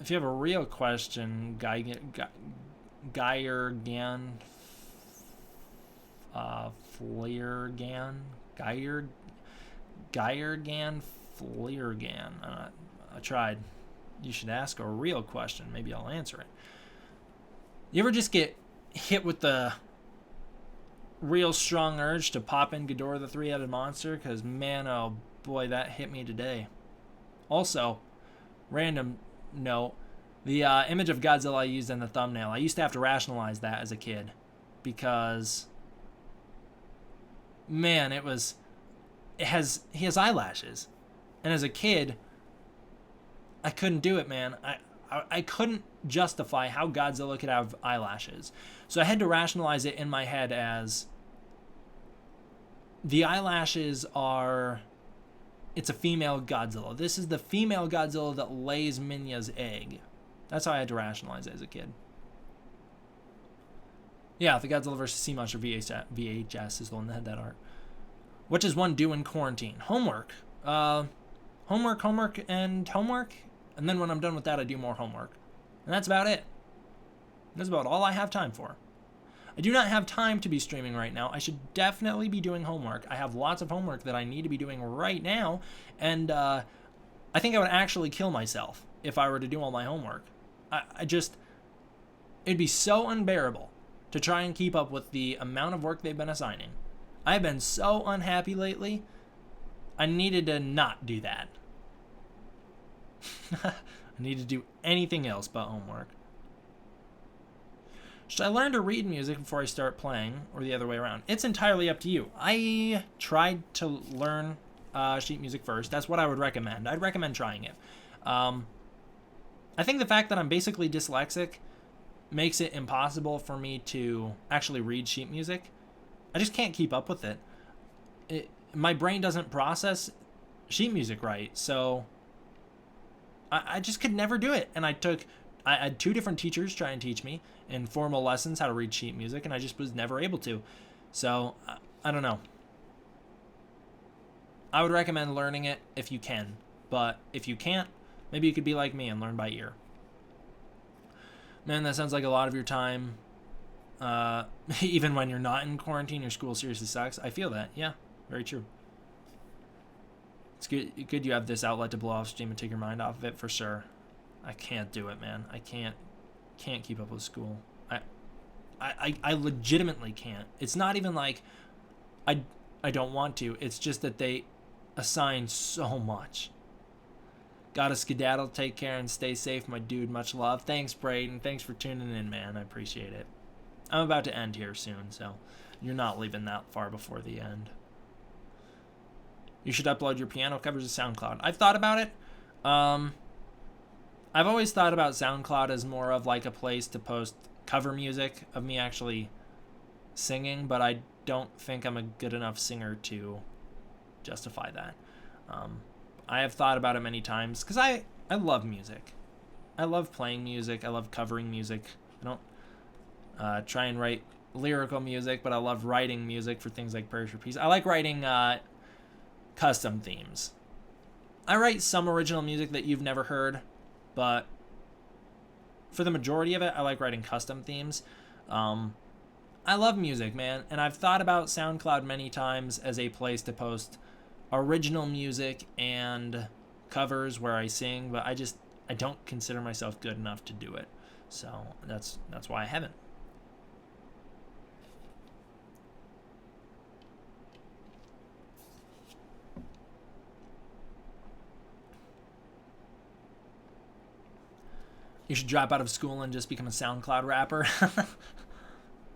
if you have a real question, Geiergan, Fleergan, Geiergan, Fleergan. I tried. You should ask a real question. Maybe I'll answer it. You ever just get hit with the real strong urge to pop in Ghidorah the three-headed monster? Because, man, oh boy, that hit me today. Also, random note, the image of Godzilla I used in the thumbnail, I used to have to rationalize that as a kid. Because, man, he has eyelashes. And as a kid, I couldn't do it, man. I couldn't justify how Godzilla could have eyelashes. So I had to rationalize it in my head as the eyelashes are... It's a female Godzilla. This is the female Godzilla that lays Minya's egg. That's how I had to rationalize it as a kid. Yeah, the Godzilla vs. Sea Monster VHS is the one that had that art. What does one do in quarantine? Homework. Homework, and homework. And then when I'm done with that, I do more homework. And that's about it. That's about all I have time for. I do not have time to be streaming right now. I should definitely be doing homework. I have lots of homework that I need to be doing right now. And I think I would actually kill myself if I were to do all my homework. It'd be so unbearable to try and keep up with the amount of work they've been assigning. I've been so unhappy lately. I needed to not do that. I need to do anything else but homework. Should I learn to read music before I start playing, or the other way around? It's entirely up to you. I tried to learn sheet music first. That's what I would recommend. I'd recommend trying it. I think the fact that I'm basically dyslexic makes it impossible for me to actually read sheet music. I just can't keep up with it. My brain doesn't process sheet music right, so I just could never do it. And I had 2 different teachers try and teach me in formal lessons how to read sheet music, and I just was never able to. So, I don't know. I would recommend learning it if you can, but if you can't, maybe you could be like me and learn by ear. Man, that sounds like a lot of your time. Even when you're not in quarantine, your school seriously sucks. I feel that. Yeah, very true. It's good you have this outlet to blow off steam and take your mind off of it, for sure. I can't do it, man. I can't keep up with school. I legitimately can't. It's not even like I don't want to. It's just that they assign so much. Gotta skedaddle, take care, and stay safe, my dude. Much love. Thanks, Braden. Thanks for tuning in, man. I appreciate it. I'm about to end here soon, so you're not leaving that far before the end. You should upload your piano covers to SoundCloud. I've thought about it. I've always thought about SoundCloud as more of like a place to post cover music of me actually singing, but I don't think I'm a good enough singer to justify that. I have thought about it many times because I love music. I love playing music. I love covering music. I don't try and write lyrical music, but I love writing music for things like Prayers for Peace. I like writing custom themes. I write some original music that you've never heard, but for the majority of it, I like writing custom themes. I love music, man, and I've thought about SoundCloud many times as a place to post original music and covers where I sing, but I don't consider myself good enough to do it. So that's why I haven't. You should drop out of school and just become a SoundCloud rapper.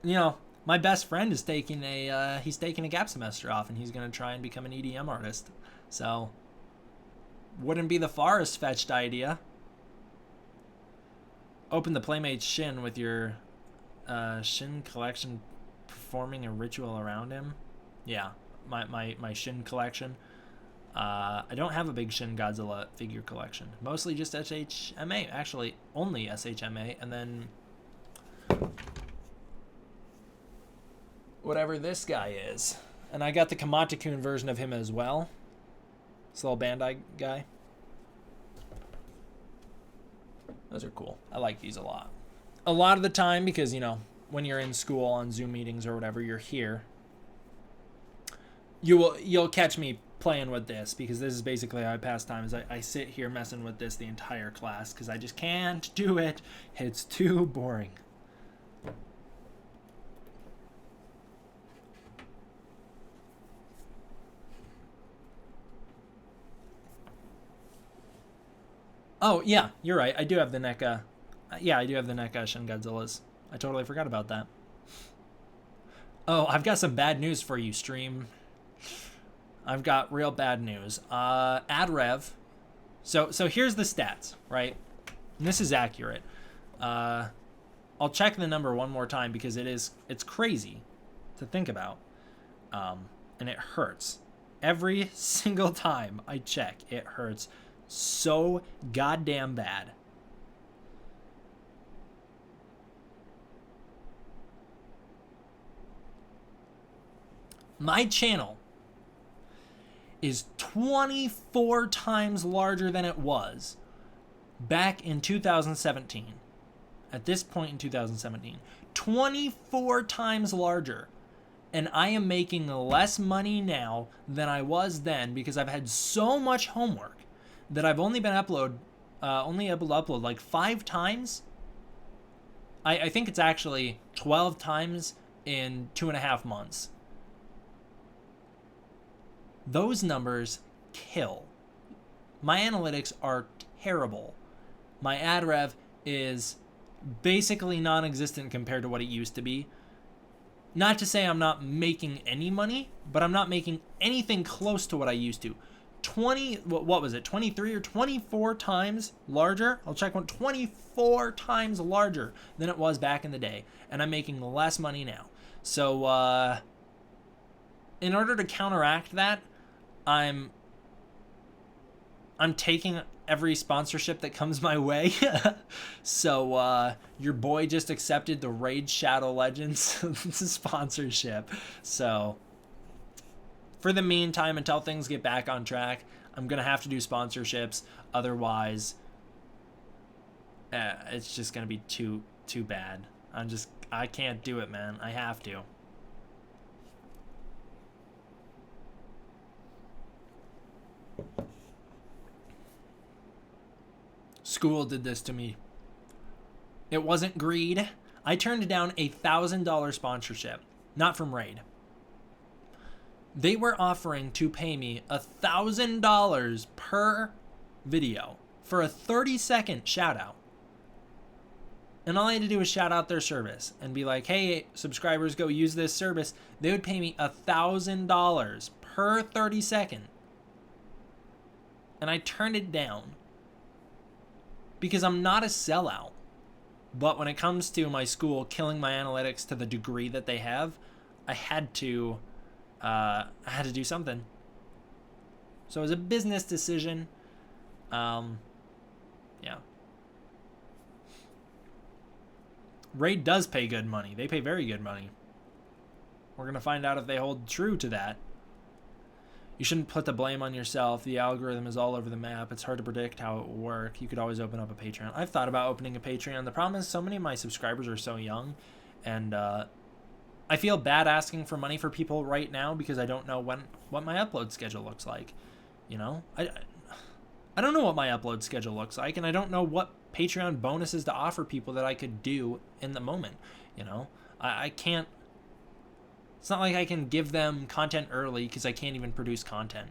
You know, my best friend is taking a gap semester off, and he's gonna try and become an EDM artist. So, wouldn't be the farthest fetched idea. Open the Playmate's Shin with your Shin collection, performing a ritual around him. Yeah, my Shin collection. I don't have a big Shin Godzilla figure collection. Mostly just SHMA. Actually, only SHMA. And then whatever this guy is. And I got the Kamata-kun version of him as well. This little Bandai guy. Those are cool. I like these a lot. A lot of the time, because, you know, when you're in school on Zoom meetings or whatever, you're here. You'll catch me playing with this, because this is basically how I pass time. Is I sit here messing with this the entire class because I just can't do it. It's too boring. Oh yeah, you're right. I do have the NECA. Yeah, I do have the NECA Shin Godzillas. I totally forgot about that. Oh, I've got some bad news for you, stream. I've got real bad news. Ad rev. So here's the stats, right? And this is accurate. I'll check the number one more time because it's crazy to think about. And it hurts. Every single time I check, it hurts so goddamn bad. My channel is 24 times larger than it was back in 2017. At this point in 2017, 24 times larger. And I am making less money now than I was then because I've had so much homework that I've only been able to upload like 5 times. I think it's actually 12 times in 2.5 months. Those numbers kill. My analytics are terrible. My ad rev is basically non-existent compared to what it used to be. Not to say I'm not making any money, but I'm not making anything close to what I used to. 23 or 24 times larger? I'll check 24 times larger than it was back in the day. And I'm making less money now. So, in order to counteract that, I'm taking every sponsorship that comes my way. So your boy just accepted the Raid Shadow Legends sponsorship. So for the meantime, until things get back on track, I'm gonna have to do sponsorships. Otherwise, it's just gonna be too bad. I can't do it, man. I have to. School did this to me. It wasn't greed. I turned down a $1,000 sponsorship, not from Raid. They were offering to pay me $1,000 per video for a 30-second shout out. And all I had to do was shout out their service and be like, hey, subscribers, go use this service. They would pay me $1,000 per 30 second. And I turned it down because I'm not a sellout. But when it comes to my school killing my analytics to the degree that they have, I had to do something. So it was a business decision. Yeah. Raid does pay good money. They pay very good money. We're going to find out if they hold true to that. You shouldn't put the blame on yourself. The algorithm is all over the map. It's hard to predict how it will work. You could always open up a Patreon. I've thought about opening a Patreon. The problem is so many of my subscribers are so young. And I feel bad asking for money for people right now because I don't know what my upload schedule looks like. You know? I don't know what my upload schedule looks like. And I don't know what Patreon bonuses to offer people that I could do in the moment. You know? I can't. It's not like I can give them content early because I can't even produce content.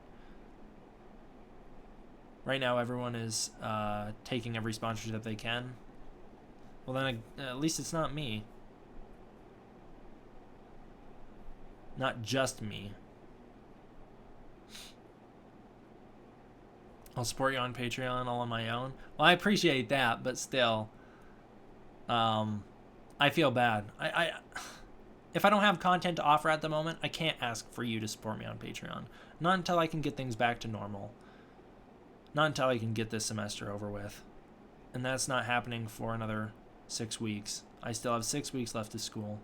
Right now, everyone is taking every sponsorship they can. Well, then at least it's not me. Not just me. I'll support you on Patreon all on my own. Well, I appreciate that, but still, I feel bad. If I don't have content to offer at the moment, I can't ask for you to support me on Patreon. Not until I can get things back to normal. Not until I can get this semester over with. And that's not happening for another 6 weeks. I still have 6 weeks left of school.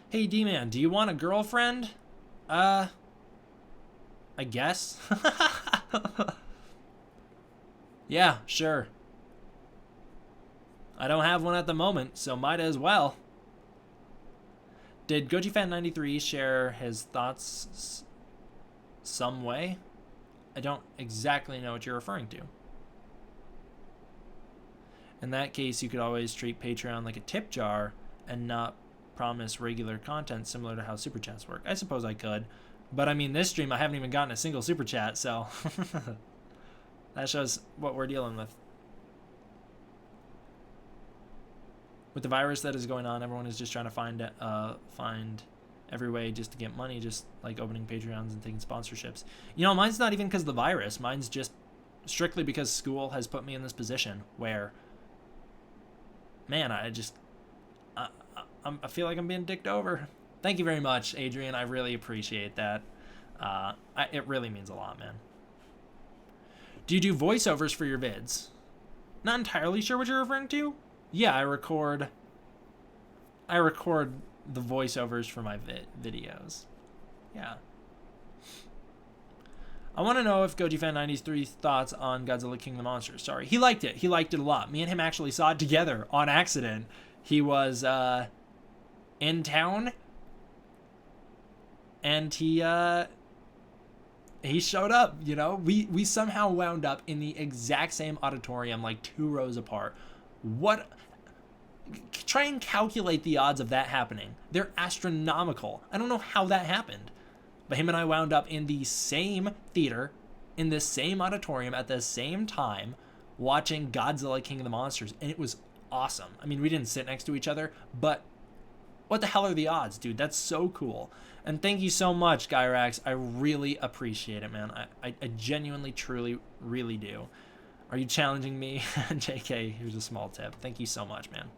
Hey, D-Man, do you want a girlfriend? I guess. Yeah, sure. I don't have one at the moment, so might as well. Did GojiFan93 share his thoughts some way? I don't exactly know what you're referring to. In that case, you could always treat Patreon like a tip jar and not promise regular content similar to how Super Chats work. I suppose I could. But I mean, this stream, I haven't even gotten a single Super Chat, so that shows what we're dealing with. With the virus that is going on, everyone is just trying to find every way just to get money, just like opening Patreons and taking sponsorships. You know, mine's not even because of the virus. Mine's just strictly because school has put me in this position where, man, I feel like I'm being dicked over. Thank you very much, Adrian. I really appreciate that. It really means a lot, man. Do you do voiceovers for your vids? Not entirely sure what you're referring to. Yeah, I record the voiceovers for my videos. Yeah. I want to know if GojiFan93's thoughts on Godzilla King of the Monsters. Sorry, he liked it. He liked it a lot. Me and him actually saw it together on accident. He was in town, and he showed up. You know, we somehow wound up in the exact same auditorium, like 2 rows apart. What? Try and calculate the odds of that happening. They're astronomical. I don't know how that happened. But him and I wound up in the same theater, in the same auditorium at the same time, watching Godzilla King of the Monsters. And it was awesome. I mean, we didn't sit next to each other, but what the hell are the odds, dude? That's so cool. And thank you so much, Gyrax. I really appreciate it, man. I genuinely, truly, really do. Are you challenging me? JK, here's a small tip. Thank you so much, man.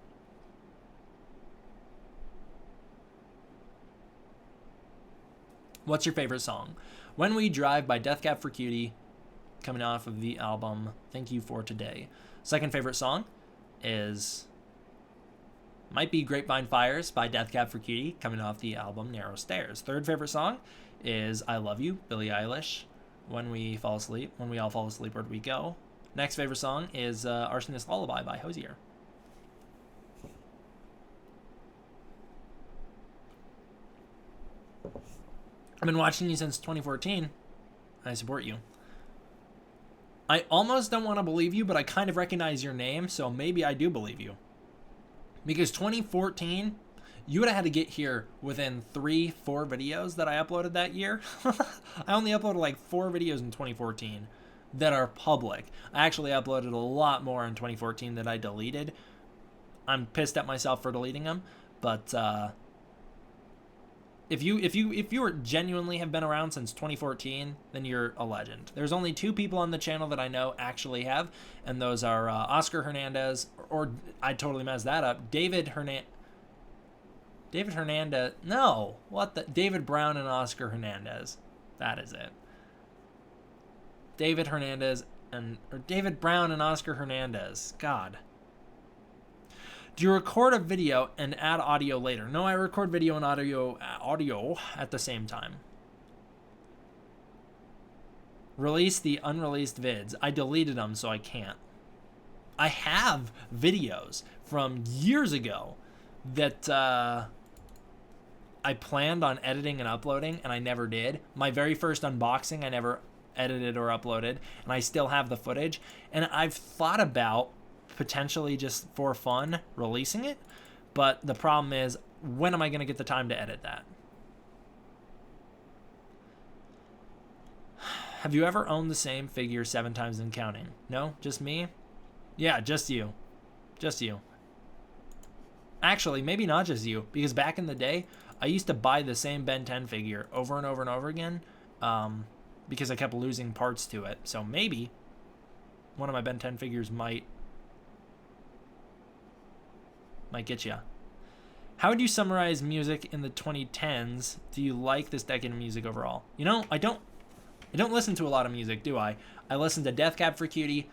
What's your favorite song? When We Drive by Death Cab for Cutie, coming off of the album Thank You for Today. Second favorite song might be Grapevine Fires by Death Cab for Cutie, coming off the album Narrow Stairs. Third favorite song is I Love You, Billie Eilish. When we all fall asleep, where do we go? Next favorite song is Arsonist Lullaby by Hosier. I've been watching you since 2014. I support you. I almost don't want to believe you, but I kind of recognize your name, so maybe I do believe you. Because 2014, you would have had to get here within 3-4 videos that I uploaded that year. I only uploaded like 4 videos in 2014 that are public. I actually uploaded a lot more in 2014 that I deleted. I'm pissed at myself for deleting them, but if you were genuinely have been around since 2014, then you're a legend. There's only 2 people on the channel that I know actually have, and those are Oscar Hernandez, or I totally messed that up. David Hernandez. No, what the? David Brown and Oscar Hernandez. That is it. David Brown and Oscar Hernandez. God. Do you record a video and add audio later? No, I record video and audio at the same time. Release the unreleased vids. I deleted them, so I can't. I have videos from years ago that I planned on editing and uploading, and I never did. My very first unboxing, I never edited or uploaded, and I still have the footage. And I've thought about potentially just for fun releasing it, but the problem is, when am I going to get the time to edit that? Have you ever owned the same figure 7 times and counting? No, just me? Yeah, just you. Just you. Actually, maybe not just you, because back in the day, I used to buy the same Ben 10 figure over and over and over again, because I kept losing parts to it. So maybe one of my Ben 10 figures might get you. How would you summarize music in the 2010s? Do you like this decade of music overall? You know, I don't listen to a lot of music, do I? I listen to Death Cab for Cutie,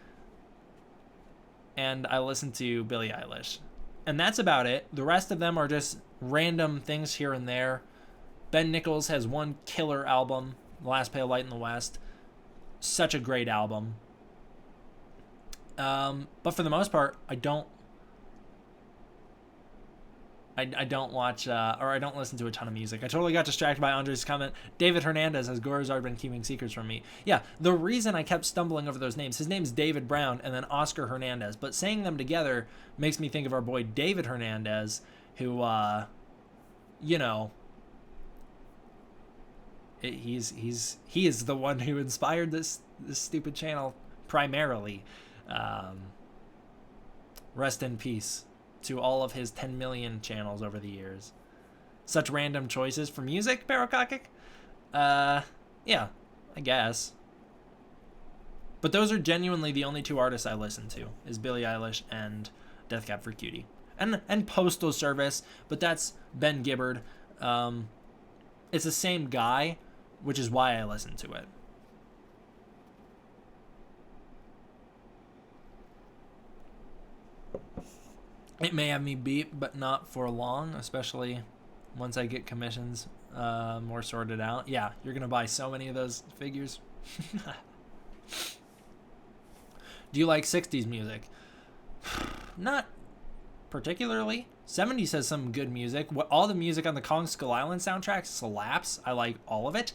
and I listen to Billie Eilish. And that's about it. The rest of them are just random things here and there. Ben Nichols has one killer album, The Last Pale Light in the West. Such a great album. But for the most part, I don't watch, or I don't listen to a ton of music. I totally got distracted by Andre's comment. David Hernandez has Gorazard been keeping secrets from me. Yeah, the reason I kept stumbling over those names, his name's David Brown and then Oscar Hernandez, but saying them together makes me think of our boy David Hernandez, who, you know, he is the one who inspired this stupid channel primarily. Rest in peace to all of his 10 million channels over the years. Such random choices for music, Parakokic? Yeah, I guess. But those are genuinely the only two artists I listen to, is Billie Eilish and Death Cab for Cutie. And Postal Service, but that's Ben Gibbard. It's the same guy, which is why I listen to it. It may have me beat, but not for long, especially once I get commissions more sorted out. Yeah, you're going to buy so many of those figures. Do you like 60s music? Not particularly. 70s has some good music. All the music on the Kong Skull Island soundtrack slaps. I like all of it.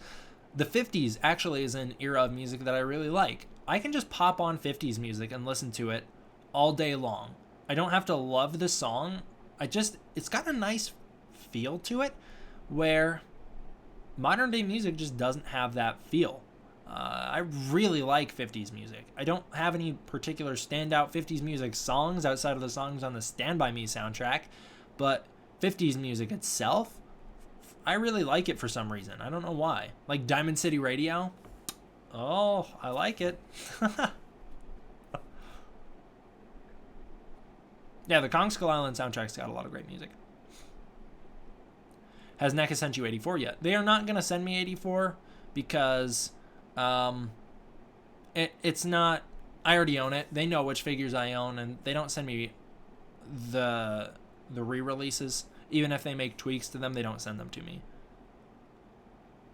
The 50s actually is an era of music that I really like. I can just pop on 50s music and listen to it all day long. I don't have to love the song. It's got a nice feel to it where modern day music just doesn't have that feel. I really like 50s music. I don't have any particular standout 50s music songs outside of the songs on the Stand By Me soundtrack, but 50s music itself, I really like it for some reason. I don't know why. Like Diamond City Radio. Oh, I like it. Yeah, the Kong Skull Island soundtrack's got a lot of great music. Has NECA sent you 84 yet? They are not going to send me 84 because it's not... I already own it. They know which figures I own, and they don't send me the re-releases. Even if they make tweaks to them, they don't send them to me.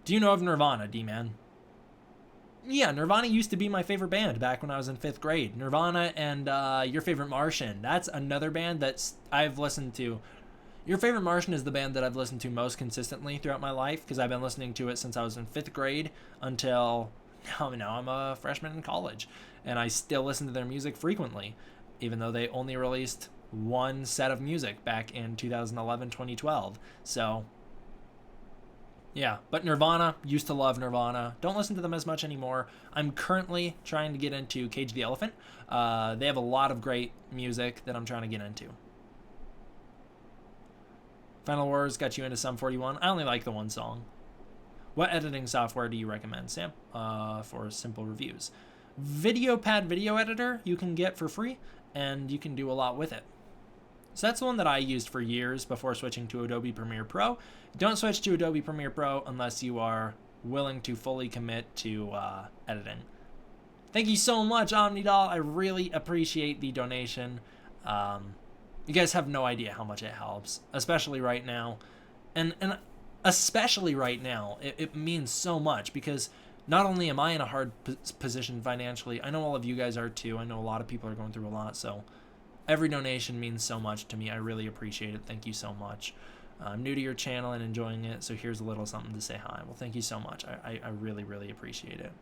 Do you know of Nirvana, D-Man? Yeah, Nirvana used to be my favorite band back when I was in 5th grade. Nirvana and Your Favorite Martian. That's another band that I've listened to. Your Favorite Martian is the band that I've listened to most consistently throughout my life because I've been listening to it since I was in 5th grade until now I'm a freshman in college. And I still listen to their music frequently, even though they only released one set of music back in 2011-2012. So... yeah, but Nirvana, used to love Nirvana. Don't listen to them as much anymore. I'm currently trying to get into Cage the Elephant. They have a lot of great music that I'm trying to get into. Final Wars got you into Sum 41. I only like the one song. What editing software do you recommend, Sam, for simple reviews? VideoPad Video Editor you can get for free, and you can do a lot with it. So that's the one that I used for years before switching to Adobe Premiere Pro. Don't switch to Adobe Premiere Pro unless you are willing to fully commit to editing. Thank you so much, Omnidoll. I really appreciate the donation. You guys have no idea how much it helps, especially right now. And especially right now, it means so much because not only am I in a hard position financially, I know all of you guys are too. I know a lot of people are going through a lot, so... every donation means so much to me. I really appreciate it. Thank you so much. I'm new to your channel and enjoying it, so here's a little something to say hi. Well, thank you so much. I really, really appreciate it.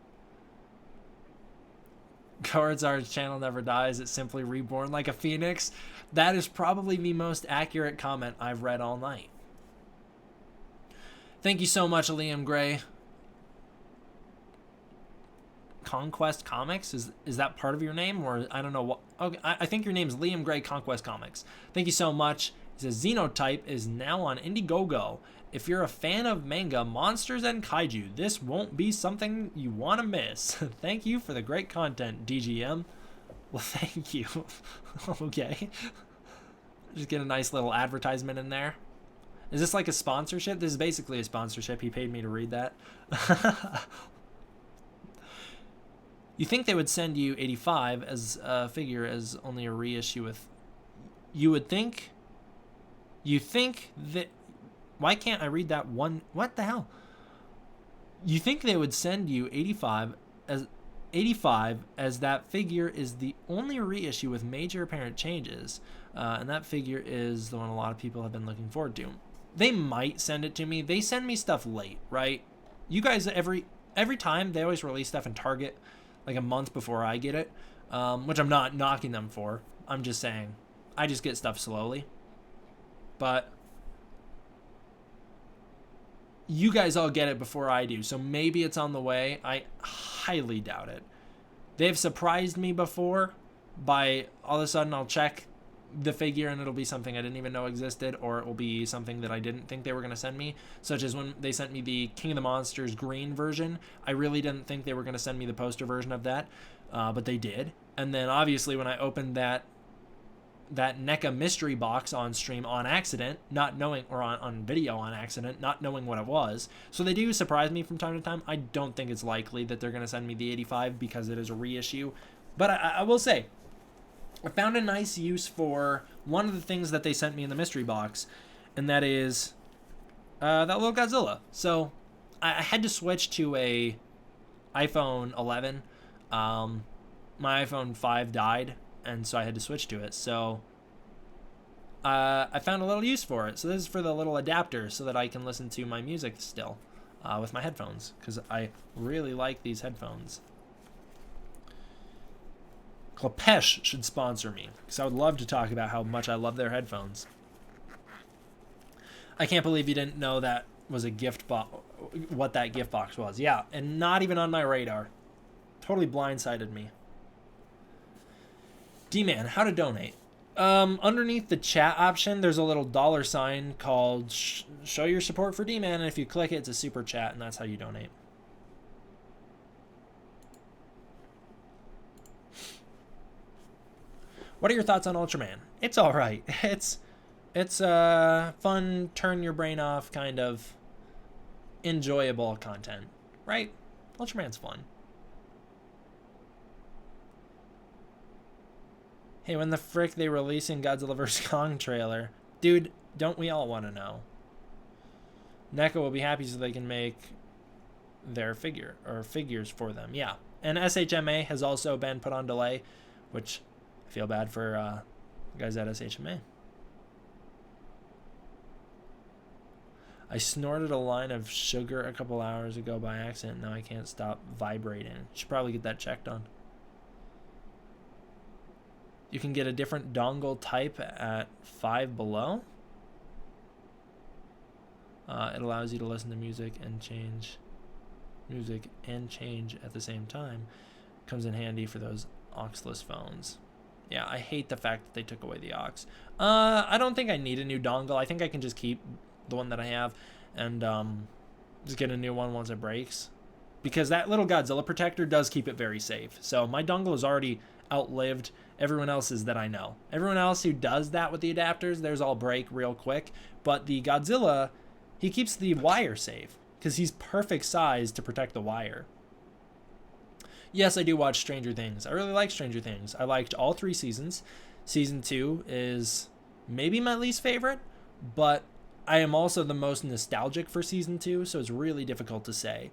Gorazard's channel never dies. It's simply reborn like a phoenix. That is probably the most accurate comment I've read all night. Thank you so much, Liam Gray. Conquest Comics. Is that part of your name, or I don't know what? Okay, I think your name's Liam Gray Conquest Comics. Thank you so much. He says Xenotype is now on Indiegogo. If you're a fan of manga, monsters, and kaiju, this won't be something you want to miss. Thank you for the great content, DGM. Well, thank you. Okay. Just get a nice little advertisement in there. Is this like a sponsorship? This is basically a sponsorship. He paid me to read that. You think they would send you 85 as a figure as only a reissue with... You would think... You think that... Why can't I read that one? What the hell? You think they would send you 85 as that figure is the only reissue with major apparent changes, and that figure is the one a lot of people have been looking forward to. They might send it to me. They send me stuff late, right? You guys, every time they always release stuff in Target like a month before I get it, which I'm not knocking them for. I'm just saying I just get stuff slowly. But you guys all get it before I do, so maybe it's on the way. I highly doubt it. They've surprised me before by all of a sudden I'll check the figure and it'll be something I didn't even know existed, or it will be something that I didn't think they were going to send me, such as when they sent me the King of the Monsters green version. I really didn't think they were going to send me the poster version of that, but they did. And then obviously when I opened that NECA mystery box on stream on accident, not knowing, or on video on accident, not knowing what it was. So they do surprise me from time to time. I don't think it's likely that they're going to send me the 85 because it is a reissue. But I will say, I found a nice use for one of the things that they sent me in the mystery box, and that is that little Godzilla. So I had to switch to a iPhone 11. My iPhone 5 died, and so I had to switch to it. So I found a little use for it. So this is for the little adapter so that I can listen to my music still with my headphones, because I really like these headphones. Klapesh should sponsor me, because I would love to talk about how much I love their headphones. I can't believe you didn't know that was a gift box, what that gift box was. Yeah, and not even on my radar. Totally blindsided me. D-Man, how to donate. Underneath the chat option, there's a little $sign called show your support for D-Man, and if you click it, it's a super chat, and that's how you donate. What are your thoughts on Ultraman? It's all right. It's fun, turn your brain off, kind of enjoyable content, right? Ultraman's fun. Hey, when the frick they releasing Godzilla vs. Kong trailer? Dude, don't we all want to know? NECA will be happy so they can make their figures for them. Yeah. And SHMA has also been put on delay, which I feel bad for guys at SHMA. I snorted a line of sugar a couple hours ago by accident. Now I can't stop vibrating. Should probably get that checked on. You can get a different dongle type at Five Below. It allows you to listen to music and change at the same time. Comes in handy for those auxless phones. Yeah, I hate the fact that they took away the aux. I don't think I need a new dongle. I think I can just keep the one that I have and just get a new one once it breaks. Because that little Godzilla protector does keep it very safe. So my dongle has already outlived everyone else's that I know. Everyone else who does that with the adapters, theirs all break real quick. But the Godzilla, he keeps the wire safe because he's perfect size to protect the wire. Yes, I do watch Stranger Things. I really like Stranger Things. I liked all 3 seasons. Season 2 is maybe my least favorite, but I am also the most nostalgic for season 2, so it's really difficult to say.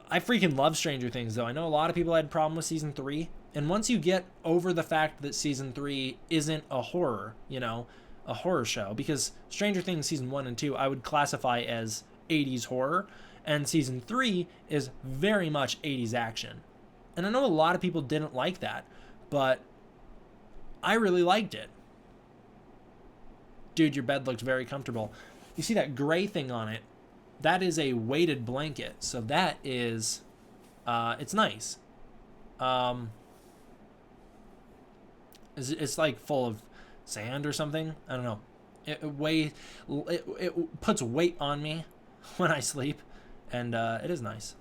I freaking love Stranger Things, though. I know a lot of people had a problem with season 3, and once you get over the fact that season 3 isn't a horror, a horror show, because Stranger Things season 1 and 2 I would classify as 80s horror, and season 3 is very much 80s action. And I know a lot of people didn't like that, but I really liked it. Dude, your bed looks very comfortable. You see that gray thing on it? That is a weighted blanket, so that is, it's nice. It's like full of sand or something. I don't know. It puts weight on me when I sleep, and it is nice.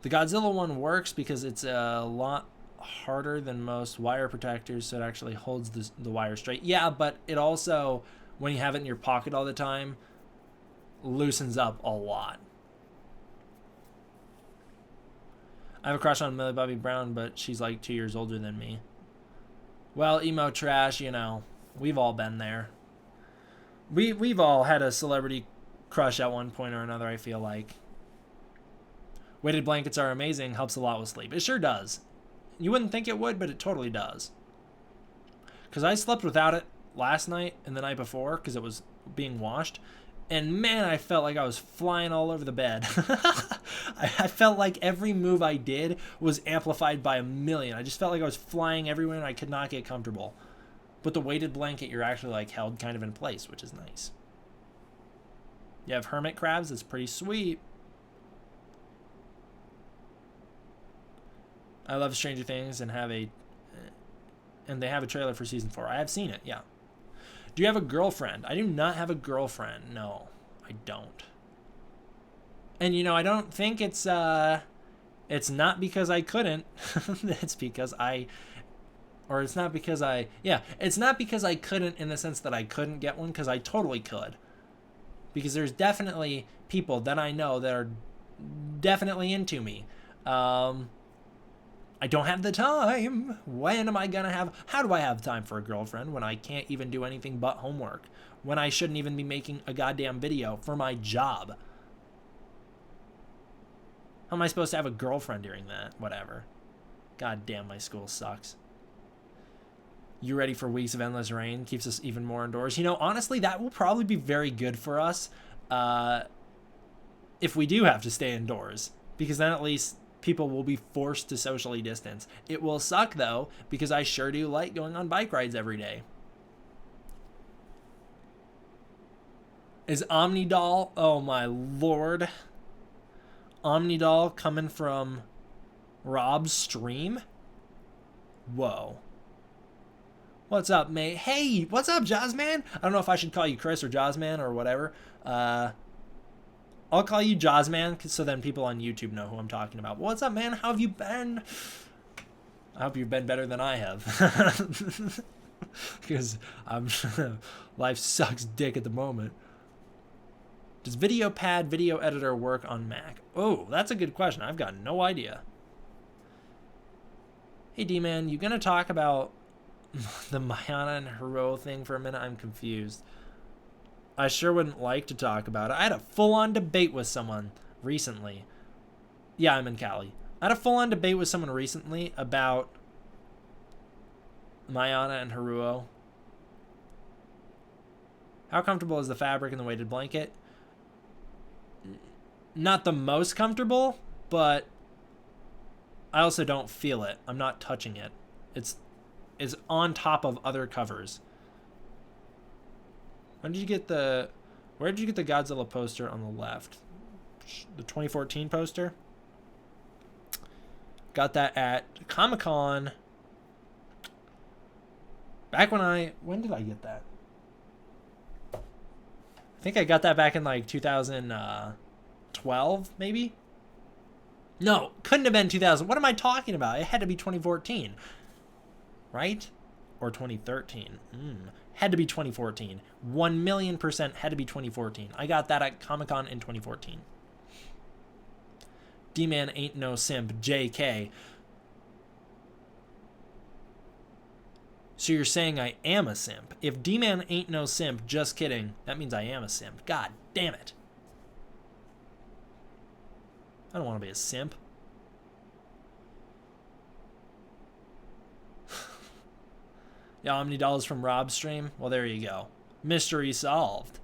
The Godzilla one works because it's a lot harder than most wire protectors, so it actually holds the wire straight. Yeah, but it also, when you have it in your pocket all the time, loosens up a lot. I have a crush on Millie Bobby Brown, but she's like 2 years older than me. Well, emo trash, you know, we've all been there. We've all had a celebrity crush at one point or another, I feel like. Weighted blankets are amazing, helps a lot with sleep. It sure does. You wouldn't think it would, but it totally does. Because I slept without it last night and the night before because it was being washed. And man, I felt like I was flying all over the bed. I felt like every move I did was amplified by a million. I just felt like I was flying everywhere and I could not get comfortable. But the weighted blanket, you're actually like held kind of in place, which is nice. You have hermit crabs, that's pretty sweet. I love Stranger Things and they have a trailer for season 4. I have seen it, yeah. Do you have a girlfriend? I do not have a girlfriend. No, I don't. And you know, I don't think it's not because I couldn't. It's because it's not because it's not because I couldn't in the sense that I couldn't get one, because I totally could. Because there's definitely people that I know that are definitely into me. I don't have the time. When am I gonna have? How do I have time for a girlfriend when I can't even do anything but homework? When I shouldn't even be making a goddamn video for my job? How am I supposed to have a girlfriend during that? Whatever. God damn, my school sucks. You ready for weeks of endless rain? Keeps us even more indoors. You know, honestly, that will probably be very good for us if we do have to stay indoors. Because then at least people will be forced to socially distance. It will suck, though, because I sure do like going on bike rides every day. Is Omnidoll? Oh, my lord. Omnidoll coming from Rob's stream? Whoa. What's up, mate? Hey, what's up, Jazzman? I don't know if I should call you Chris or Jazzman or whatever. I'll call you Jazzman so then people on YouTube know who I'm talking about. What's up, man? How have you been? I hope you've been better than I have. Because life sucks dick at the moment. Does VideoPad video editor work on Mac? Oh, that's a good question. I've got no idea. Hey, D-Man, you gonna talk about the Mayana and Hero thing for a minute? I'm confused. I sure wouldn't like to talk about it. I had a full-on debate with someone recently. Yeah, I'm in Cali. I had a full-on debate with someone recently about Mayana and Haruo. How comfortable is the fabric in the weighted blanket? Not the most comfortable, but I also don't feel it. I'm not touching it. It's on top of other covers. Where did you get the Godzilla poster on the left? The 2014 poster? Got that at Comic-Con. When did I get that? I think I got that back in like 2012, maybe? No, couldn't have been 2000. What am I talking about? It had to be 2014. Right? Or 2013. Had to be 2014. 1,000,000% had to be 2014. I got that at Comic-Con in 2014. D-Man ain't no simp. JK. So you're saying I am a simp. If D-Man ain't no simp, just kidding, that means I am a simp. God damn it. I don't want to be a simp. Yeah, Omnidoll is from Rob's stream? Well, there you go. Mystery solved.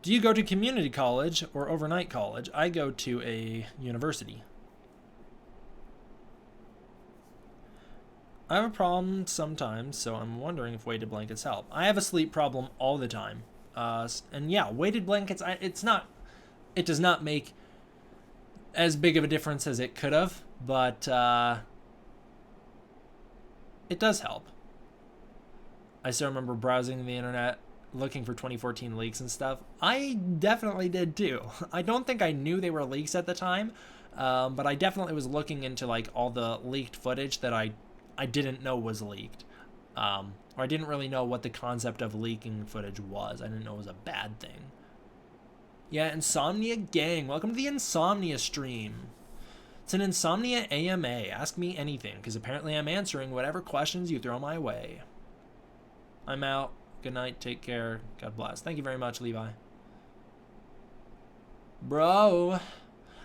Do you go to community college or overnight college? I go to a university. I have a problem sometimes, so I'm wondering if weighted blankets help. I have a sleep problem all the time. And yeah, weighted blankets. It does not make as big of a difference as it could have, but it does help. I still remember browsing the internet looking for 2014 leaks and stuff. I definitely did too. I don't think I knew they were leaks at the time, but I definitely was looking into like all the leaked footage that I didn't know was leaked. Or I didn't really know what the concept of leaking footage was. I didn't know it was a bad thing. Yeah, Insomnia Gang. Welcome to the Insomnia stream. It's an Insomnia AMA. Ask me anything, because apparently I'm answering whatever questions you throw my way. I'm out. Good night. Take care. God bless. Thank you very much, Levi. Bro,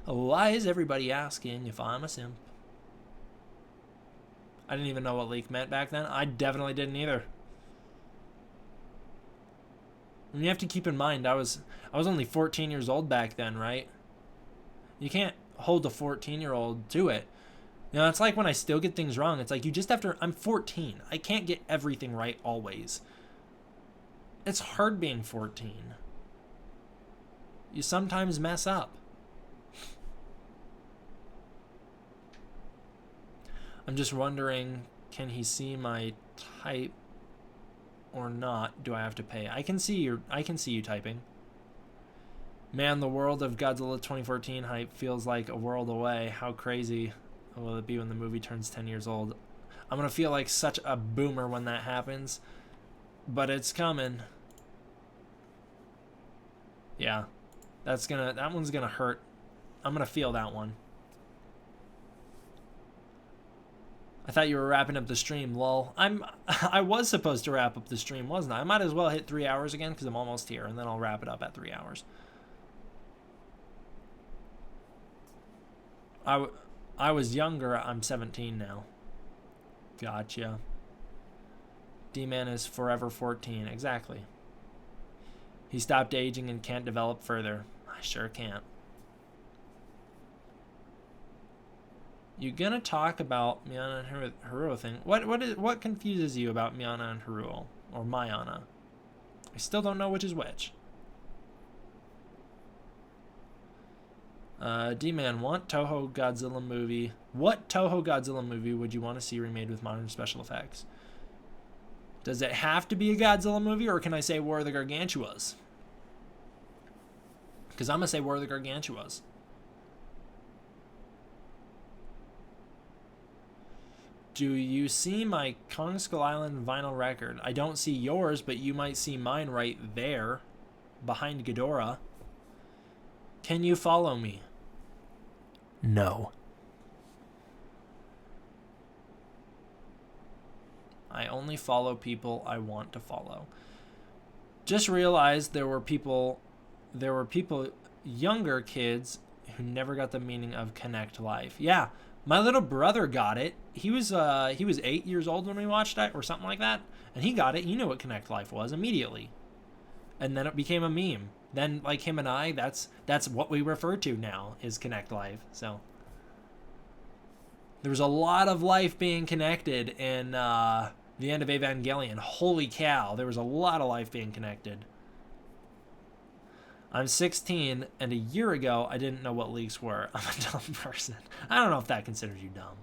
why is everybody asking if I'm a simp? I didn't even know what leak meant back then. I definitely didn't either. And you have to keep in mind, I was only 14 years old back then, right? You can't hold a 14-year-old to it. You know, it's like when I still get things wrong. It's like you just have to... I'm 14. I can't get everything right always. It's hard being 14. You sometimes mess up. I'm just wondering, can he see my type or not? Do I have to pay? I can see you typing. Man, the world of Godzilla 2014 hype feels like a world away. How crazy will it be when the movie turns 10 years old? I'm going to feel like such a boomer when that happens, but it's coming. Yeah. That one's going to hurt. I'm going to feel that one. I thought you were wrapping up the stream, lol. I was supposed to wrap up the stream, wasn't I? I might as well hit 3 hours again because I'm almost here, and then I'll wrap it up at 3 hours. I was younger. I'm 17 now. Gotcha. D-Man is forever 14. Exactly. He stopped aging and can't develop further. I sure can't. You gonna talk about Miana and Haruo thing? What confuses you about Miana and Haruo? Or Mayana? I still don't know which is which. D-Man, what Toho Godzilla movie would you want to see remade with modern special effects? Does it have to be a Godzilla movie, or can I say War of the Gargantuas? Because I'm going to say War of the Gargantuas. Do you see my Kong Skull Island vinyl record? I don't see yours, but you might see mine right there, behind Ghidorah. Can you follow me? No. I only follow people I want to follow. Just realized there were people, younger kids, who never got the meaning of Connect Life. Yeah, my little brother got it. He was 8 years old when we watched it, or something like that, and he got it. He knew what Connect Life was immediately, and then it became a meme. Then, like him and I, that's what we refer to now, is Connect Life. So there was a lot of life being connected in the end of Evangelion. Holy cow, there was a lot of life being connected. I'm 16, and a year ago, I didn't know what leaks were. I'm a dumb person. I don't know if that considers you dumb.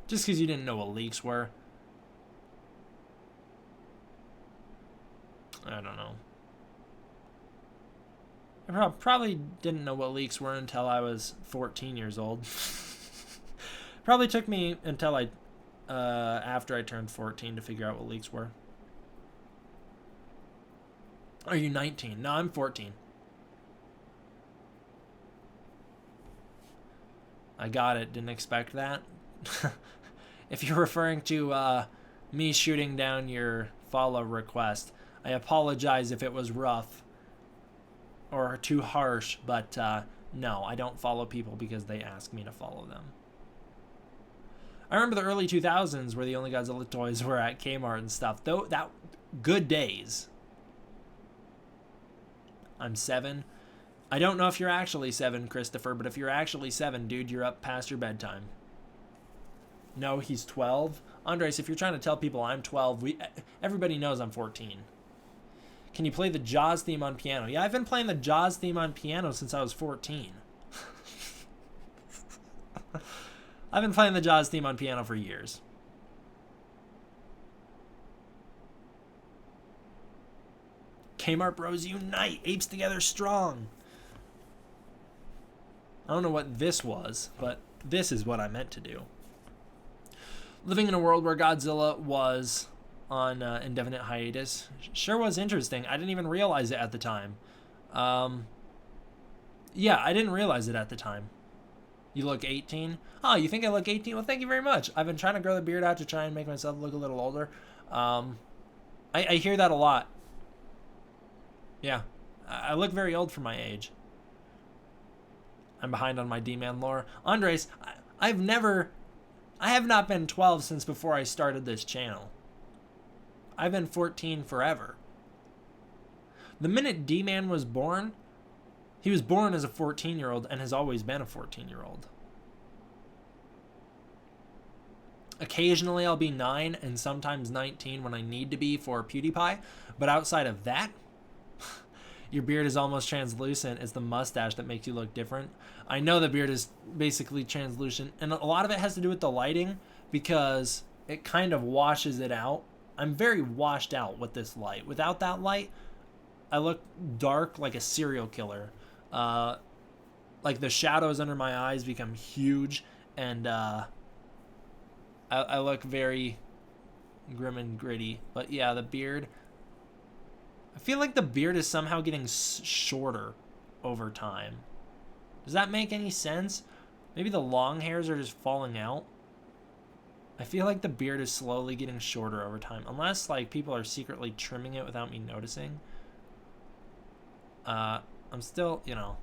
Just because you didn't know what leaks were. I don't know. I probably didn't know what leaks were until I was 14 years old. Probably took me until after I turned 14 to figure out what leaks were. Are you 19? No, I'm 14. I got it. Didn't expect that. If you're referring to me shooting down your follow request, I apologize if it was rough or too harsh, but no, I don't follow people because they ask me to follow them. I remember the early 2000s where the only Godzilla toys were at Kmart and stuff. Though that good days. I'm 7. I don't know if you're actually 7, Christopher, but if you're actually 7, dude, you're up past your bedtime. No, he's 12. Andres, if you're trying to tell people I'm 12, everybody knows I'm 14. Can you play the Jaws theme on piano? Yeah, I've been playing the Jaws theme on piano since I was 14. I've been playing the Jaws theme on piano for years. Kmart Bros Unite! Apes together strong! I don't know what this was, but this is what I meant to do. Living in a world where Godzilla was on indefinite hiatus sure was interesting. I didn't even realize it at the time. Yeah, I didn't realize it at the time. You look 18? Oh, you think I look 18? Well, thank you very much. I've been trying to grow the beard out to try and make myself look a little older. I hear that a lot. Yeah, I look very old for my age. I'm behind on my D-Man lore. Andres, I have not been 12 since before I started this channel. I've been 14 forever. The minute D-Man was born, he was born as a 14-year-old and has always been a 14-year-old. Occasionally I'll be 9 and sometimes 19 when I need to be for PewDiePie, but outside of that, your beard is almost translucent. It's the mustache that makes you look different. I know the beard is basically translucent, and a lot of it has to do with the lighting because it kind of washes it out. I'm very washed out with this light. Without that light, I look dark like a serial killer. Like the shadows under my eyes become huge, and I look very grim and gritty. But yeah, the beard... I feel like the beard is somehow getting shorter over time. Does that make any sense? Maybe the long hairs are just falling out. I feel like the beard is slowly getting shorter over time. Unless, like, people are secretly trimming it without me noticing. I'm still, you know...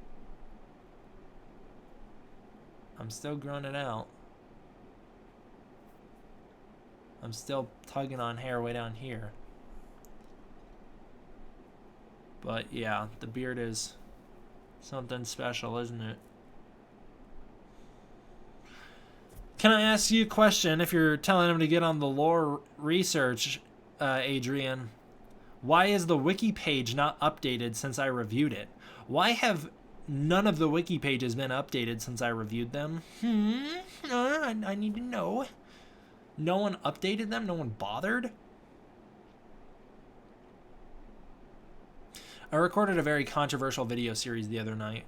I'm still growing it out. I'm still tugging on hair way down here. But yeah, the beard is something special, isn't it? Can I ask you a question? If you're telling him to get on the lore research, Adrian, why is the wiki page not updated since I reviewed it? Why have none of the wiki pages been updated since I reviewed them? I need to know. No one updated them? No one bothered? I recorded a very controversial video series the other night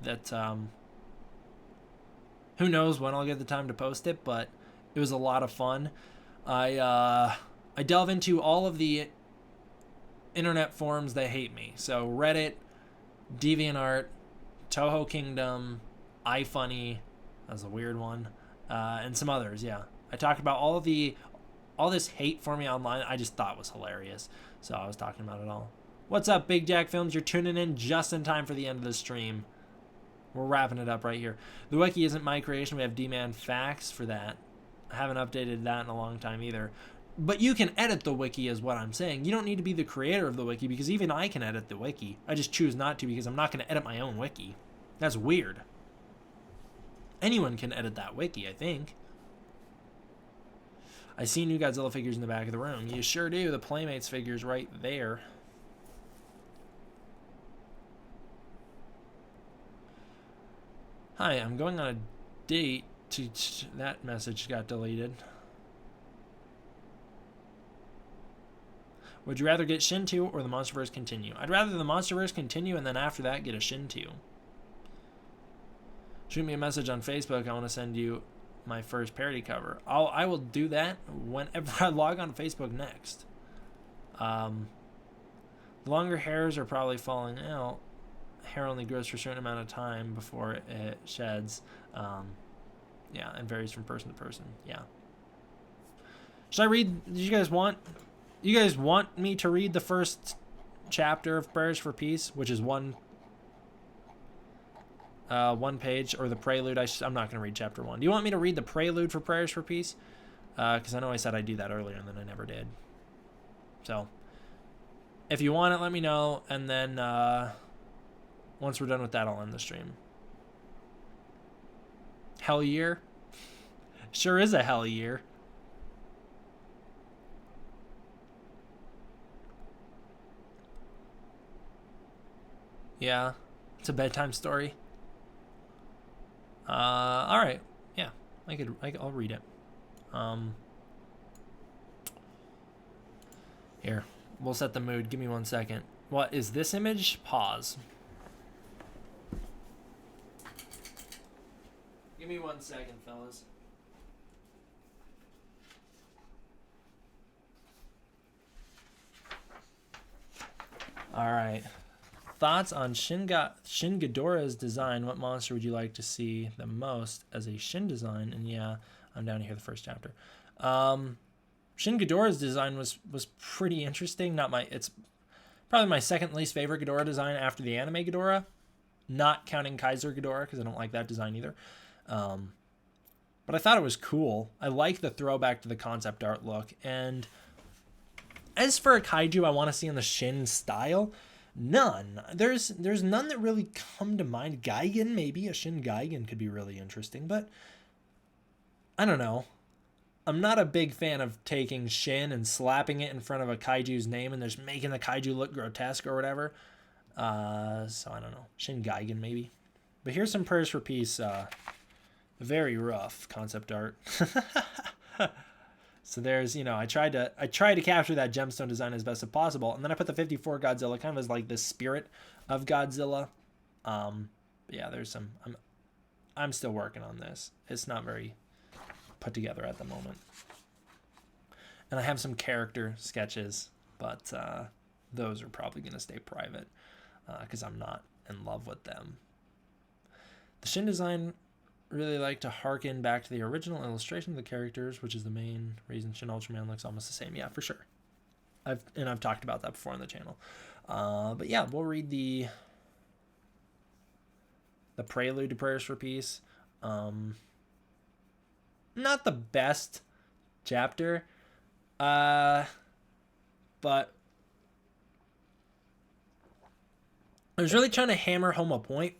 that, who knows when I'll get the time to post it, but it was a lot of fun. I delve into all of the internet forums that hate me. So Reddit, DeviantArt, Toho Kingdom, iFunny, that's a weird one, and some others, yeah. I talked about all this hate for me online I just thought was hilarious. So I was talking about it all. What's up, Big Jack Films? You're tuning in just in time for the end of the stream. We're wrapping it up right here. The wiki isn't my creation. We have D-Man Facts for that. I haven't updated that in a long time either. But you can edit the wiki is what I'm saying. You don't need to be the creator of the wiki because even I can edit the wiki. I just choose not to because I'm not going to edit my own wiki. That's weird. Anyone can edit that wiki, I think. I see new Godzilla figures in the back of the room. You sure do. The Playmates figure's right there. Hi, I'm going on a date to... That message got deleted. Would you rather get Shin 2 or the MonsterVerse continue? I'd rather the MonsterVerse continue and then after that get a Shin 2. Shoot me a message on Facebook. I want to send you my first parody cover. I will do that whenever I log on Facebook next. The longer hairs are probably falling out. Hair only grows for a certain amount of time before it sheds. Yeah, and varies from person to person. Yeah. Should I read? Do you guys want me to read the first chapter of Prayers for Peace, which is one page, or the prelude? I'm not going to read chapter 1. Do you want me to read the prelude for Prayers for Peace? Because I know I said I'd do that earlier and then I never did. So, if you want it, let me know, and then once we're done with that, I'll end the stream. Hell year. Sure is a hell year. Yeah, it's a bedtime story. All right. Yeah, I'll read it. Here, we'll set the mood. Give me 1 second. What is this image? Pause. Give me 1 second, fellas. All right. Thoughts on Shin Ghidorah's design? What monster would you like to see the most as a Shin design? And yeah, I'm down to hear the first chapter. Shin Ghidorah's design was pretty interesting. It's probably my second least favorite Ghidorah design after the anime Ghidorah. Not counting Kaiser Ghidorah because I don't like that design either. But I thought it was cool. I like the throwback to the concept art look. And as for a kaiju I want to see in the Shin style, none. There's none that really come to mind. Gigan, maybe. A Shin Gigan could be really interesting. But I don't know. I'm not a big fan of taking Shin and slapping it in front of a kaiju's name and just making the kaiju look grotesque or whatever. So I don't know. Shin Gigan, maybe. But here's some prayers for peace. Very rough concept art. So there's, I tried to capture that gemstone design as best as possible, and then I put the 54 Godzilla kind of as like the spirit of Godzilla. Yeah, there's some. I'm still working on this. It's not very put together at the moment, and I have some character sketches, but those are probably gonna stay private because I'm not in love with them. The Shin design really like to harken back to the original illustration of the characters, which is the main reason Shin Ultraman looks almost the same. Yeah, for sure. I've talked about that before on the channel. But yeah, we'll read the prelude to Prayers for Peace. Not the best chapter, but I was really trying to hammer home a point.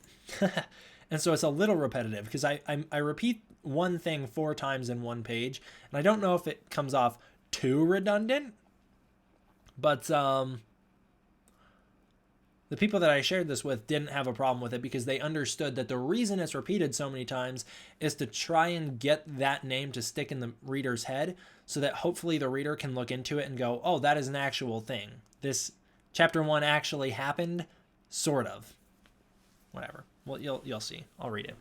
And so it's a little repetitive because I repeat one thing 4 times in one page, and I don't know if it comes off too redundant, but the people that I shared this with didn't have a problem with it because they understood that the reason it's repeated so many times is to try and get that name to stick in the reader's head so that hopefully the reader can look into it and go, oh, that is an actual thing. This chapter 1 actually happened, sort of. Whatever. Well, you'll see. I'll read it.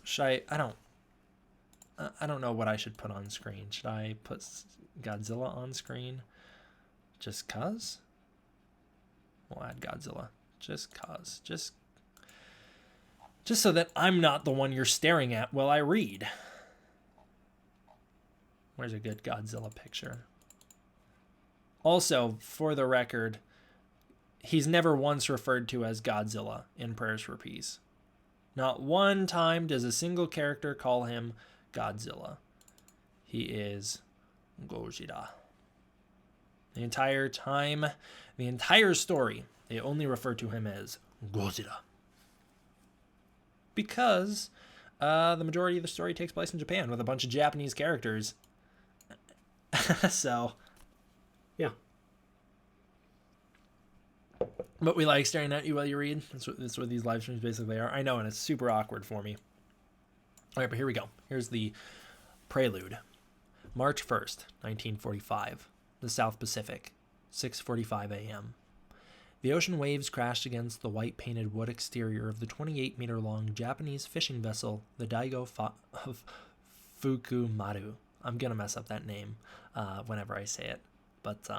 Should I don't know what I should put on screen. Should I put Godzilla on screen? Just cuz? We'll add Godzilla. Just cuz. Just so that I'm not the one you're staring at while I read. Where's a good Godzilla picture? Also, for the record, he's never once referred to as Godzilla in Prayers for Peace. Not one time does a single character call him Godzilla. He is Gojira. The entire time, the entire story, they only refer to him as Godzilla. Because the majority of the story takes place in Japan with a bunch of Japanese characters. So, yeah. But we like staring at you while you read. That's what these live streams basically are. I know, and it's super awkward for me. All right, but here we go. Here's the prelude. March 1st, 1945. The South Pacific. 6:45 a.m. The ocean waves crashed against the white-painted wood exterior of the 28-meter-long Japanese fishing vessel, the Daigo of Fukumaru. I'm going to mess up that name whenever I say it. But,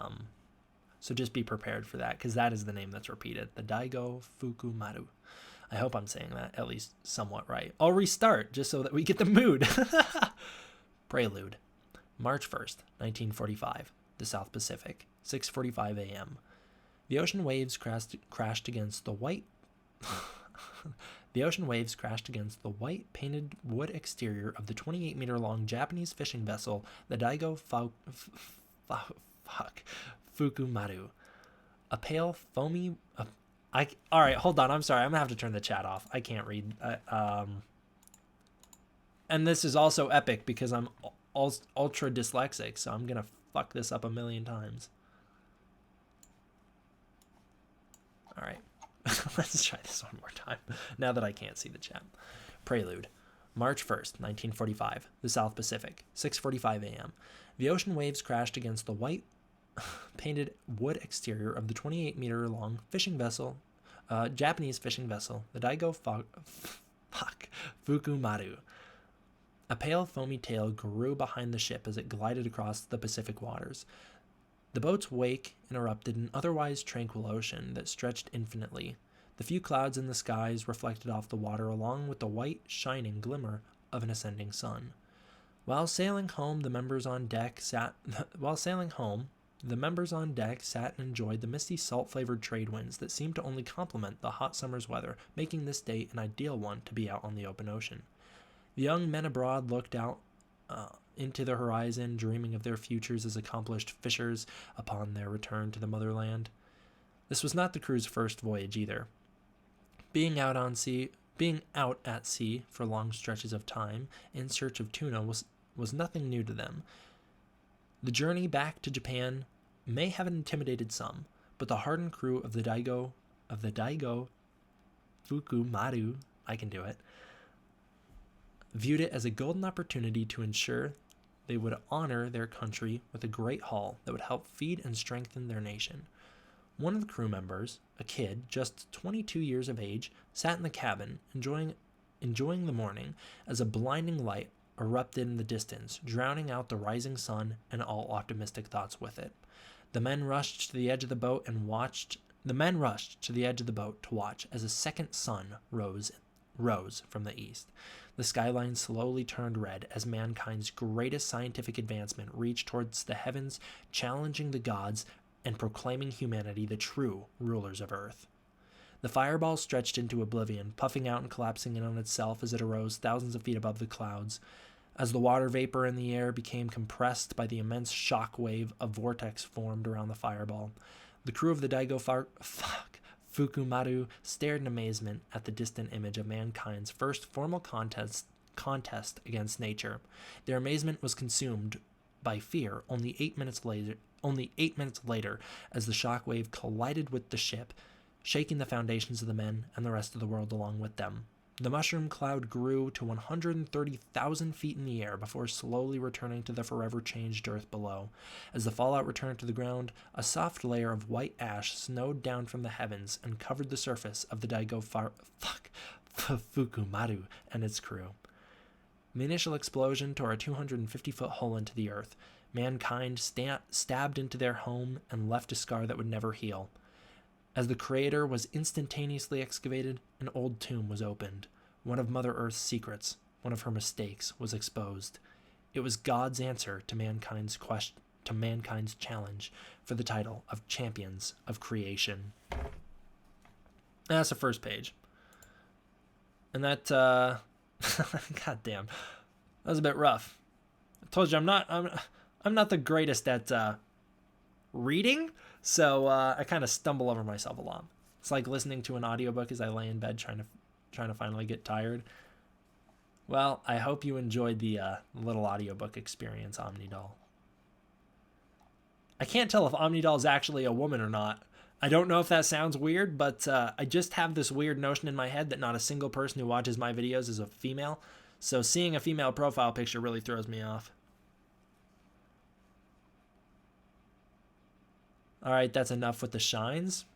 so just be prepared for that, because that is the name that's repeated. The Daigo Fukumaru. I hope I'm saying that at least somewhat right. I'll restart just so that we get the mood. Prelude. March 1st, 1945. The South Pacific. 6:45 a.m. The ocean waves crashed against the white... The ocean waves crashed against the white-painted wood exterior of the 28-meter-long Japanese fishing vessel, the Daigo Fukumaru. A pale, foamy... All right, hold on. I'm sorry. I'm going to have to turn the chat off. I can't read. And this is also epic because I'm ultra dyslexic, so I'm gonna fuck this up a million times. All right, let's try this one more time now that I can't see the chat. Prelude. March 1st, 1945, the South Pacific, 6:45 a.m. The ocean waves crashed against the white painted wood exterior of the 28-meter-long fishing vessel, Japanese fishing vessel, the Daigo Fukumaru. A pale, foamy tail grew behind the ship as it glided across the Pacific waters. The boat's wake interrupted an otherwise tranquil ocean that stretched infinitely. The few clouds in the skies reflected off the water along with the white, shining glimmer of an ascending sun. While sailing home, the members on deck sat and enjoyed the misty, salt-flavored trade winds that seemed to only complement the hot summer's weather, making this day an ideal one to be out on the open ocean. The young men abroad looked out into the horizon, dreaming of their futures as accomplished fishers upon their return to the motherland. This was not the crew's first voyage either. Being out at sea for long stretches of time in search of tuna was nothing new to them. The journey back to Japan may have intimidated some, but the hardened crew of the Daigo Fukumaru, I can do it, viewed it as a golden opportunity to ensure they would honor their country with a great haul that would help feed and strengthen their nation. One of the crew members, a kid just 22 years of age, sat in the cabin, enjoying the morning as a blinding light erupted in the distance, drowning out the rising sun and all optimistic thoughts with it. The men rushed to the edge of the boat to watch as a second sun rose from the east. The skyline slowly turned red as mankind's greatest scientific advancement reached towards the heavens, challenging the gods and proclaiming humanity the true rulers of Earth. The fireball stretched into oblivion, puffing out and collapsing in on itself as it arose thousands of feet above the clouds. As the water vapor in the air became compressed by the immense shock wave, a vortex formed around the fireball. The crew of the Daigo Fukumaru stared in amazement at the distant image of mankind's first formal contest against nature. Their amazement was consumed by fear only 8 minutes later, as the shock wave collided with the ship, shaking the foundations of the men and the rest of the world along with them. The mushroom cloud grew to 130,000 feet in the air before slowly returning to the forever changed earth below. As the fallout returned to the ground, a soft layer of white ash snowed down from the heavens and covered the surface of the Daigo Fukumaru and its crew. The initial explosion tore a 250-foot hole into the earth. Mankind stabbed into their home and left a scar that would never heal. As the crater was instantaneously excavated, an old tomb was opened. One of Mother Earth's secrets, one of her mistakes, was exposed. It was God's answer to mankind's challenge for the title of Champions of Creation. That's the first page. And that, goddamn, that was a bit rough. I told you I'm not the greatest at reading, so I kind of stumble over myself a lot. It's like listening to an audiobook as I lay in bed trying to finally get tired. Well, I hope you enjoyed the little audiobook experience, Omnidoll. I can't tell if Omnidoll is actually a woman or not. I don't know if that sounds weird, but I just have this weird notion in my head that not a single person who watches my videos is a female. So seeing a female profile picture really throws me off. All right, that's enough with the shines.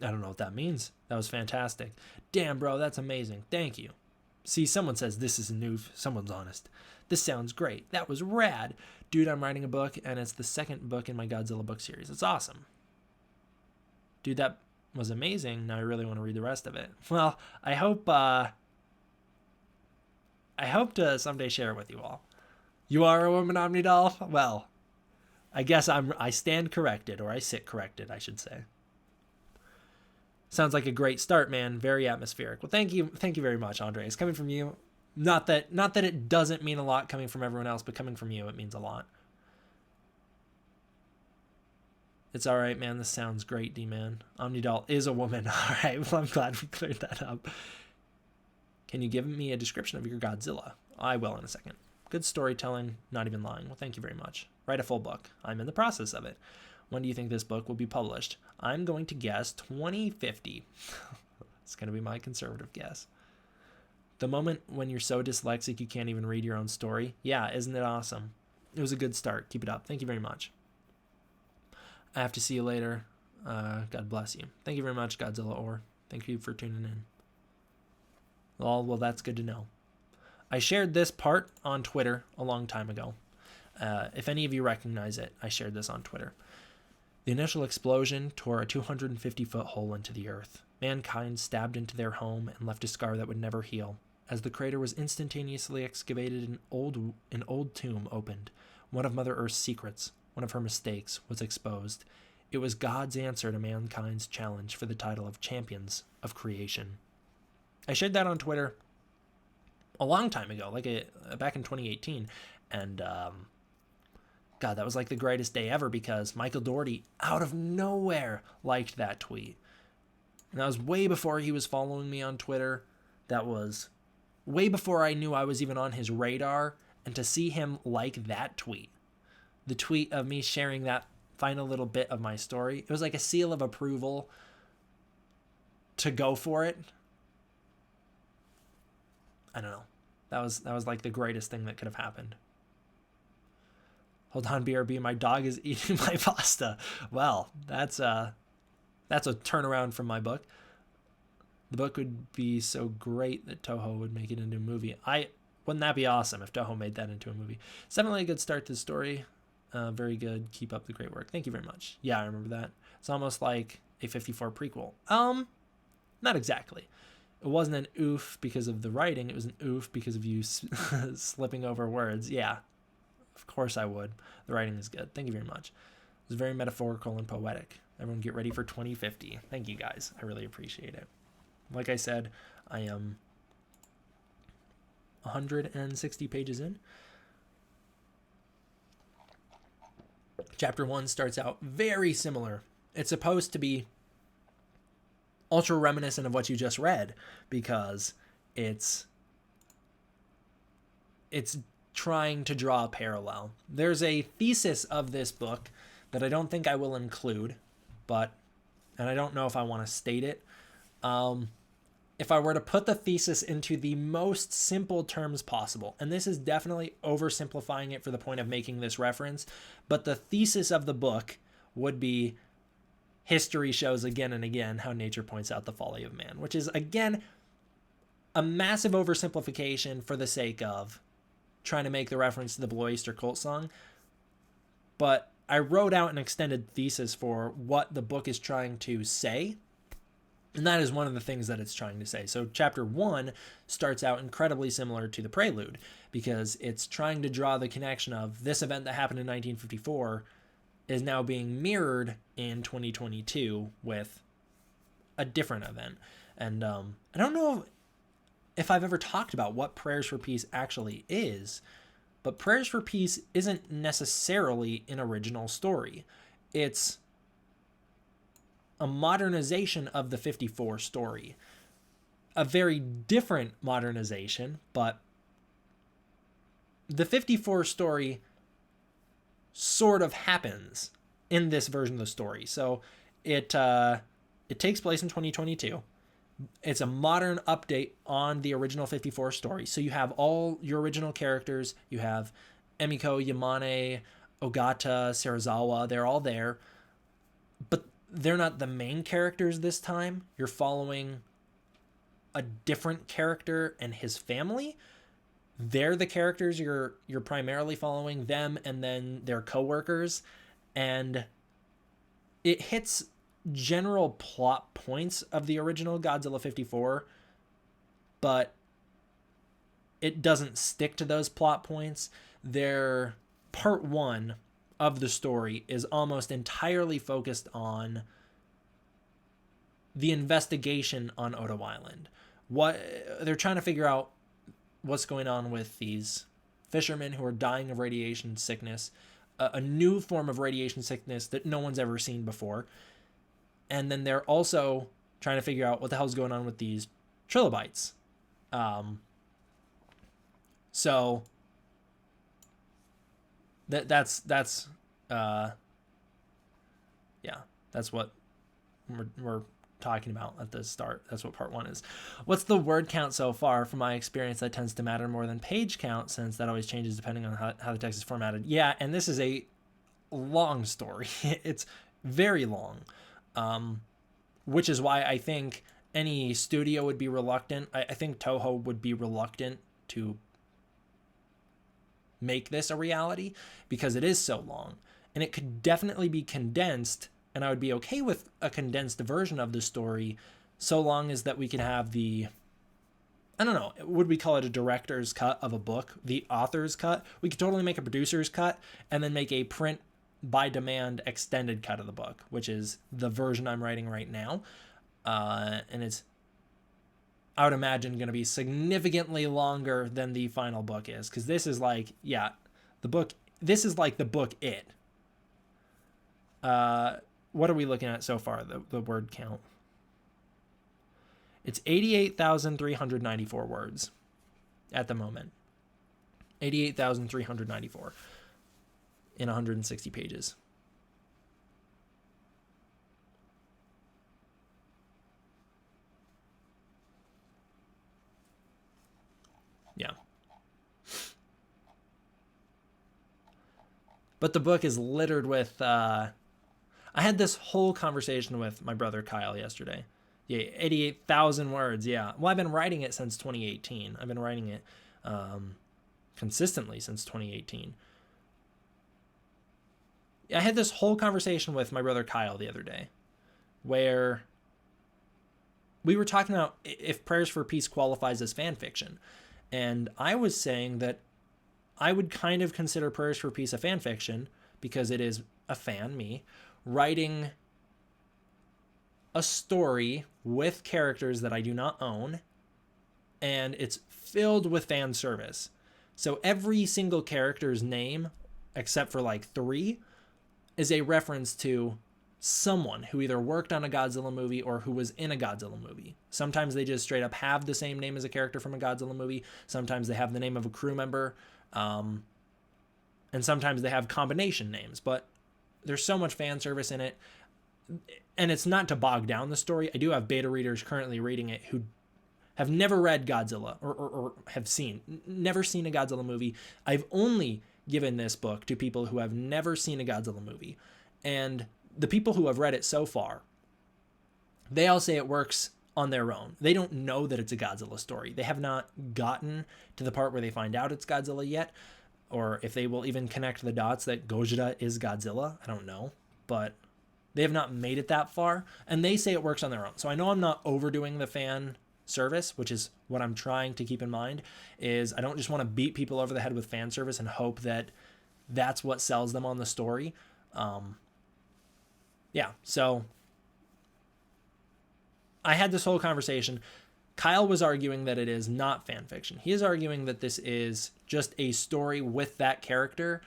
I don't know what that means. That was fantastic. Damn, bro, that's amazing. Thank you. See, someone says this is new. Someone's honest. This sounds great. That was rad. Dude, I'm writing a book, and it's the second book in my Godzilla book series. It's awesome. Dude, that was amazing. Now I really want to read the rest of it. Well, I hope to someday share it with you all. You are a woman, Omnidoll? Well, I guess I stand corrected, or I sit corrected, I should say. Sounds like a great start, man. Very atmospheric. Well, thank you very much, Andre. It's coming from you. Not that it doesn't mean a lot coming from everyone else, but coming from you, it means a lot. It's all right, man. This sounds great, D-Man. Omnidoll is a woman. All right. Well, I'm glad we cleared that up. Can you give me a description of your Godzilla? I will in a second. Good storytelling, not even lying. Well, thank you very much. Write a full book. I'm in the process of it. When do you think this book will be published? I'm going to guess 2050. It's going to be my conservative guess. The moment when you're so dyslexic you can't even read your own story. Yeah, isn't it awesome? It was a good start. Keep it up. Thank you very much. I have to see you later. God bless you. Thank you very much, Godzilla Or. Thank you for tuning in. Well, that's good to know. I shared this part on Twitter a long time ago. If any of you recognize it, I shared this on Twitter. The initial explosion tore a 250-foot hole into the earth. Mankind stabbed into their home and left a scar that would never heal. As the crater was instantaneously excavated, an old tomb opened. One of Mother Earth's secrets, one of her mistakes, was exposed. It was God's answer to mankind's challenge for the title of Champions of Creation. I shared that on Twitter a long time ago, back in 2018, and God, that was like the greatest day ever because Michael Doherty, out of nowhere, liked that tweet. And that was way before he was following me on Twitter. That was way before I knew I was even on his radar. And to see him like that tweet, the tweet of me sharing that final little bit of my story, it was like a seal of approval to go for it. I don't know. That was like the greatest thing that could have happened. Hold on, BRB, my dog is eating my pasta. Well, that's a turnaround from my book. The book would be so great that Toho would make it into a movie. Wouldn't that be awesome if Toho made that into a movie? It's definitely a good start to the story. Very good. Keep up the great work. Thank you very much. Yeah, I remember that. It's almost like a 54 prequel. Not exactly. It wasn't an oof because of the writing. It was an oof because of you slipping over words. Yeah, of course I would. The writing is good. Thank you very much. It was very metaphorical and poetic. Everyone get ready for 2050. Thank you guys. I really appreciate it. Like I said, I am 160 pages in. Chapter 1 starts out very similar. It's supposed to be ultra reminiscent of what you just read because it's trying to draw a parallel. There's a thesis of this book that I don't think I will include, and I don't know if I want to state it. If I were to put the thesis into the most simple terms possible, and this is definitely oversimplifying it for the point of making this reference, but the thesis of the book would be history shows again and again how nature points out the folly of man, which is, again, a massive oversimplification for the sake of trying to make the reference to the Blue Oyster Cult song. But I wrote out an extended thesis for what the book is trying to say, and that is one of the things that it's trying to say. So chapter 1 starts out incredibly similar to the prelude because it's trying to draw the connection of this event that happened in 1954 is now being mirrored in 2022 with a different event. And I don't know if I've ever talked about what Prayers for Peace actually is, but Prayers for Peace isn't necessarily an original story. It's a modernization of the 54 story. A very different modernization, but the 54 story sort of happens in this version of the story. So it takes place in 2022. It's a modern update on the original 54 story. So you have all your original characters. You have Emiko, Yamane, Ogata, Serizawa. They're all there. But they're not the main characters this time. You're following a different character and his family. They're the characters you're primarily following, them and then their coworkers, and it hits general plot points of the original Godzilla 54, but it doesn't stick to those plot points. Their part 1 of the story is almost entirely focused on the investigation on Odo Island. What they're trying to figure out what's going on with these fishermen who are dying of radiation sickness, a new form of radiation sickness that no one's ever seen before. And then they're also trying to figure out what the hell's going on with these trilobites. So that's yeah, that's what we're talking about at the start. That's what part 1 is. What's the word count so far? From my experience, that tends to matter more than page count, since that always changes depending on how the text is formatted. Yeah, and this is a long story. It's very long, which is why I think any studio would be reluctant. I think Toho would be reluctant to make this a reality because it is so long, and it could definitely be condensed, and I would be okay with a condensed version of the story, so long as that we can have I don't know, would we call it a director's cut of a book, the author's cut? We could totally make a producer's cut and then make a print by demand extended cut of the book, which is the version I'm writing right now. And it's, I would imagine, going to be significantly longer than the final book is, because this is like, this is like the book It. What are we looking at so far, the word count? It's 88,394 words at the moment. 88,394 in 160 pages. Yeah. But the book is littered with... I had this whole conversation with my brother Kyle yesterday. Yeah, 88,000 words, yeah. Well, I've been writing it since 2018. I've been writing it consistently since 2018. I had this whole conversation with my brother Kyle the other day where we were talking about if Prayers for Peace qualifies as fan fiction. And I was saying that I would kind of consider Prayers for Peace a fan fiction because it is a fan, me, writing a story with characters that I do not own, and it's filled with fan service. So every single character's name, except for like 3, is a reference to someone who either worked on a Godzilla movie or who was in a Godzilla movie. Sometimes they just straight up have the same name as a character from a Godzilla movie. Sometimes they have the name of a crew member. And sometimes they have combination names, but there's so much fan service in it. And it's not to bog down the story. I do have beta readers currently reading it who have never read Godzilla or have never seen a Godzilla movie. I've only given this book to people who have never seen a Godzilla movie. And the people who have read it so far, they all say it works on their own. They don't know that it's a Godzilla story. They have not gotten to the part where they find out it's Godzilla yet, or if they will even connect the dots that Gojira is Godzilla. I don't know, but they have not made it that far, and they say it works on their own. So I know I'm not overdoing the fan service, which is what I'm trying to keep in mind, is I don't just want to beat people over the head with fan service and hope that that's what sells them on the story. Yeah, so I had this whole conversation. Kyle was arguing that it is not fan fiction. He is arguing that this is just a story with that character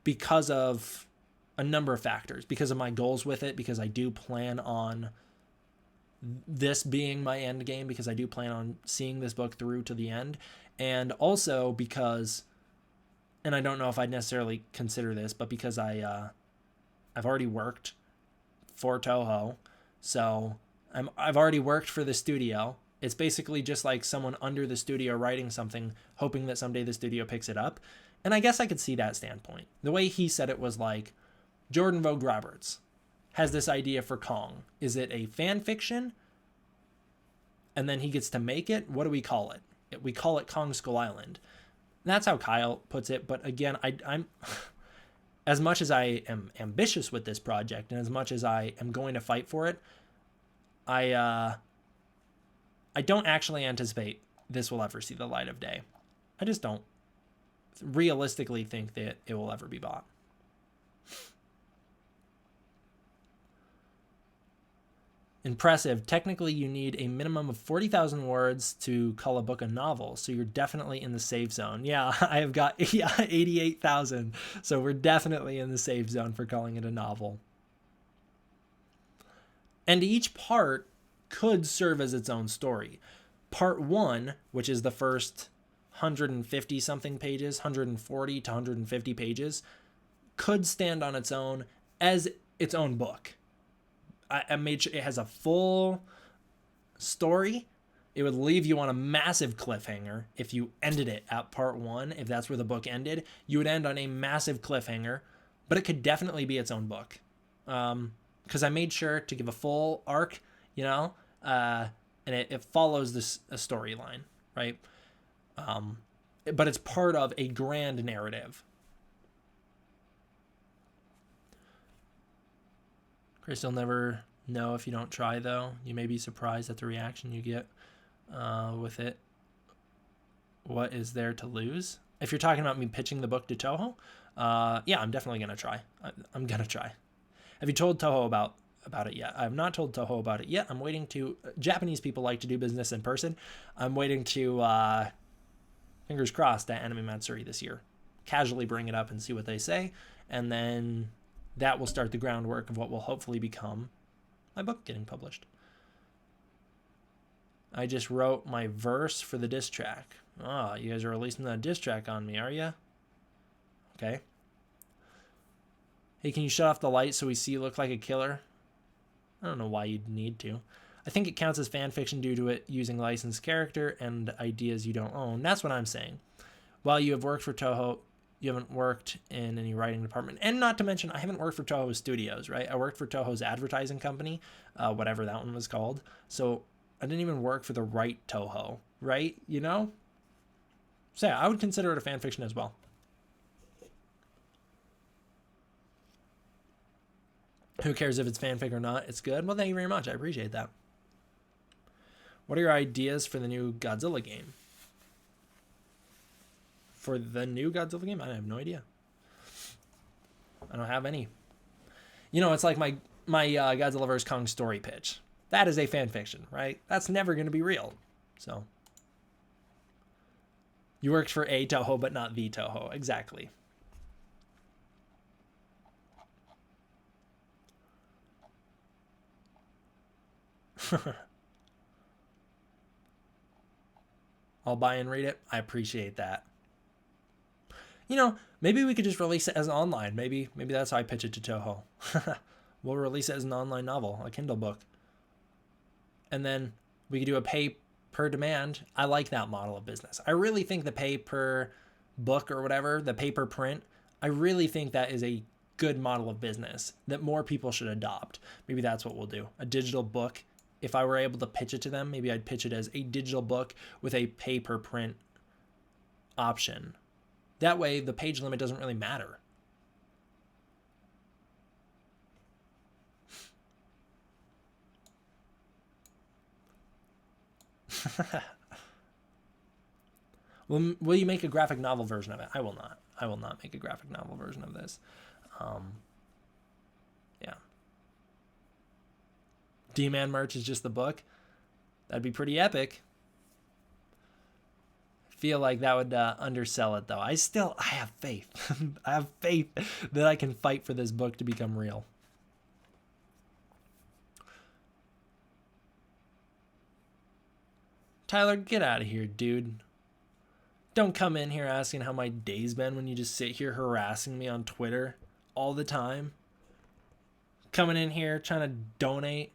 because of a number of factors, because of my goals with it, because I do plan on this being my end game, because I do plan on seeing this book through to the end, and also because, and I don't know if I'd necessarily consider this, but because I've already worked for Toho, so I've already worked for the studio. It's basically just like someone under the studio writing something, hoping that someday the studio picks it up. And I guess I could see that standpoint. The way he said it was like, Jordan Vogt Roberts has this idea for Kong. Is it a fan fiction? And then he gets to make it? What do we call it? We call it Kong Skull Island. And that's how Kyle puts it. But again, I'm as much as I am ambitious with this project and as much as I am going to fight for it, I don't actually anticipate this will ever see the light of day. I just don't realistically think that it will ever be bought. Impressive. Technically, you need a minimum of 40,000 words to call a book a novel, so you're definitely in the safe zone. Yeah, I have got 88,000, so we're definitely in the safe zone for calling it a novel. And each part could serve as its own story. Part 1, which is the first 150 something pages, 140 to 150 pages, could stand on its own as its own book. I made sure it has a full story. It would leave you on a massive cliffhanger if you ended it at part 1. If that's where the book ended, you would end on a massive cliffhanger, but it could definitely be its own book. Because I made sure to give a full arc, and it follows this a storyline, right? But it's part of a grand narrative. Chris, you'll never know if you don't try, though. You may be surprised at the reaction you get with it. What is there to lose? If you're talking about me pitching the book to Toho, yeah, I'm definitely going to try. I'm going to try. Have you told Toho about it yet? I have not told Toho about it yet. I'm waiting to... Japanese people like to do business in person. I'm waiting to, fingers crossed, at Anime Matsuri this year. Casually bring it up and see what they say. And then that will start the groundwork of what will hopefully become my book getting published. I just wrote my verse for the diss track. Oh, you guys are releasing that diss track on me, are you? Okay. Hey, can you shut off the light so we see you look like a killer? I don't know why you'd need to. I think it counts as fan fiction due to it using licensed character and ideas you don't own. That's what I'm saying. While you have worked for Toho, you haven't worked in any writing department. And not to mention, I haven't worked for Toho Studios, right? I worked for Toho's advertising company, whatever that one was called. So I didn't even work for the right Toho, right? So yeah, I would consider it a fan fiction as well. Who cares if it's fanfic or not? It's good. Well, thank you very much. I appreciate that. What are your ideas for the new Godzilla game? For the new Godzilla game? I have no idea. I don't have any. It's like my Godzilla vs. Kong story pitch. That is a fan fiction, right? That's never going to be real. So, you worked for a Toho, but not the Toho. Exactly. I'll buy and read it. I appreciate that. Maybe we could just release it as an online. Maybe that's how I pitch it to Toho. We'll release it as an online novel, a Kindle book. And then we could do a pay per demand. I like that model of business. I really think the pay per book or whatever, the pay per print, I really think that is a good model of business that more people should adopt. Maybe that's what we'll do. A digital book. If I were able to pitch it to them, maybe I'd pitch it as a digital book with a pay per print option. That way, the page limit doesn't really matter. Will you make a graphic novel version of it? I will not. I will not make a graphic novel version of this. Yeah. D-Man merch is just the book. That'd be pretty epic. Feel like that would undersell it, though. I have faith. I have faith that I can fight for this book to become real. Tyler, get out of here, dude. Don't come in here asking how my day's been when you just sit here harassing me on Twitter all the time. Coming in here trying to donate,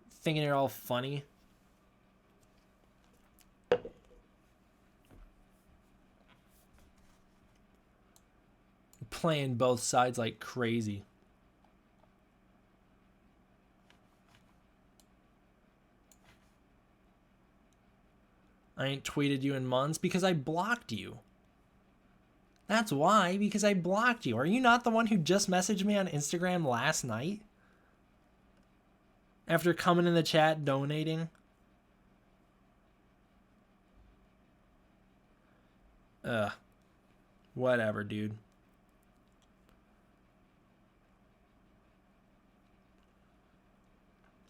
thinking you're all funny. Playing both sides like crazy. I ain't tweeted you in months because I blocked you. That's why, because I blocked you. Are you not the one who just messaged me on Instagram last night? After coming in the chat donating? Whatever, dude.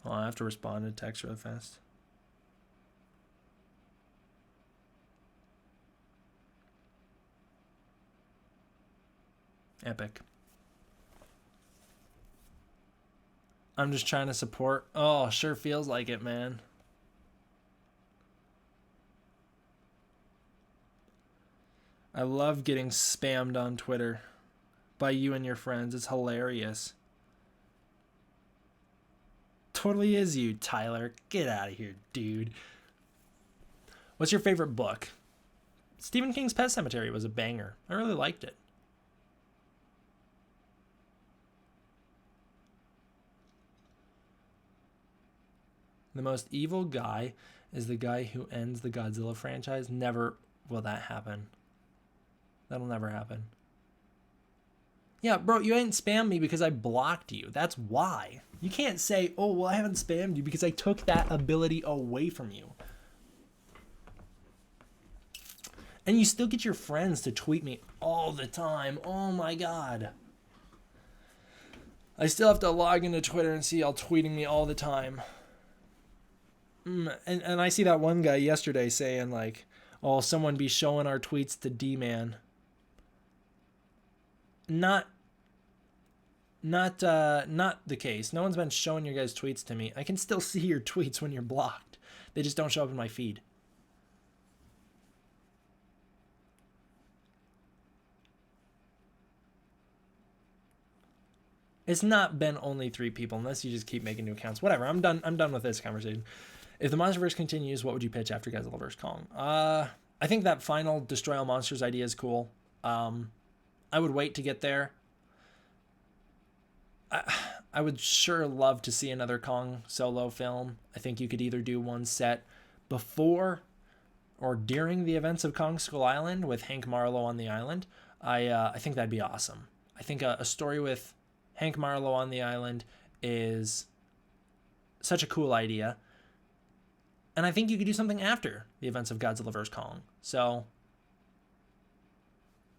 Oh, I have to respond to text really fast. Epic. I'm just trying to support. Oh, sure feels like it, man. I love getting spammed on Twitter by you and your friends. It's hilarious. Totally is you, Tyler. Get out of here, dude. What's your favorite book? Stephen King's Pet Sematary was a banger. I really liked it. The most evil guy is the guy who ends the Godzilla franchise. Never will that happen. That'll never happen. Yeah, bro, you ain't spammed me because I blocked you. That's why. You can't say, oh, well, I haven't spammed you because I took that ability away from you. And you still get your friends to tweet me all the time. Oh my God. I still have to log into Twitter and see y'all tweeting me all the time. And I see that one guy yesterday saying like, oh, someone be showing our tweets to D-Man. Not the case. No one's been showing your guys' tweets to me. I can still see your tweets when you're blocked. They just don't show up in my feed. It's not been only 3 people, unless you just keep making new accounts. Whatever. I'm done with this conversation. If the MonsterVerse continues, what would you pitch after Godzilla vs. Kong? I think that final Destroy All Monsters idea is cool. I would wait to get there. I would sure love to see another Kong solo film. I think you could either do one set before or during the events of Kong Skull Island with Hank Marlowe on the island. I think that'd be awesome. I think a story with Hank Marlowe on the island is such a cool idea. And I think you could do something after the events of Godzilla vs. Kong. So,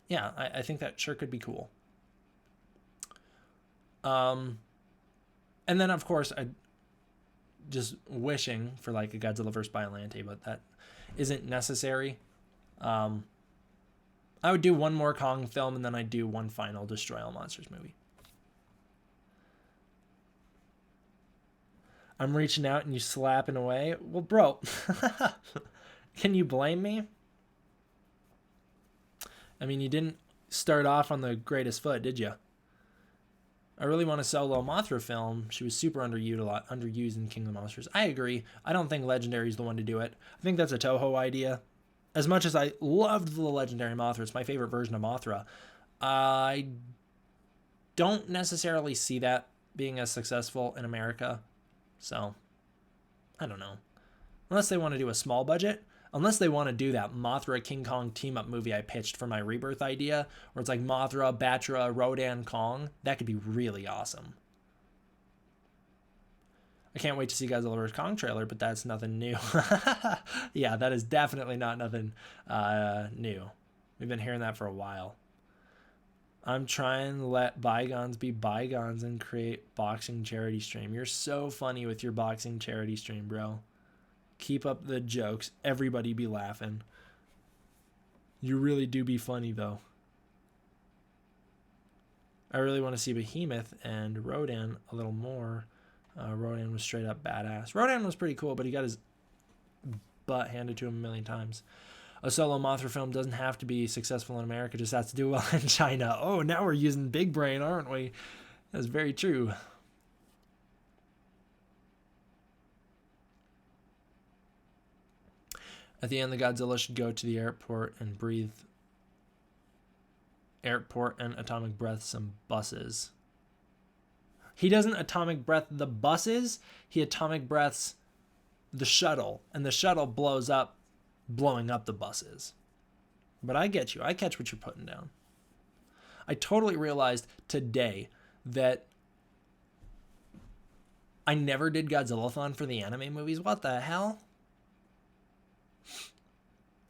yeah, I think that sure could be cool. And then, of course, I just wishing for like a Godzilla vs. Biollante, but that isn't necessary. I would do one more Kong film, and then I'd do one final Destroy All Monsters movie. I'm reaching out and you slapping away. Well, bro, can you blame me? I mean, you didn't start off on the greatest foot, did you? I really want a solo Mothra film. She was super underused in King of the Monsters. I agree. I don't think Legendary is the one to do it. I think that's a Toho idea. As much as I loved the Legendary Mothra, it's my favorite version of Mothra. I don't necessarily see that being as successful in America. So, I don't know. Unless they want to do a small budget. Unless they want to do that Mothra King Kong team-up movie I pitched for my Rebirth idea, where it's like Mothra, Batra, Rodan, Kong. That could be really awesome. I can't wait to see Godzilla vs. Kong trailer, but that's nothing new. Yeah, that is definitely not nothing new. We've been hearing that for a while. I'm trying to let bygones be bygones and create boxing charity stream. You're so funny with your boxing charity stream, bro. Keep up the jokes. Everybody be laughing. You really do be funny, though. I really want to see Behemoth and Rodan a little more. Rodan was straight up badass. Rodan was pretty cool, but he got his butt handed to him a million times. A solo Mothra film doesn't have to be successful in America, just has to do well in China. Oh, now we're using big brain, aren't we? That's very true. At the end, the Godzilla should go to the airport and breathe airport and atomic breath some buses. He doesn't atomic breath the buses, he atomic breaths the shuttle, and the shuttle blows up, blowing up the buses. But I get you. I catch what you're putting down. I totally realized today that I never did Godzilla-thon for the anime movies. What the hell?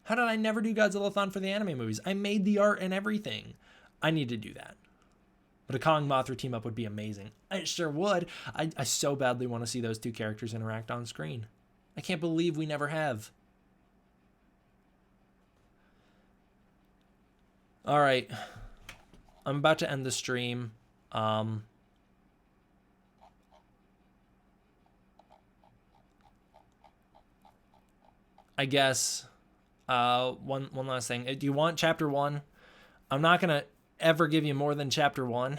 How did I never do Godzilla-thon for the anime movies? I made the art and everything. I need to do that. But a Kong Mothra team up would be amazing. It sure would. I so badly want to see those two characters interact on screen. I can't believe we never have. All right. I'm about to end the stream. I guess One last thing. Do you want chapter 1? I'm not gonna ever give you more than chapter 1.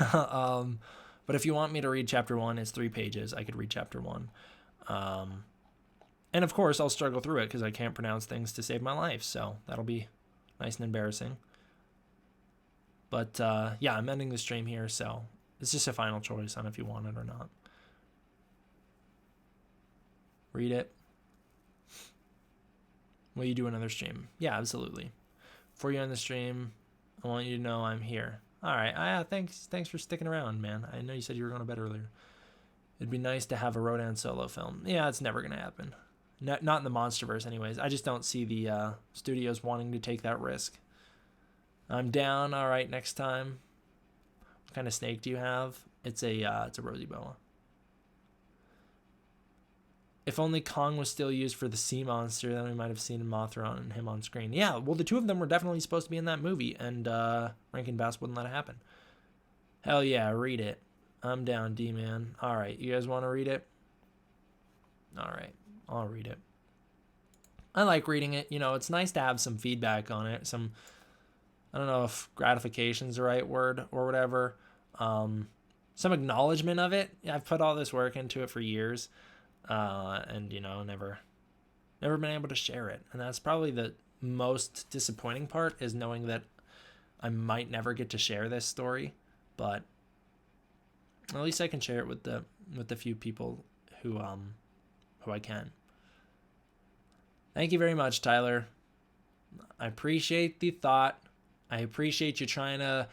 But if you want me to read chapter 1, it's 3 pages. I could read chapter 1. And of course, I'll struggle through it because I can't pronounce things to save my life. So that'll be nice and embarrassing. But yeah, I'm ending the stream here. So it's just a final choice on if you want it or not. Read it. Will you do another stream? Yeah, absolutely. Before you end the stream, I want you to know I'm here. All right. Thanks for sticking around, man. I know you said you were going to bed earlier. It'd be nice to have a Rodan solo film. Yeah, it's never going to happen. Not in the MonsterVerse anyways. I just don't see the studios wanting to take that risk. I'm down. All right, next time. What kind of snake do you have? It's a rosy boa. If only Kong was still used for the sea monster, then we might have seen Mothra and him on screen. Yeah, well, the two of them were definitely supposed to be in that movie, and Rankin Bass wouldn't let it happen. Hell yeah, read it. I'm down, D-Man. All right, you guys want to read it? All right, I'll read it. I like reading it. You know, it's nice to have some feedback on it. Some, I don't know if gratification's the right word or whatever. Some acknowledgement of it. Yeah, I've put all this work into it for years. And you know, never been able to share it. And that's probably the most disappointing part, is knowing that I might never get to share this story, but at least I can share it with the few people who I can. Thank you very much, Tyler. I appreciate the thought. I appreciate you trying to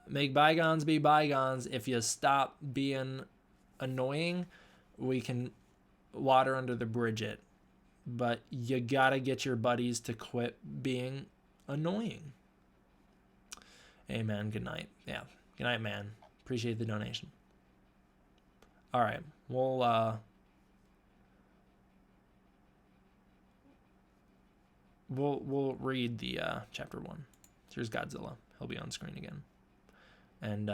make bygones be bygones. If you stop being annoying, we can water under the bridge it. But you gotta get your buddies to quit being annoying. Amen. Good night. Yeah. Good night, man. Appreciate the donation. All right. We'll read the chapter 1. Here's Godzilla. He'll be on screen again. And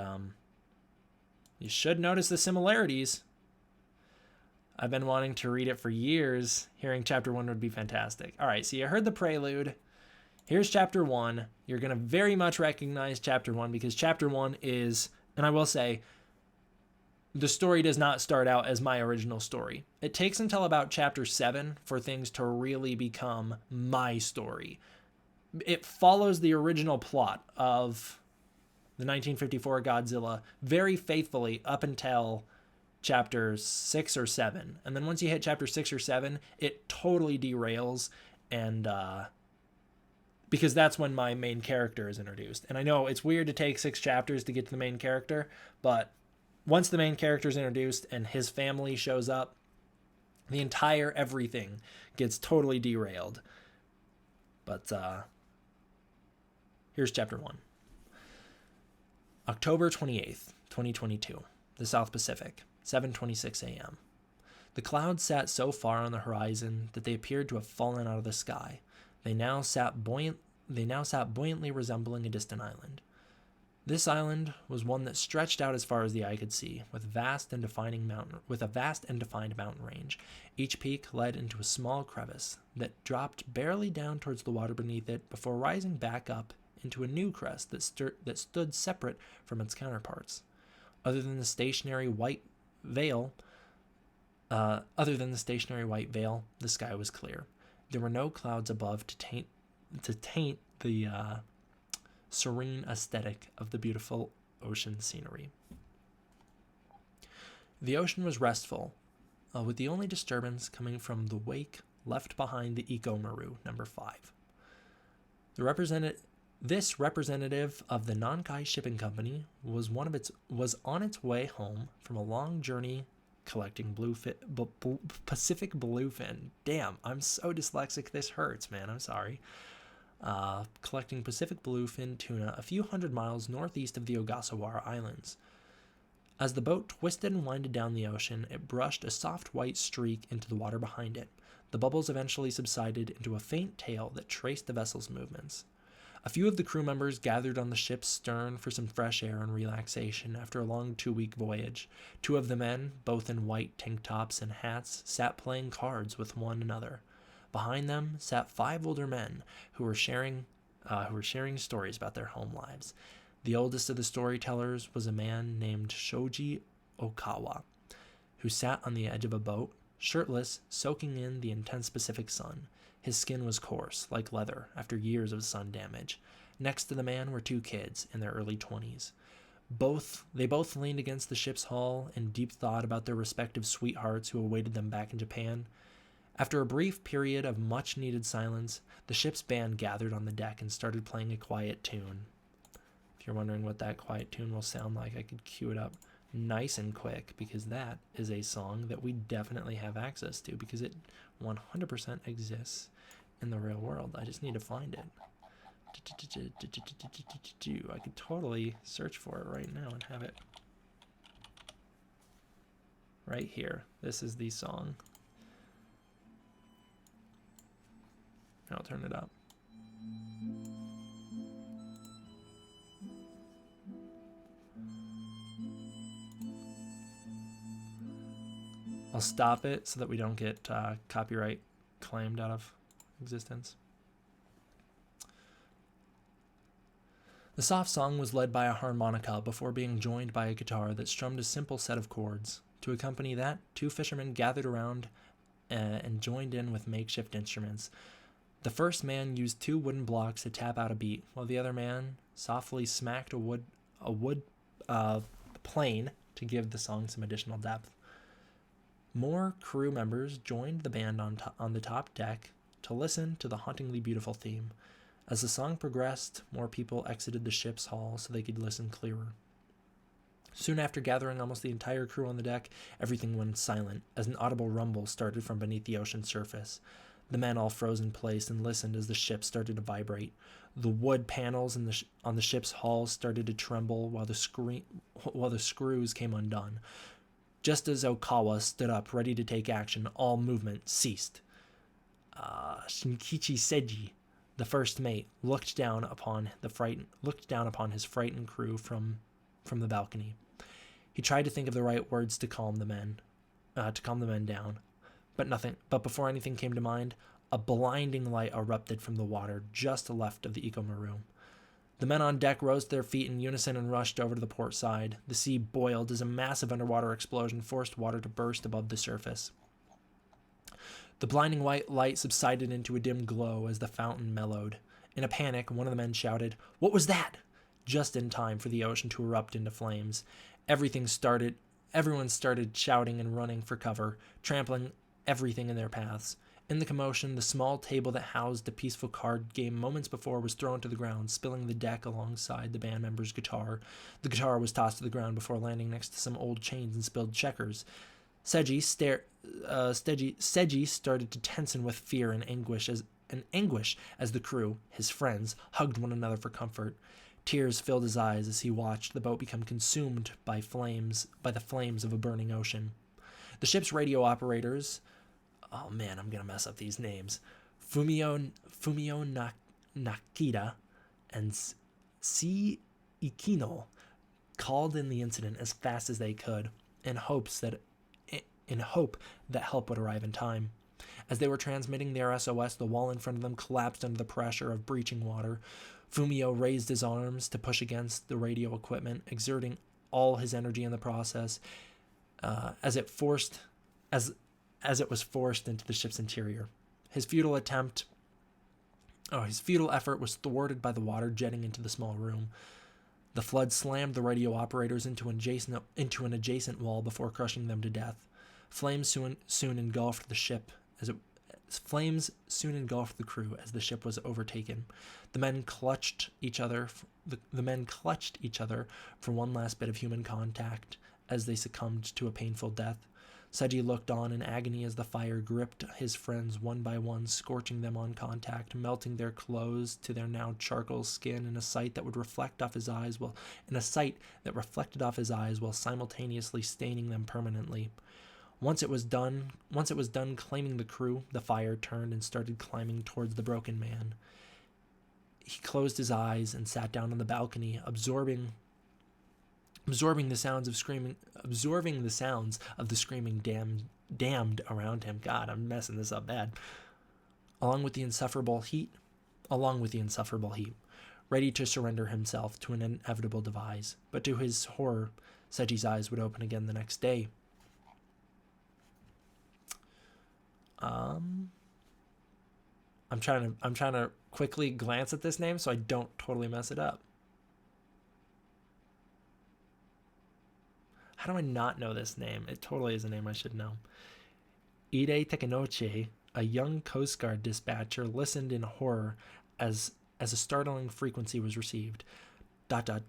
you should notice the similarities. I've been wanting to read it for years. Hearing chapter 1 would be fantastic. All right, so you heard the prelude. Here's chapter 1. You're going to very much recognize chapter 1 because chapter 1 is, and I will say, the story does not start out as my original story. It takes until about chapter 7 for things to really become my story. It follows the original plot of the 1954 Godzilla very faithfully up until chapter 6 or 7. And then once you hit chapter 6 or 7, it totally derails, and because that's when my main character is introduced. And I know it's weird to take 6 chapters to get to the main character, but once the main character is introduced and his family shows up, the entire everything gets totally derailed. But here's chapter 1. October 28th, 2022, the South Pacific, 7:26 a.m. The clouds sat so far on the horizon that they appeared to have fallen out of the sky. They now sat buoyantly resembling a distant island. This island was one that stretched out as far as the eye could see, with a vast and defined mountain range. Each peak led into a small crevice that dropped barely down towards the water beneath it before rising back up into a new crest that stood separate from its counterparts. Other than the stationary white veil, the sky was clear. There were no clouds above to taint the serene aesthetic of the beautiful ocean scenery. The ocean was restful, with the only disturbance coming from the wake left behind the Eco Maru number 5. This representative of the Nankai Shipping Company was on its way home from a long journey collecting Pacific bluefin. Damn, I'm so dyslexic this hurts, man. I'm sorry. Collecting Pacific bluefin tuna a few hundred miles northeast of the Ogasawara Islands. As the boat twisted and winded down the ocean, it brushed a soft white streak into the water behind it. The bubbles eventually subsided into a faint tail that traced the vessel's movements. A few of the crew members gathered on the ship's stern for some fresh air and relaxation after a long 2-week voyage. 2 of the men, both in white tank tops and hats, sat playing cards with one another. Behind them sat 5 older men who were sharing stories about their home lives. The oldest of the storytellers was a man named Shoji Okawa, who sat on the edge of a boat, shirtless, soaking in the intense Pacific sun. His skin was coarse, like leather, after years of sun damage. Next to the man were 2 kids in their early 20s. They both leaned against the ship's hull in deep thought about their respective sweethearts who awaited them back in Japan. After a brief period of much-needed silence, the ship's band gathered on the deck and started playing a quiet tune. If you're wondering what that quiet tune will sound like, I could cue it up nice and quick, because that is a song that we definitely have access to, because it 100% exists in the real world. I just need to find it. I could totally search for it right now and have it right here. This is the song. I'll turn it up. I'll stop it so that we don't get copyright claimed out of existence. The soft song was led by a harmonica before being joined by a guitar that strummed a simple set of chords. To accompany that, 2 fishermen gathered around and joined in with makeshift instruments. The first man used 2 wooden blocks to tap out a beat, while the other man softly smacked a wood plane to give the song some additional depth. More crew members joined the band on the top deck to listen to the hauntingly beautiful theme. As the song progressed, more people exited the ship's hull so they could listen clearer. Soon after gathering almost the entire crew on the deck, everything went silent as an audible rumble started from beneath the ocean's surface. The men all froze in place and listened as the ship started to vibrate. The wood panels on the ship's hull started to tremble while the screws came undone. Just as Okawa stood up, ready to take action, all movement ceased. Shinkichi Seiji, the first mate, looked down upon his frightened crew from the balcony. He tried to think of the right words to calm the men down, but before anything came to mind, a blinding light erupted from the water just left of the Ikomaru. The men on deck rose to their feet in unison and rushed over to the port side. The sea boiled as a massive underwater explosion forced water to burst above the surface. The blinding white light subsided into a dim glow as the fountain mellowed. In a panic, one of the men shouted, "What was that?" Just in time for the ocean to erupt into flames. Everyone started shouting and running for cover, trampling everything in their paths. In the commotion, the small table that housed the peaceful card game moments before was thrown to the ground, spilling the deck alongside the band member's guitar. The guitar was tossed to the ground before landing next to some old chains and spilled checkers. Seiji started to tension with fear and anguish as the crew, his friends, hugged one another for comfort. Tears filled his eyes as he watched the boat become consumed by the flames of a burning ocean. The ship's radio operators, oh man, I'm gonna mess up these names, Fumio Nakita and C. Ikino, called in the incident as fast as they could, in hope that help would arrive in time. As they were transmitting their SOS, the wall in front of them collapsed under the pressure of breaching water. Fumio raised his arms to push against the radio equipment, exerting all his energy in the process, as it was forced into the ship's interior. His futile effort was thwarted by the water jetting into the small room. The flood slammed the radio operators into an adjacent wall before crushing them to death. Flames soon engulfed the crew as the ship was overtaken. The men clutched each other for one last bit of human contact as they succumbed to a painful death. Seiji looked on in agony as the fire gripped his friends one by one, scorching them on contact, melting their clothes to their now charcoal skin in a sight that reflected off his eyes while simultaneously staining them permanently. Once it was done claiming the crew, the fire turned and started climbing towards the broken man. He closed his eyes and sat down on the balcony, absorbing the sounds of the screaming damned around him. God, I'm messing this up bad. along with the insufferable heat, ready to surrender himself to an inevitable demise. But to his horror, Seji's eyes would open again the next day. I'm trying to quickly glance at this name so I don't totally mess it up. How do I not know this name? It totally is a name I should know. Ide Tekenoche, a young Coast Guard dispatcher, listened in horror as a startling frequency was received. ... Pause. ...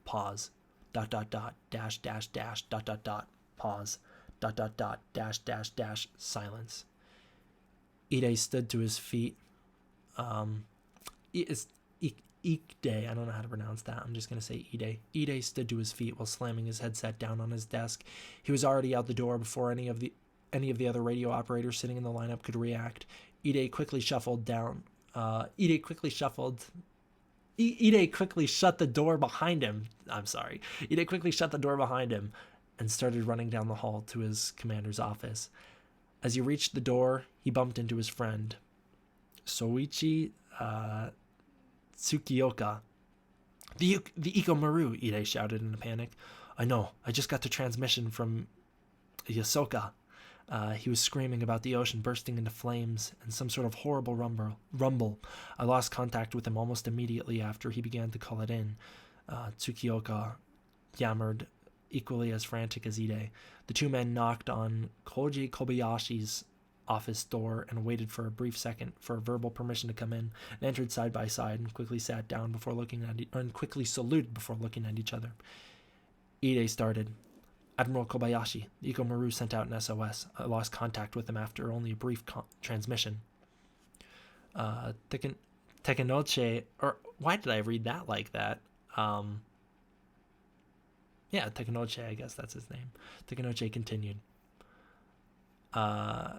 Pause. ... Pause. ... Silence. Ide stood to his feet. It's Ikde. I don't know how to pronounce that. I'm just going to say Ide. Ide stood to his feet while slamming his headset down on his desk. He was already out the door before any of the other radio operators sitting in the lineup could react. Ide quickly shut the door behind him. I'm sorry. Ide quickly shut the door behind him and started running down the hall to his commander's office. As he reached the door, he bumped into his friend, Soichi Tsukioka. The Ikomaru, Ide shouted in a panic. I know. I just got the transmission from Yosoka. He was screaming about the ocean bursting into flames and some sort of horrible rumble. I lost contact with him almost immediately after he began to call it in. Tsukioka yammered, equally as frantic as Ide. The two men knocked on Koji Kobayashi's office door and waited for a brief second for verbal permission to come in, and entered side by side and quickly sat down before quickly saluted before looking at each other. Ide started. Admiral Kobayashi, the Ikomaru sent out an SOS. I lost contact with him after only a brief transmission. Tekenoche, or why did I read that like that? Yeah, Tekenoche, I guess that's his name. Tekenoche continued. Yosoka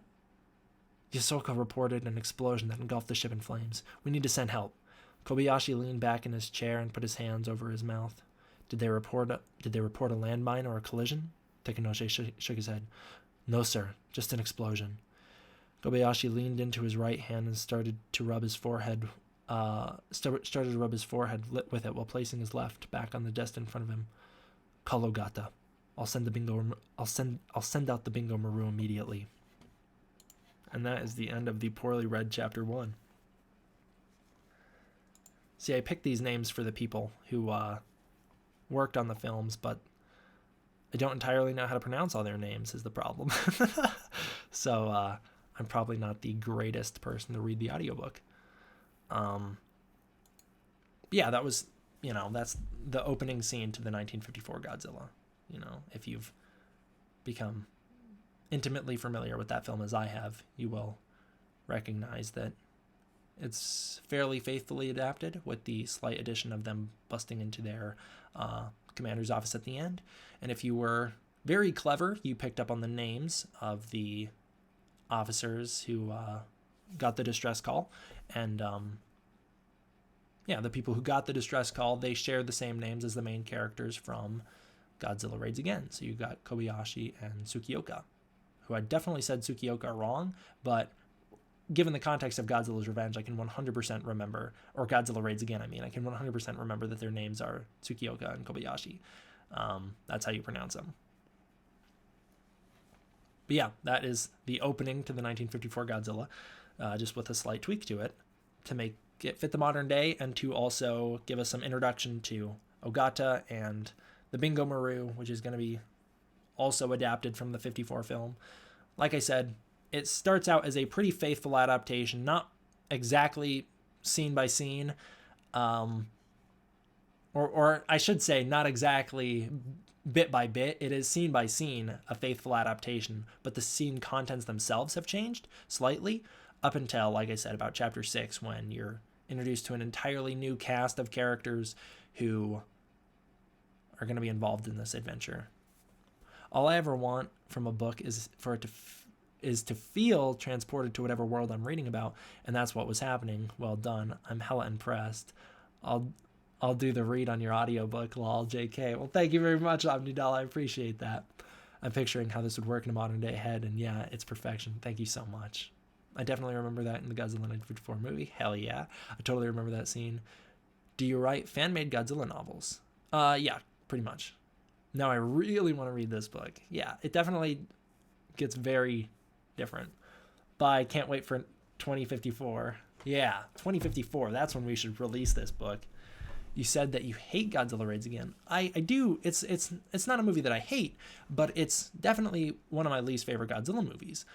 reported an explosion that engulfed the ship in flames. We need to send help. Kobayashi leaned back in his chair and put his hands over his mouth. Did they report a landmine or a collision? Tekenoche shook his head. No, sir. Just an explosion. Kobayashi leaned into his right hand and started to rub his forehead. Lit with it while placing his left back on the desk in front of him. Call Ogata. I'll send out the Bingo Maru immediately. And that is the end of the poorly read chapter 1. See, I picked these names for the people who worked on the films, but I don't entirely know how to pronounce all their names is the problem. So I'm probably not the greatest person to read the audiobook. Yeah, that was, that's the opening scene to the 1954 Godzilla. If you've become intimately familiar with that film as I have, you will recognize that it's fairly faithfully adapted, with the slight addition of them busting into their commander's office at the end. And if you were very clever, you picked up on the names of the officers who got the distress call. And the people who got the distress call, they shared the same names as the main characters from Godzilla Raids Again. So you got Kobayashi and Tsukioka, who I definitely said Tsukioka wrong, but given the context of Godzilla's Revenge, I can 100% remember, or Godzilla Raids Again, I can 100% remember that their names are Tsukioka and Kobayashi. That's how you pronounce them. But yeah, that is the opening to the 1954 Godzilla, just with a slight tweak to it to make it fit the modern day and to also give us some introduction to Ogata and the Bingo Maru, which is going to be also adapted from the 54 film. Like I said, it starts out as a pretty faithful adaptation, not exactly scene by scene, or I should say not exactly bit by bit. It is scene by scene a faithful adaptation, but the scene contents themselves have changed slightly up until, like I said, about chapter 6, when you're introduced to an entirely new cast of characters who are going to be involved in this adventure. All I ever want from a book is for it to feel transported to whatever world I'm reading about, and that's what was happening. Well done. I'm hella impressed. I'll do the read on your audiobook, lol, JK. Well, thank you very much, Omnidal. I appreciate that. I'm picturing how this would work in a modern day head, and yeah, it's perfection. Thank you so much. I definitely remember that in the Godzilla 1954 movie. Hell yeah. I totally remember that scene. Do you write fan-made Godzilla novels? Yeah, pretty much. Now I really want to read this book. Yeah, it definitely gets very different. But I can't wait for 2054. Yeah, 2054. That's when we should release this book. You said that you hate Godzilla Raids Again. I do. It's not a movie that I hate, but it's definitely one of my least favorite Godzilla movies.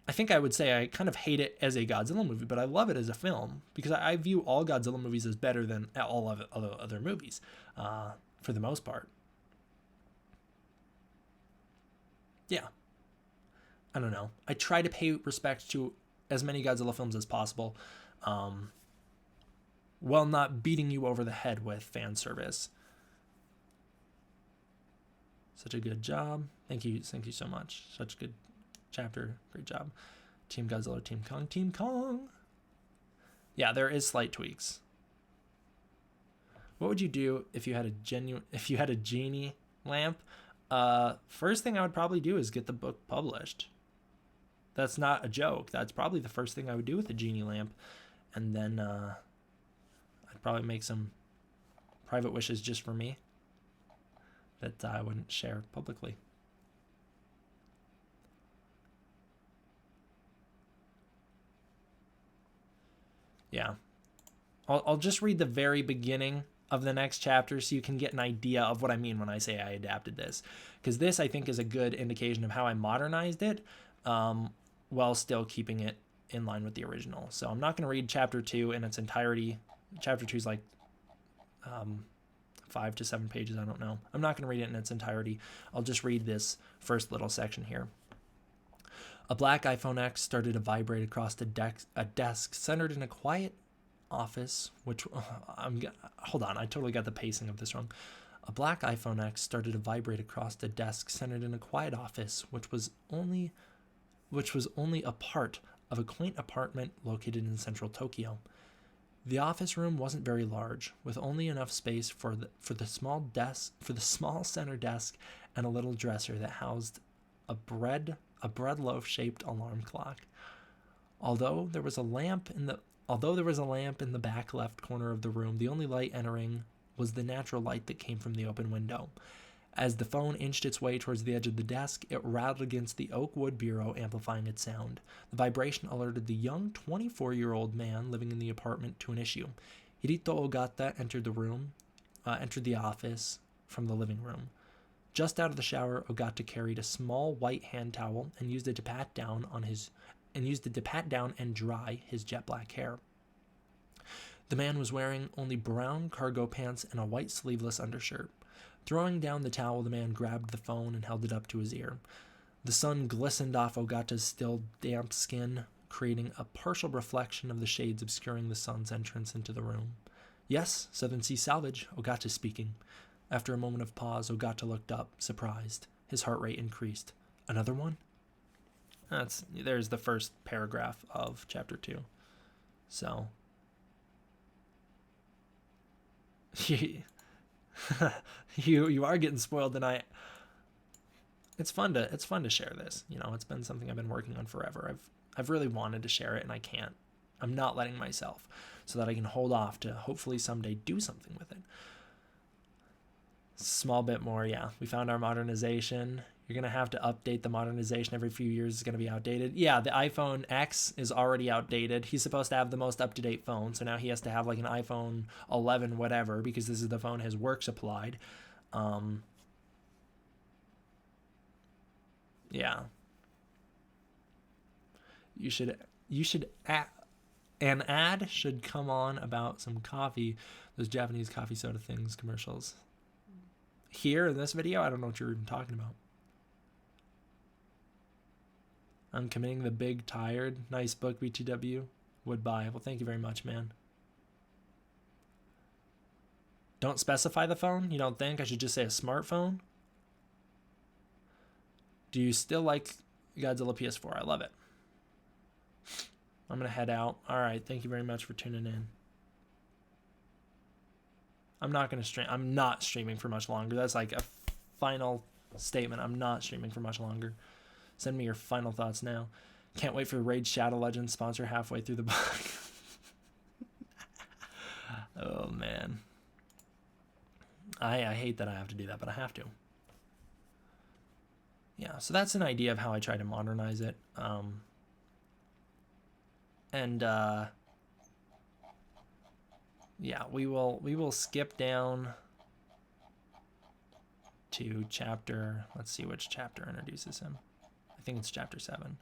I think I would say I kind of hate it as a Godzilla movie, but I love it as a film because I view all Godzilla movies as better than all of other movies, for the most part. Yeah. I don't know. I try to pay respect to as many Godzilla films as possible, while not beating you over the head with fan service. Such a good job. Thank you so much. Such a good chapter. Great job. Team Godzilla, Team Kong, Team Kong. Yeah, there is slight tweaks. What would you do if you had a genie lamp? First thing I would probably do is get the book published. That's not a joke. That's probably the first thing I would do with a genie lamp. And then I'd probably make some private wishes just for me that I wouldn't share publicly. Yeah. I'll just read the very beginning of the next chapter so you can get an idea of what I mean when I say I adapted this. Because this, I think, is a good indication of how I modernized it, while still keeping it in line with the original. So I'm not going to read chapter 2 in its entirety. Chapter 2 is like 5 to 7 pages, I don't know. I'm not going to read it in its entirety. I'll just read this first little section here. A black iPhone X started to vibrate across a desk centered in a quiet office, which hold on, I totally got the pacing of this wrong. A black iPhone X started to vibrate across a desk centered in a quiet office, which was only a part of a quaint apartment located in central Tokyo. The office room wasn't very large, with only enough space for the small center desk and a little dresser that housed a bread loaf shaped alarm clock. Although there was a lamp in the back left corner of the room, the only light entering was the natural light that came from the open window. As the phone inched its way towards the edge of the desk, it rattled against the oak wood bureau, amplifying its sound. The vibration alerted the young 24-year-old man living in the apartment to an issue. Hirito Ogata entered the office from the living room. Just out of the shower, Ogata carried a small white hand towel and used it to pat down and dry his jet black hair. The man was wearing only brown cargo pants and a white sleeveless undershirt. Throwing down the towel, the man grabbed the phone and held it up to his ear. The sun glistened off Ogata's still damp skin, creating a partial reflection of the shades obscuring the sun's entrance into the room. Yes, Southern Sea Salvage, Ogata speaking. After a moment of pause, Ogata looked up, surprised. His heart rate increased. Another one? There's the first paragraph of chapter 2. So you are getting spoiled tonight. It's fun to share this. You know, it's been something I've been working on forever. I've really wanted to share it and I can't. I'm not letting myself, so that I can hold off to hopefully someday do something with it. Small bit more, yeah. We found our modernization. You're going to have to update the modernization every few years. It's going to be outdated. Yeah, the iPhone X is already outdated. He's supposed to have the most up-to-date phone, so now he has to have like an iPhone 11 whatever because this is the phone his work supplied. Yeah. An ad should come on about some coffee, those Japanese coffee soda things commercials. Here in this video, I don't know what you're even talking about. I'm committing the big tired. Nice book, BTW. Would buy. Well, thank you very much, man. Don't specify the phone? You don't think I should just say a smartphone? Do you still like Godzilla PS4? I love it. I'm going to head out. All right. Thank you very much for tuning in. I'm not going to stream. I'm not streaming for much longer. That's like final statement. I'm not streaming for much longer. Send me your final thoughts now. Can't wait for Raid Shadow Legends sponsor halfway through the book. Oh, man. I hate that I have to do that, but I have to. Yeah, so that's an idea of how I try to modernize it. Yeah, we will skip down to chapter, let's see which chapter introduces him. I think it's chapter 7.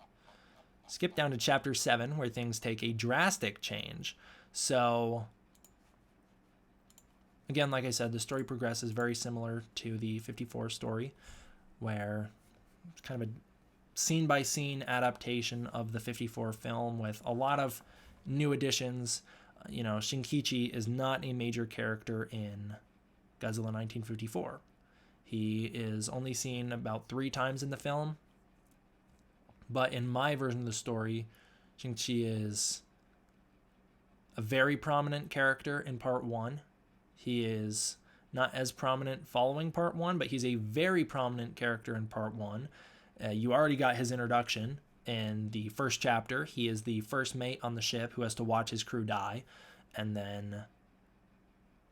Skip down to chapter 7 where things take a drastic change. So again, like I said, the story progresses very similar to the 54 story, where it's kind of a scene by scene adaptation of the 54 film with a lot of new additions. Shinkichi is not a major character in Godzilla 1954. He is only seen about 3 times in the film. But in my version of the story, Shinkichi is a very prominent character in part 1. He is not as prominent following part 1, but he's a very prominent character in part 1. You already got his introduction in the first chapter. He is the first mate on the ship who has to watch his crew die. And then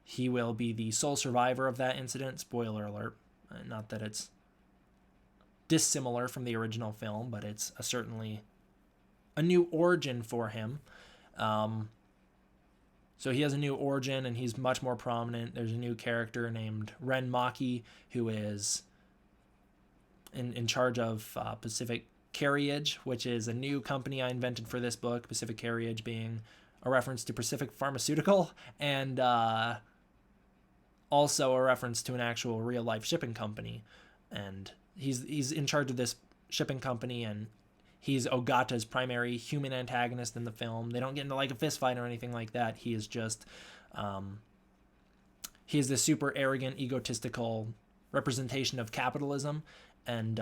he will be the sole survivor of that incident. Spoiler alert. Not that it's dissimilar from the original film, but it's certainly a new origin for him. So he has a new origin, and he's much more prominent. There's a new character named Ren Maki, who is in charge of Pacific Carriage, which is a new company I invented for this book, Pacific Carriage being a reference to Pacific Pharmaceutical, and also a reference to an actual real-life shipping company. And he's in charge of this shipping company, and he's Ogata's primary human antagonist in the film. They don't get into like a fist fight or anything like that. He is just he is the super arrogant, egotistical representation of capitalism, and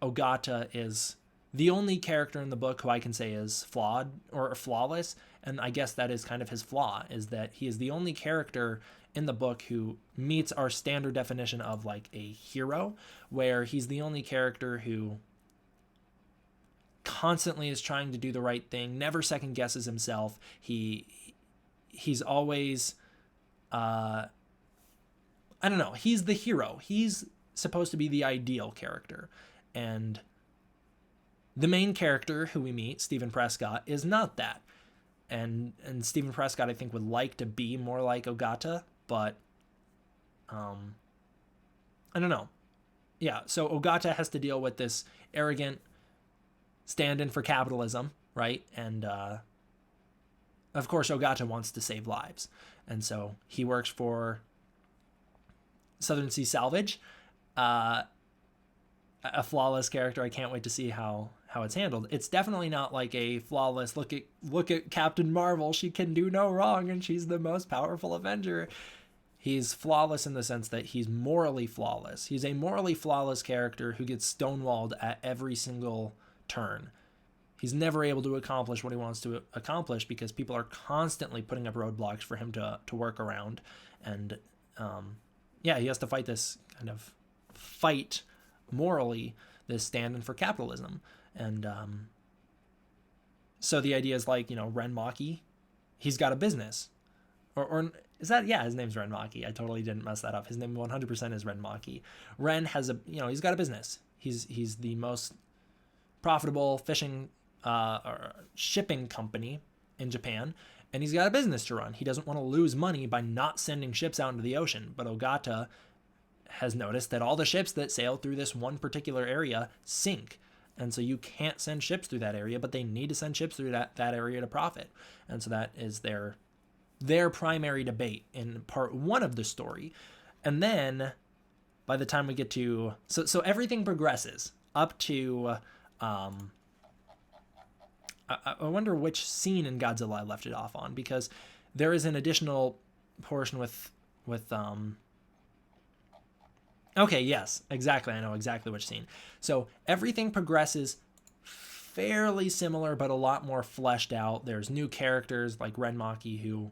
Ogata is the only character in the book who I can say is flawed or flawless, and I guess that is kind of his flaw, is that he is the only character in the book who meets our standard definition of like a hero, where he's the only character who constantly is trying to do the right thing, never second guesses himself. He's always I don't know, he's the hero. He's supposed to be the ideal character. And the main character who we meet, Stephen Prescott, is not that. And Stephen Prescott, I think, would like to be more like Ogata, but I don't know. Yeah, so Ogata has to deal with this arrogant stand-in for capitalism, right? And of course, Ogata wants to save lives. And so he works for Southern Sea Salvage, a flawless character. I can't wait to see how it's handled. It's definitely not like a flawless, look at Captain Marvel, she can do no wrong and she's the most powerful Avenger. He's flawless in the sense that he's morally flawless. He's a morally flawless character who gets stonewalled at every single turn. He's never able to accomplish what he wants to accomplish because people are constantly putting up roadblocks for him to work around. And he has to fight this kind of fight morally, this stand-in for capitalism. And so the idea is like, Ren Maki, he's got a business. Or is that, yeah, his name's Ren Maki. I totally didn't mess that up. His name 100% is Ren Maki. Ren has he's got a business. He's the most profitable fishing or shipping company in Japan, and he's got a business to run. He doesn't want to lose money by not sending ships out into the ocean. But Ogata has noticed that all the ships that sail through this one particular area sink. And so you can't send ships through that area, but they need to send ships through that area to profit. And so that is their primary debate in part 1 of the story. And then by the time we get to so everything progresses up to I wonder which scene in Godzilla I left it off on, because there is an additional portion with okay, yes, exactly. I know exactly which scene. So everything progresses fairly similar, but a lot more fleshed out. There's new characters like Ren Maki, who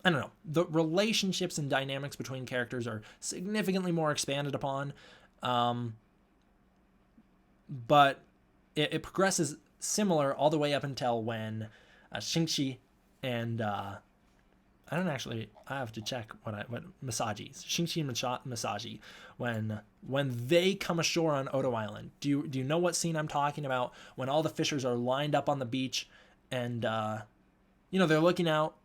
I don't know. The relationships and dynamics between characters are significantly more expanded upon. But it progresses similar all the way up until when Shingshi and I have to check what Masaji, Shingshi and Masaji, when they come ashore on Odo Island. Do you know what scene I'm talking about? When all the fishers are lined up on the beach, and they're looking out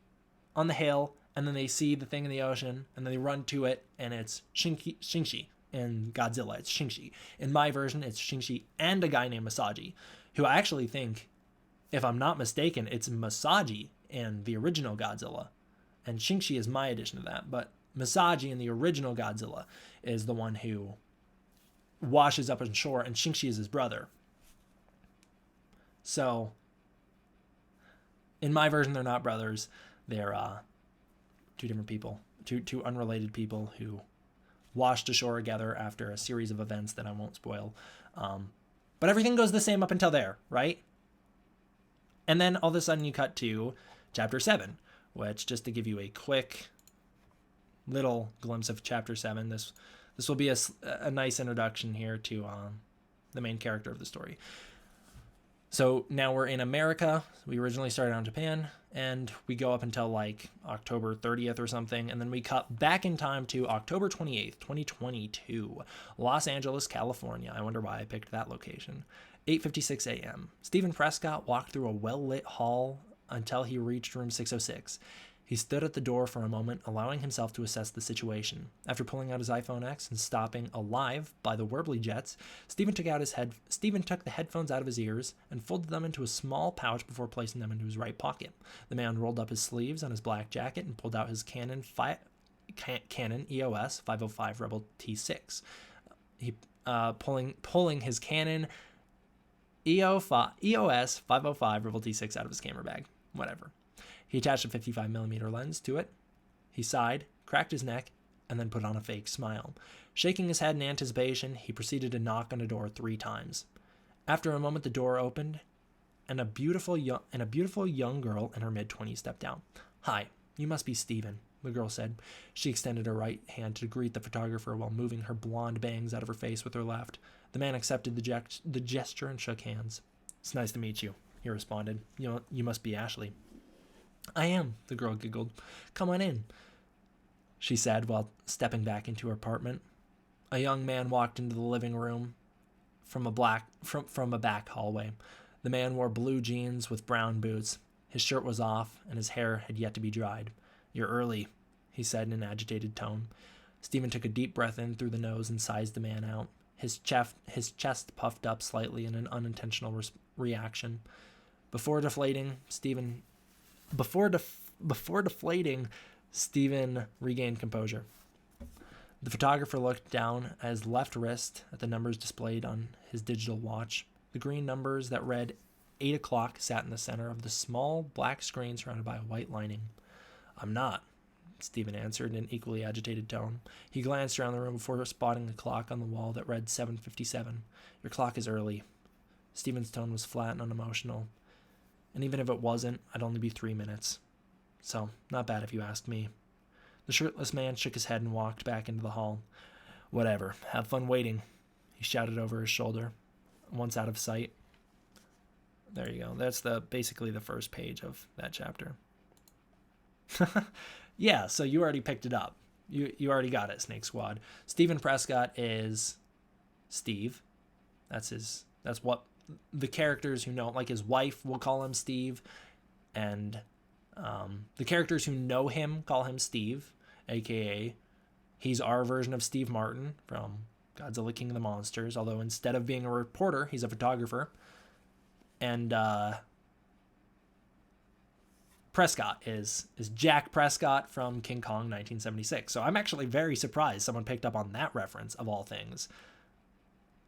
on the hill, and then they see the thing in the ocean, and then they run to it, and it's Shingshi. In Godzilla, it's Shingshi. In my version, it's Shingshi and a guy named Masaji, who I actually think, if I'm not mistaken, it's Masaji in the original Godzilla. And Shingshi is my addition to that. But Masaji in the original Godzilla is the one who washes up on shore, and Shingshi is his brother. So, in my version, they're not brothers. They're two different people, two unrelated people who washed ashore together after a series of events that I won't spoil. But everything goes the same up until there, right? And then all of a sudden you cut to chapter 7, which, just to give you a quick little glimpse of chapter 7, this will be a nice introduction here to the main character of the story. So now we're in America. We originally started out in Japan, and we go up until like October 30th or something, and then we cut back in time to October 28th, 2022, Los Angeles, California. I wonder why I picked that location. 8:56 a.m. Stephen Prescott walked through a well-lit hall until he reached room 606. He stood at the door for a moment, allowing himself to assess the situation. After pulling out his iPhone X and stopping Alive by the Werbly Jets, Stephen took the headphones out of his ears and folded them into a small pouch before placing them into his right pocket. The man rolled up his sleeves on his black jacket and pulled out his Canon EOS 505 Rebel T6. He pulling his Canon EOS 505 Rebel T6 out of his camera bag. Whatever. He attached a 55mm lens to it. He sighed, cracked his neck, and then put on a fake smile. Shaking his head in anticipation, he proceeded to knock on the door 3 times. After a moment, the door opened, and a beautiful young girl in her mid-20s stepped out. "Hi, you must be Steven," the girl said. She extended her right hand to greet the photographer while moving her blonde bangs out of her face with her left. The man accepted the gesture and shook hands. "It's nice to meet you," he responded. You must be Ashley." "I am," the girl giggled. "Come on in," she said while stepping back into her apartment. A young man walked into the living room from a back hallway. The man wore blue jeans with brown boots. His shirt was off, and his hair had yet to be dried. "You're early," he said in an agitated tone. Stephen took a deep breath in through the nose and sized the man out. His chest puffed up slightly in an unintentional reaction. Before deflating, Stephen regained composure. The photographer looked down at his left wrist at the numbers displayed on his digital watch. The green numbers that read 8 o'clock sat in the center of the small black screen surrounded by a white lining. "I'm not," Stephen answered in an equally agitated tone. He glanced around the room before spotting a clock on the wall that read 7:57. "Your clock is early." Stephen's tone was flat and unemotional. "And even if it wasn't, I'd only be 3 minutes. So, not bad if you ask me." The shirtless man shook his head and walked back into the hall. "Whatever. Have fun waiting," he shouted over his shoulder, once out of sight. There you go. That's basically the first page of that chapter. Yeah, so you already picked it up. You already got it, Snake Squad. Stephen Prescott is Steve. That's what the characters who know, like his wife will call him Steve, and the characters who know him call him Steve, aka he's our version of Steve Martin from Godzilla King of the Monsters, although instead of being a reporter, he's a photographer. And Prescott is Jack Prescott from King Kong 1976. So I'm actually very surprised someone picked up on that reference, of all things.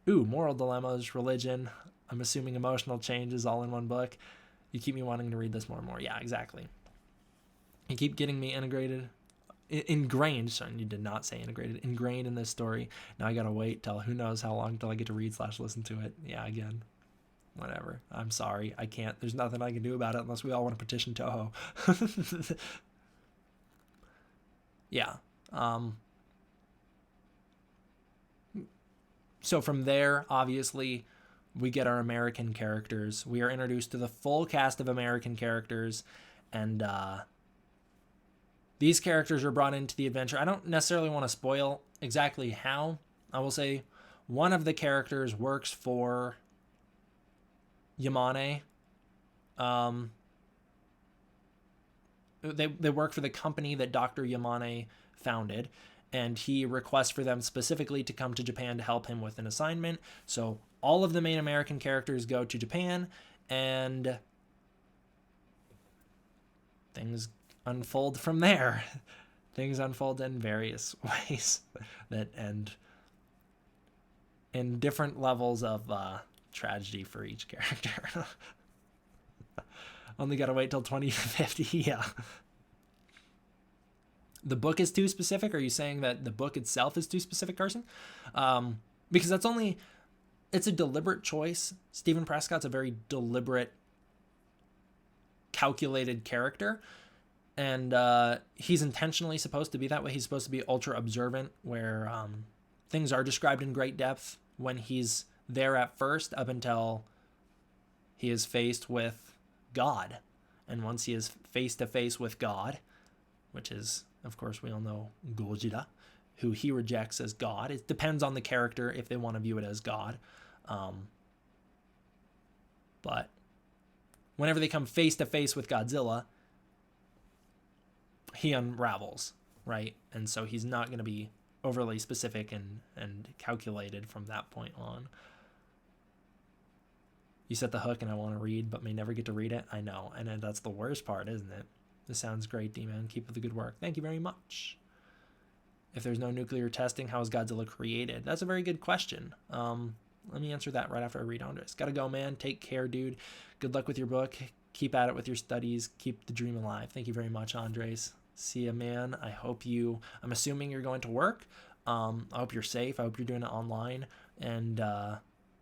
Ooh, moral dilemmas, religion, I'm assuming emotional changes all in one book. You keep me wanting to read this more and more. Yeah, exactly. You keep getting me ingrained, sorry, you did not say integrated, ingrained in this story. Now I gotta wait till who knows how long till I get to read/listen to it. Yeah, again. Whatever. I'm sorry. I can't. There's nothing I can do about it unless we all want to petition Toho. yeah. So from there, obviously, we get our American characters. We are introduced to the full cast of American characters, and these characters are brought into the adventure. I don't necessarily want to spoil exactly how. I will say one of the characters works for Yamane. They work for the company that Dr. Yamane founded, and he requests for them specifically to come to Japan to help him with an assignment. So all of the main American characters go to Japan, and things unfold from there. Things unfold in various ways that end in different levels of tragedy for each character. Only gotta wait till 2050. Yeah. The book is too specific? Are you saying that the book itself is too specific, Carson? Because it's a deliberate choice. Stephen Prescott's a very deliberate, calculated character. And he's intentionally supposed to be that way. He's supposed to be ultra observant, where things are described in great depth when he's there at first, up until he is faced with God. And once he is face to face with God, which is, of course, we all know Godzilla, who he rejects as God. It depends on the character if they want to view it as God. But whenever they come face to face with Godzilla, he unravels, right? And so he's not going to be overly specific and calculated from that point on. You set the hook and I want to read, but may never get to read it. I know. And that's the worst part, isn't it? This sounds great, D-Man. Keep up the good work. Thank you very much. If there's no nuclear testing, how is Godzilla created? That's a very good question. Let me answer that right after I read Andres. Gotta go, man. Take care, dude. Good luck with your book. Keep at it with your studies. Keep the dream alive. Thank you very much, Andres. See ya, man. I'm assuming you're going to work. I hope you're safe. I hope you're doing it online. And,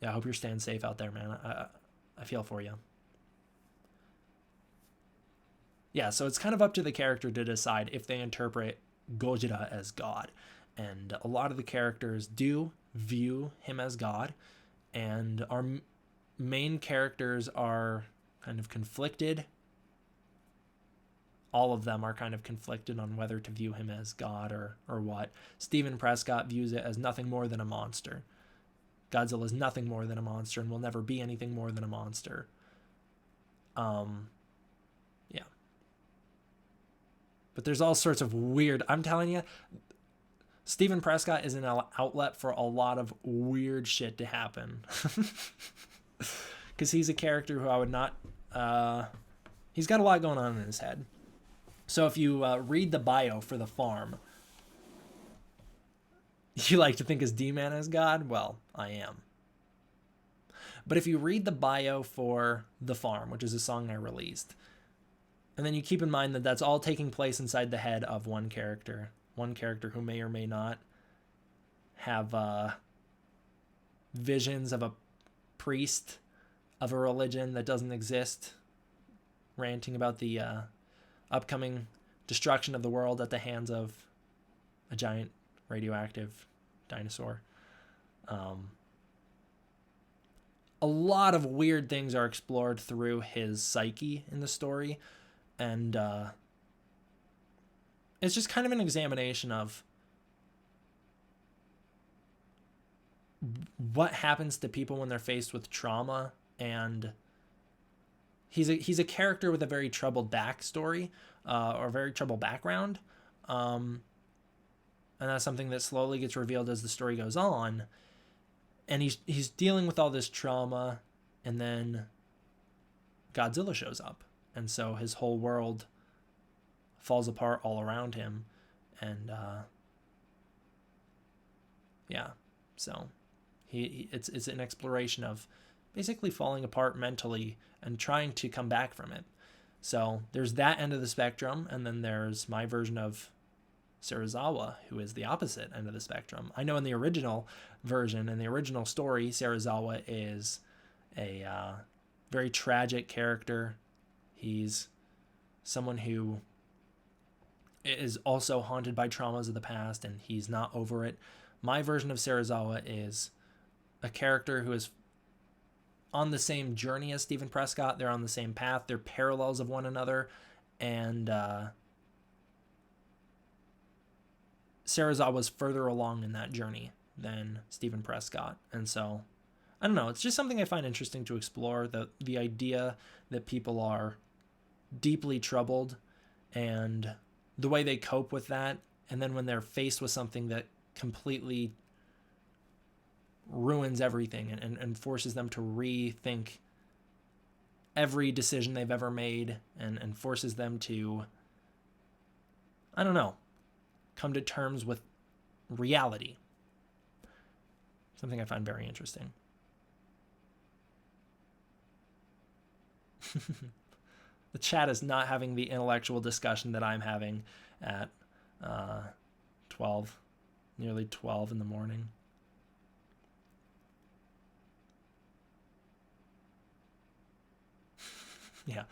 I hope you're staying safe out there, man. I feel for you. Yeah, so it's kind of up to the character to decide if they interpret Gojira as God. And a lot of the characters do view him as God. And our main characters are kind of conflicted. All of them are kind of conflicted on whether to view him as God or what. Stephen Prescott views it as nothing more than a monster. Godzilla is nothing more than a monster and will never be anything more than a monster. Yeah. But there's all sorts of weird... I'm telling you, Stephen Prescott is an outlet for a lot of weird shit to happen. Because he's a character who I would not... he's got a lot going on in his head. So if you read the bio for The Farm... You like to think as D-Man as God? Well, I am. But if you read the bio for The Farm, which is a song I released, and then you keep in mind that that's all taking place inside the head of one character who may or may not have visions of a priest of a religion that doesn't exist, ranting about the upcoming destruction of the world at the hands of a giant radioactive dinosaur. A lot of weird things are explored through his psyche in the story, and it's just kind of an examination of what happens to people when they're faced with trauma. And he's a character with a very troubled backstory, or a very troubled background. And that's something that slowly gets revealed as the story goes on. And he's dealing with all this trauma, and then Godzilla shows up. And so his whole world falls apart all around him. And yeah, so it's an exploration of basically falling apart mentally and trying to come back from it. So there's that end of the spectrum, and then there's my version of Serizawa, who is the opposite end of the spectrum. I know in the original version, in the original story, Serizawa is a very tragic character. He's someone who is also haunted by traumas of the past, and he's not over it. My version of Serizawa is a character who is on the same journey as Stephen Prescott. They're on the same path. They're parallels of one another. And Serizawa's further along in that journey than Stephen Prescott. And so, I don't know. It's just something I find interesting to explore. The idea that people are deeply troubled and the way they cope with that. And then when they're faced with something that completely ruins everything and forces them to rethink every decision they've ever made and forces them to, I don't know, come to terms with reality. Something I find very interesting. The chat is not having the intellectual discussion that I'm having at 12, nearly 12 in the morning. Yeah,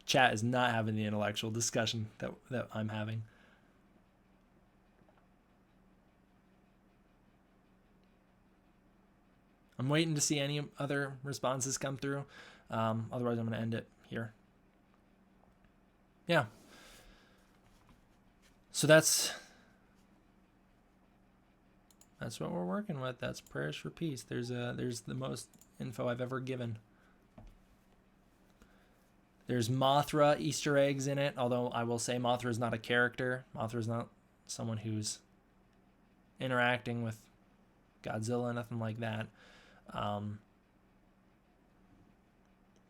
chat is not having the intellectual discussion that I'm having. I'm waiting to see any other responses come through. Otherwise, I'm going to end it here. Yeah. So that's what we're working with. That's Prayers for Peace. There's the most info I've ever given. There's Mothra Easter eggs in it, although I will say Mothra is not a character. Mothra is not someone who's interacting with Godzilla, nothing like that.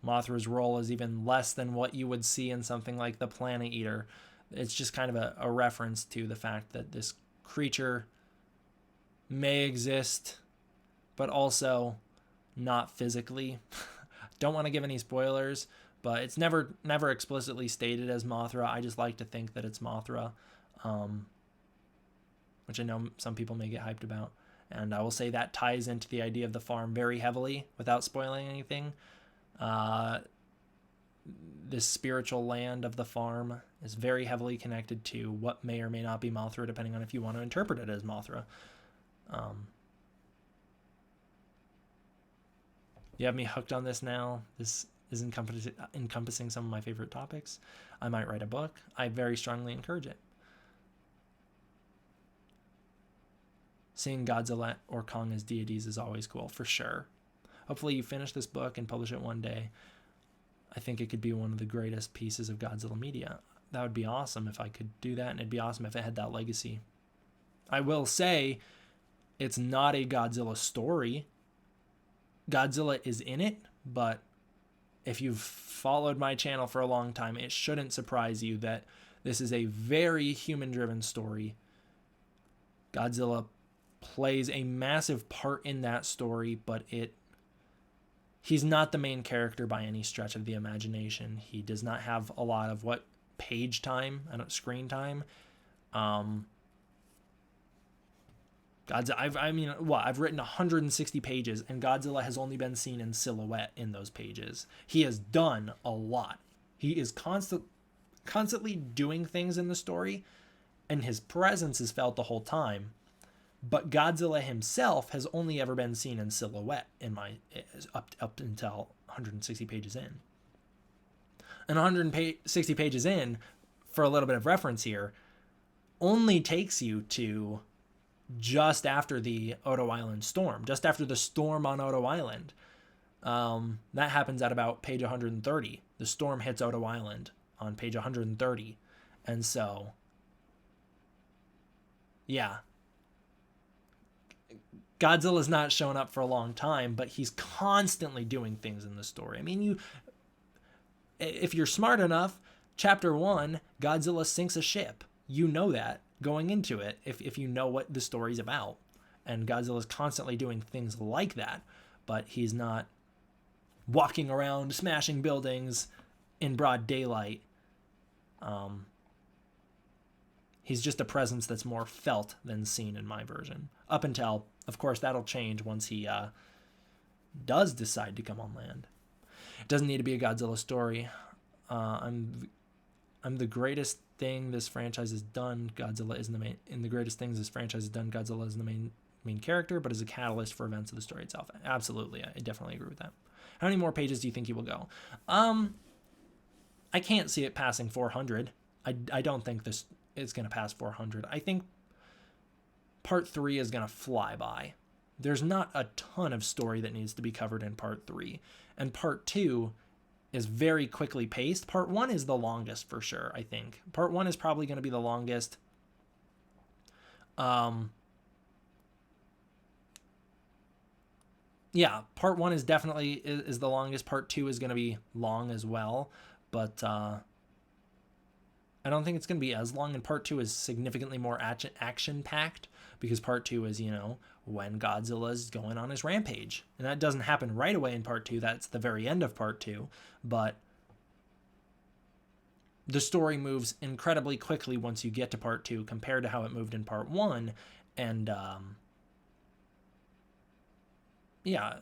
Mothra's role is even less than what you would see in something like the Planet Eater. It's just kind of a reference to the fact that this creature may exist, but also not physically. Don't want to give any spoilers, but it's never explicitly stated as Mothra. I just like to think that it's Mothra, which I know some people may get hyped about. And I will say that ties into the idea of the farm very heavily without spoiling anything. This spiritual land of the farm is very heavily connected to what may or may not be Mothra, depending on if you want to interpret it as Mothra. You have me hooked on this now. This is encompassing some of my favorite topics. I might write a book. I very strongly encourage it. Seeing Godzilla or Kong as deities is always cool, for sure. Hopefully you finish this book and publish it one day. I think it could be one of the greatest pieces of Godzilla media. That would be awesome if I could do that, and it'd be awesome if it had that legacy. I will say, it's not a Godzilla story. Godzilla is in it, but if you've followed my channel for a long time, it shouldn't surprise you that this is a very human-driven story. Godzilla plays a massive part in that story, but he's not the main character by any stretch of the imagination. He does not have a lot of page time, screen time. I've written 160 pages, and Godzilla has only been seen in silhouette in those pages. He has done a lot. He is constantly doing things in the story, and his presence is felt the whole time. But Godzilla himself has only ever been seen in silhouette up until 160 pages in. And 160 pages in, for a little bit of reference here, only takes you to just after the Odo Island storm, just after the storm on Odo Island. That happens at about page 130. The storm hits Odo Island on page 130. And so, yeah. Godzilla's not shown up for a long time, but he's constantly doing things in the story. I mean, if you're smart enough, chapter 1, Godzilla sinks a ship. You know that going into it, if you know what the story's about. And Godzilla's constantly doing things like that, but he's not walking around smashing buildings in broad daylight. He's just a presence that's more felt than seen in my version. Up until, of course, that'll change once he does decide to come on land. It doesn't need to be a Godzilla story. I'm the greatest thing this franchise has done, Godzilla isn't the main. In the greatest things this franchise has done, Godzilla isn't the main character, but is a catalyst for events of the story itself. Absolutely, I definitely agree with that. How many more pages do you think he will go? I can't see it passing 400. I don't think this is going to pass 400. I think part 3 is going to fly by. There's not a ton of story that needs to be covered in part 3. And part 2 is very quickly paced. Part 1 is the longest for sure, I think. Part 1 is probably going to be the longest. Yeah, part 1 is definitely is the longest. Part 2 is going to be long as well. But I don't think it's going to be as long. And part 2 is significantly more action-packed because part 2 is, when Godzilla's going on his rampage. And that doesn't happen right away in part 2. That's the very end of part 2. But the story moves incredibly quickly once you get to part 2 compared to how it moved in part 1. And, yeah,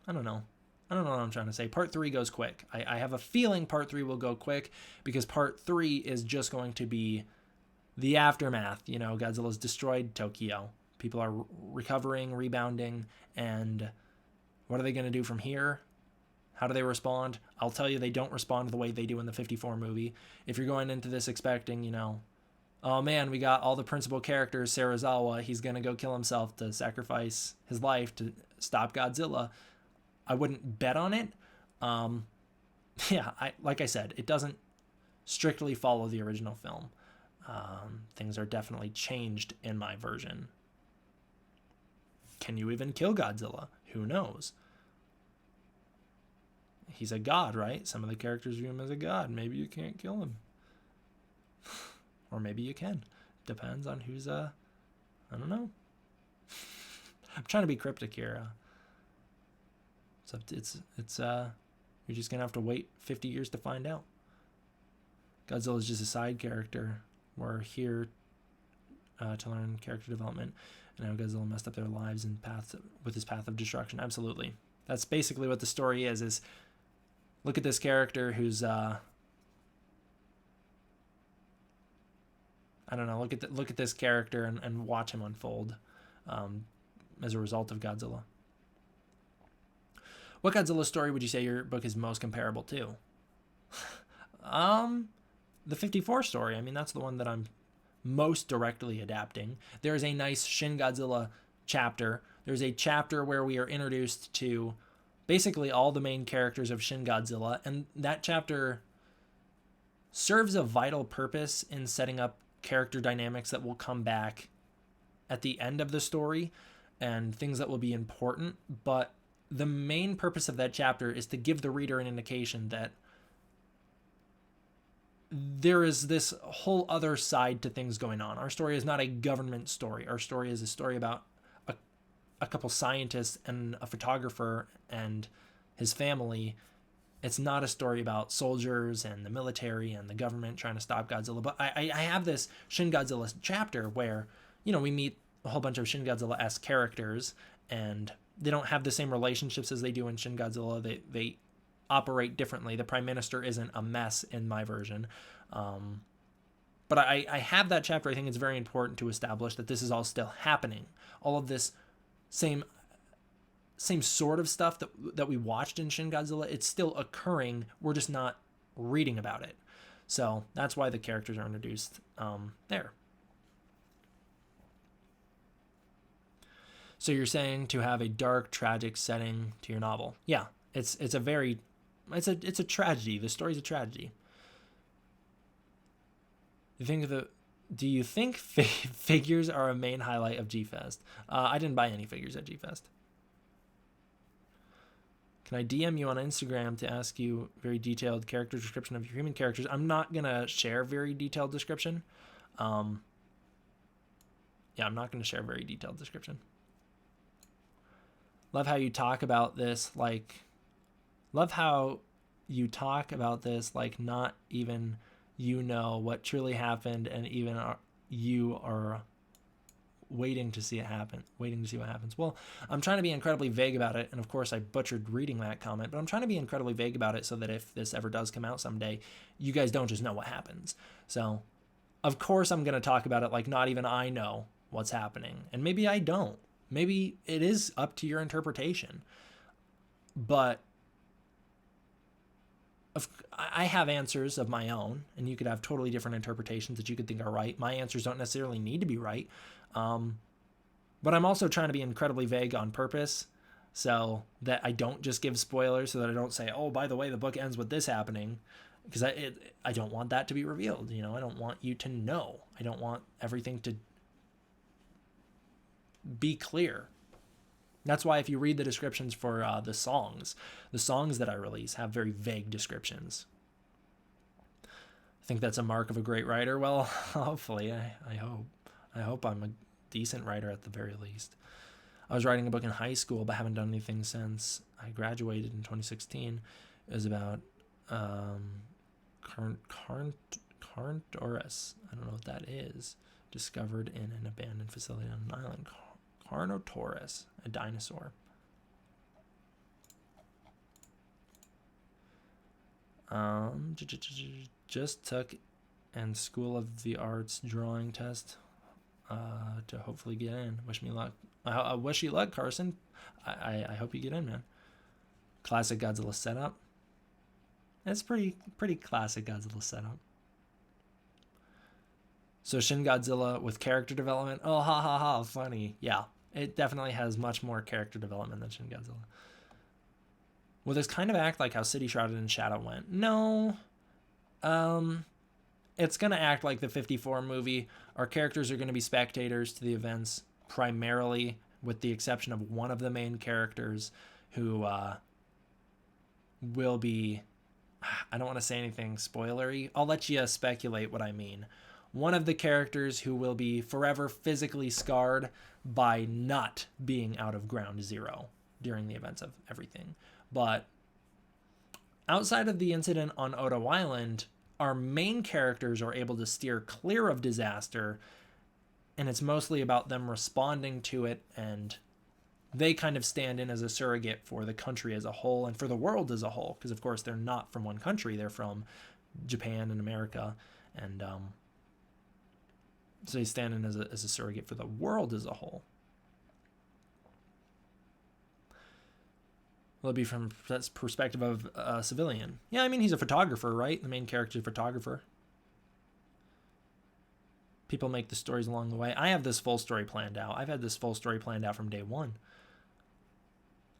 I don't know what I'm trying to say. Part 3 goes quick. I have a feeling part 3 will go quick because part 3 is just going to be the aftermath. Godzilla's destroyed Tokyo. People are recovering, rebounding, and what are they going to do from here? How do they respond? I'll tell you, they don't respond the way they do in the 54 movie. If you're going into this expecting, oh man, we got all the principal characters, Serizawa, he's going to go kill himself to sacrifice his life to stop Godzilla, I wouldn't bet on it. Like I said, it doesn't strictly follow the original film. Things are definitely changed in my version. Can you even kill Godzilla? Who knows? He's a god, right? Some of the characters view him as a god. Maybe you can't kill him. Or maybe you can. Depends on who's, I don't know. I'm trying to be cryptic here. It's you're just going to have to wait 50 years to find out. Godzilla is just a side character. We're here to learn character development and how Godzilla messed up their lives and with his path of destruction. Absolutely. That's basically what the story is look at this character who's I don't know, look at this character and watch him unfold as a result of Godzilla. What Godzilla story would you say your book is most comparable to? The 54 story. I mean, that's the one that I'm most directly adapting. There is a nice Shin Godzilla chapter. There's a chapter where we are introduced to basically all the main characters of Shin Godzilla, and that chapter serves a vital purpose in setting up character dynamics that will come back at the end of the story and things that will be important. But the main purpose of that chapter is to give the reader an indication that there is this whole other side to things going on. Our story is not a government story. Our story is a story about a couple scientists and a photographer and his family. It's not a story about soldiers and the military and the government trying to stop Godzilla. But I have this Shin Godzilla chapter where, we meet a whole bunch of Shin Godzilla-esque characters, and they don't have the same relationships as they do in Shin Godzilla. They operate differently. The Prime Minister isn't a mess in my version. But I have that chapter. I think it's very important to establish that this is all still happening. All of this same sort of stuff that we watched in Shin Godzilla, it's still occurring. We're just not reading about it. So that's why the characters are introduced there. So you're saying to have a dark, tragic setting to your novel. Yeah, it's a tragedy. The story's a tragedy. Do you think figures are a main highlight of G-Fest? I didn't buy any figures at G-Fest. Can I DM you on Instagram to ask you very detailed character description of your human characters? I'm not going to share very detailed description. I'm not going to share very detailed description. Love how you talk about this like not even what truly happened, and even you are waiting to see what happens. Well, I'm trying to be incredibly vague about it, and of course I butchered reading that comment, but I'm trying to be incredibly vague about it so that if this ever does come out someday, you guys don't just know what happens. So of course I'm going to talk about it like not even I know what's happening. And maybe I don't. Maybe it is up to your interpretation. But I have answers of my own, and you could have totally different interpretations that you could think are right. My answers don't necessarily need to be right. But I'm also trying to be incredibly vague on purpose so that I don't just give spoilers, so that I don't say, oh, by the way, the book ends with this happening, because I don't want that to be revealed. You know, I don't want you to know. I don't want everything to be clear. That's why if you read the descriptions for the songs that I release have very vague descriptions. I think that's a mark of a great writer. Well, hopefully, I hope I'm a decent writer at the very least. I was writing a book in high school, but haven't done anything since. I graduated in 2016. It was about Carnotaurus. I don't know what that is. Discovered in an abandoned facility on an island. Carnotaurus, a dinosaur. Just took and School of the Arts drawing test to hopefully get in. Wish me luck. I wish you luck, Carson. I hope you get in, man. Classic Godzilla setup. It's pretty classic Godzilla setup. So Shin Godzilla with character development. Oh, ha ha ha, funny. Yeah, it definitely has much more character development than Shin Godzilla. Will this kind of act like how City Shrouded in Shadow went? No. It's going to act like the 54 movie. Our characters are going to be spectators to the events, primarily, with the exception of one of the main characters who will be... I don't want to say anything spoilery. I'll let you speculate what I mean. One of the characters who will be forever physically scarred by not being out of Ground Zero during the events of everything. But outside of the incident on Odo Island, our main characters are able to steer clear of disaster, and it's mostly about them responding to it, and they kind of stand in as a surrogate for the country as a whole and for the world as a whole, because of course they're not from one country, they're from Japan and America, and so they stand in as a surrogate for the world as a whole. Will it be from that perspective of a civilian? Yeah, I mean, he's a photographer, right? The main character is a photographer. People make the stories along the way. I have this full story planned out. I've had this full story planned out from day one.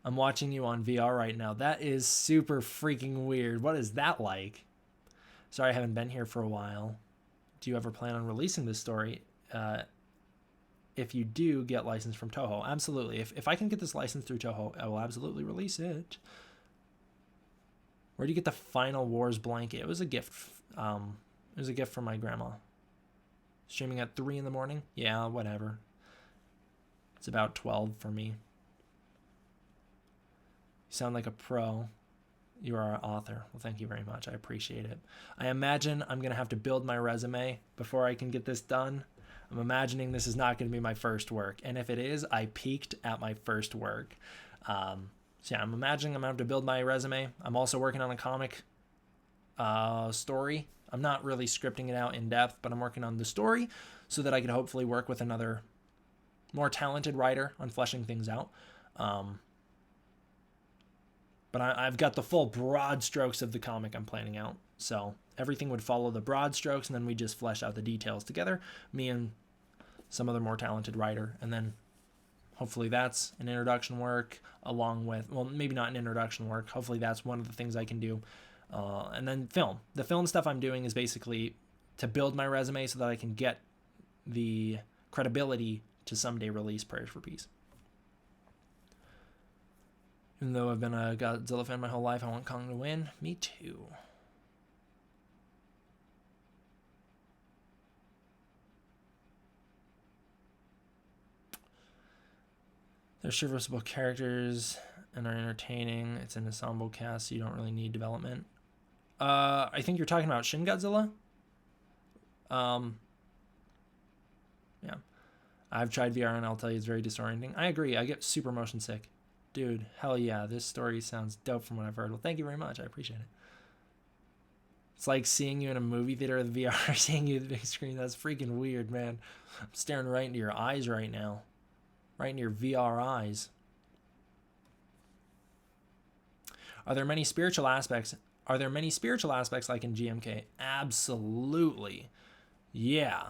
I'm watching you on VR right now. That is super freaking weird. What is that like? Sorry, I haven't been here for a while. Do you ever plan on releasing this story? If you do get licensed from Toho, absolutely. If I can get this license through Toho, I will absolutely release it. Where do you get the Final Wars blanket? It was a gift. It was a gift from my grandma. Streaming at 3 in the morning? Yeah, whatever. It's about 12 for me. You sound like a pro. You are an author. Well, thank you very much. I appreciate it. I imagine I'm going to have to build my resume before I can get this done. I'm imagining this is not going to be my first work. And if it is, I peaked at my first work. So yeah, I'm imagining I'm going to have to build my resume. I'm also working on a comic story. I'm not really scripting it out in depth, but I'm working on the story so that I could hopefully work with another more talented writer on fleshing things out. But I've got the full broad strokes of the comic I'm planning out. So everything would follow the broad strokes, and then we just flesh out the details together, me and some other more talented writer. And then hopefully that's an introduction work along with, well, maybe not an introduction work. Hopefully that's one of the things I can do. And then film. The film stuff I'm doing is basically to build my resume so that I can get the credibility to someday release Prayers for Peace. Even though I've been a Godzilla fan my whole life, I want Kong to win. Me too. They're serviceable characters and are entertaining. It's an ensemble cast, so you don't really need development. I think you're talking about Shin Godzilla. Yeah. I've tried VR and I'll tell you it's very disorienting. I agree. I get super motion sick. Dude, hell yeah. This story sounds dope from what I've heard. Well, thank you very much. I appreciate it. It's like seeing you in a movie theater with VR, seeing you at the big screen. That's freaking weird, man. I'm staring right into your eyes right now. Right into your VR eyes. Are there many spiritual aspects? Are there many spiritual aspects like in GMK? Absolutely. Yeah.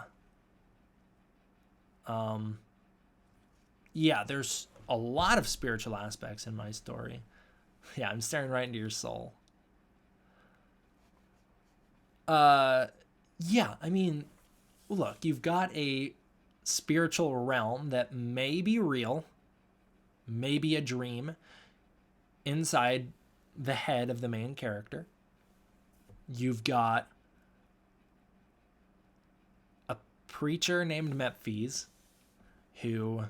Yeah, there's a lot of spiritual aspects in my story. Yeah, I'm staring right into your soul. Yeah, I mean, look, you've got a spiritual realm that may be real, may be a dream inside the head of the main character. You've got a preacher named Mephes who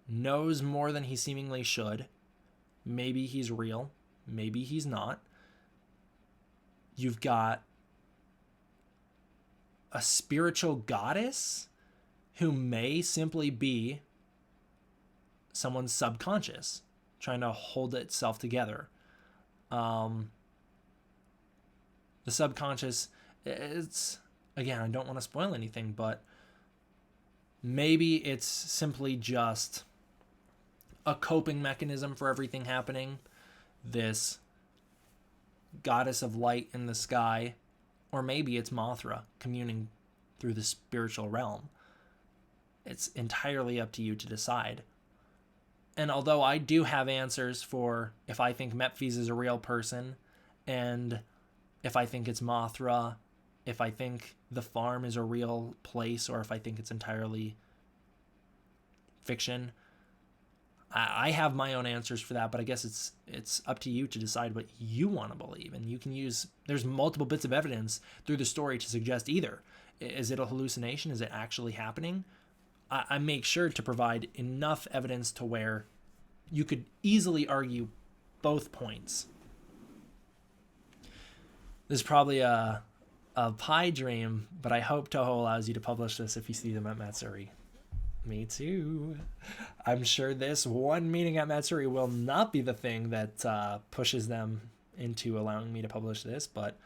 knows more than he seemingly should. Maybe he's real, maybe he's not. You've got a spiritual goddess who may simply be someone's subconscious trying to hold itself together. The subconscious, it's, again, I don't want to spoil anything, but maybe it's simply just a coping mechanism for everything happening. This goddess of light in the sky, or maybe it's Mothra communing through the spiritual realm. It's entirely up to you to decide. And although I do have answers for if I think Mephes is a real person, and if I think it's Mothra, if I think the farm is a real place, or if I think it's entirely fiction, I have my own answers for that, but I guess it's up to you to decide what you want to believe. And you can use, there's multiple bits of evidence through the story to suggest either. Is it a hallucination? Is it actually happening? I make sure to provide enough evidence to where you could easily argue both points. This is probably a pie dream, but I hope Toho allows you to publish this if you see them at Matsuri. Me too. I'm sure this one meeting at Matsuri will not be the thing that pushes them into allowing me to publish this, but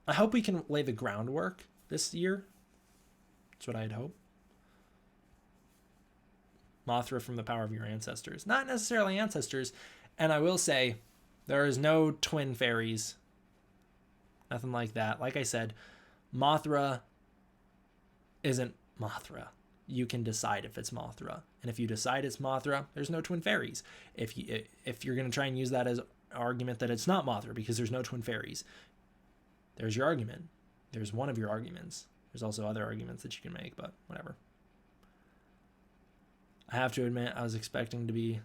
I hope we can lay the groundwork this year. That's what I'd hope. Mothra from the power of your ancestors. Not necessarily ancestors, and I will say there is no twin fairies. Nothing like that. Like I said, Mothra isn't Mothra. You can decide if it's Mothra. And if you decide it's Mothra, there's no twin fairies. If you're going to try and use that as an argument that it's not Mothra because there's no twin fairies, there's your argument. There's one of your arguments. There's also other arguments that you can make, but whatever. I have to admit, I was expecting to be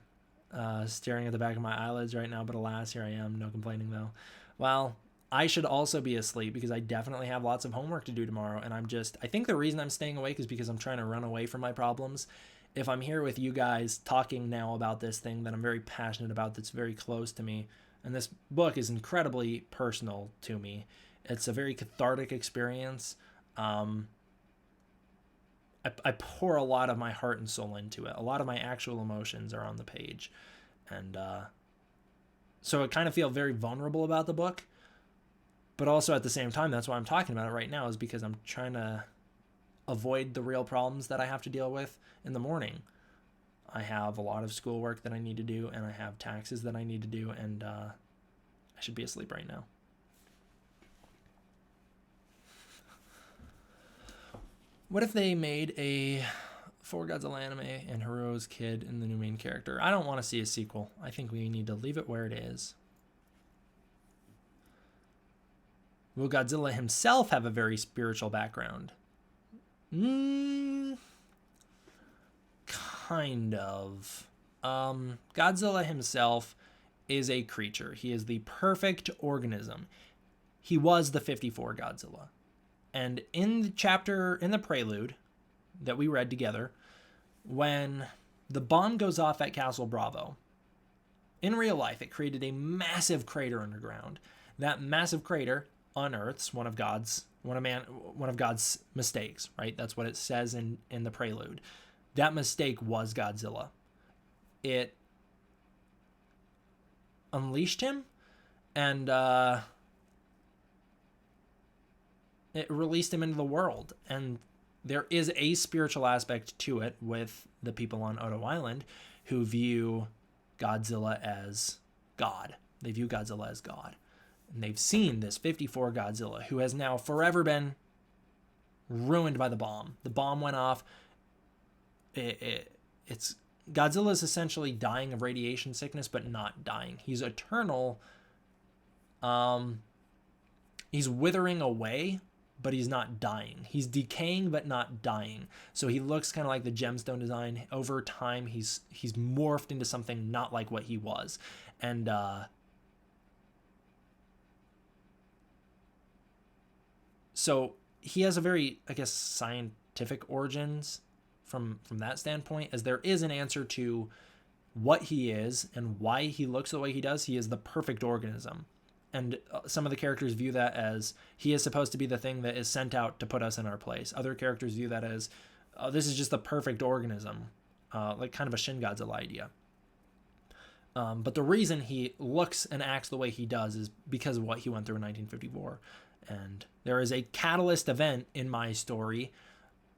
staring at the back of my eyelids right now, but alas, here I am. No complaining, though. Well, I should also be asleep because I definitely have lots of homework to do tomorrow, and I think the reason I'm staying awake is because I'm trying to run away from my problems. If I'm here with you guys talking now about this thing that I'm very passionate about, that's very close to me, and this book is incredibly personal to me. It's a very cathartic experience. I pour a lot of my heart and soul into it. A lot of my actual emotions are on the page. And so I kind of feel very vulnerable about the book. But also at the same time, that's why I'm talking about it right now, is because I'm trying to avoid the real problems that I have to deal with in the morning. I have a lot of schoolwork that I need to do, and I have taxes that I need to do, and I should be asleep right now. What if they made a For Godzilla anime and Haruo's kid in the new main character? I don't want to see a sequel. I think we need to leave it where it is. Will Godzilla himself have a very spiritual background? Kind of. Godzilla himself is a creature. He is the perfect organism. He was the 54 Godzilla. And in the prelude that we read together, when the bomb goes off at Castle Bravo, in real life, it created a massive crater underground. That massive crater unearths one of God's mistakes, right? That's what it says in the prelude. That mistake was Godzilla. It unleashed him, and it released him into the world. And there is a spiritual aspect to it with the people on Oto Island who view Godzilla as God. They view Godzilla as God. And they've seen this 54 Godzilla who has now forever been ruined by the bomb. The bomb went off. It's Godzilla is essentially dying of radiation sickness, but not dying. He's eternal. He's withering away, but he's not dying. He's decaying, but not dying. So he looks kind of like the gemstone design. Over time, he's morphed into something not like what he was. And so he has a very, I guess, scientific origins from that standpoint, as there is an answer to what he is and why he looks the way he does. He is the perfect organism. And some of the characters view that as he is supposed to be the thing that is sent out to put us in our place. Other characters view that as, oh, this is just the perfect organism, like kind of a Shin Godzilla idea. But the reason he looks and acts the way he does is because of what he went through in 1954. And there is a catalyst event in my story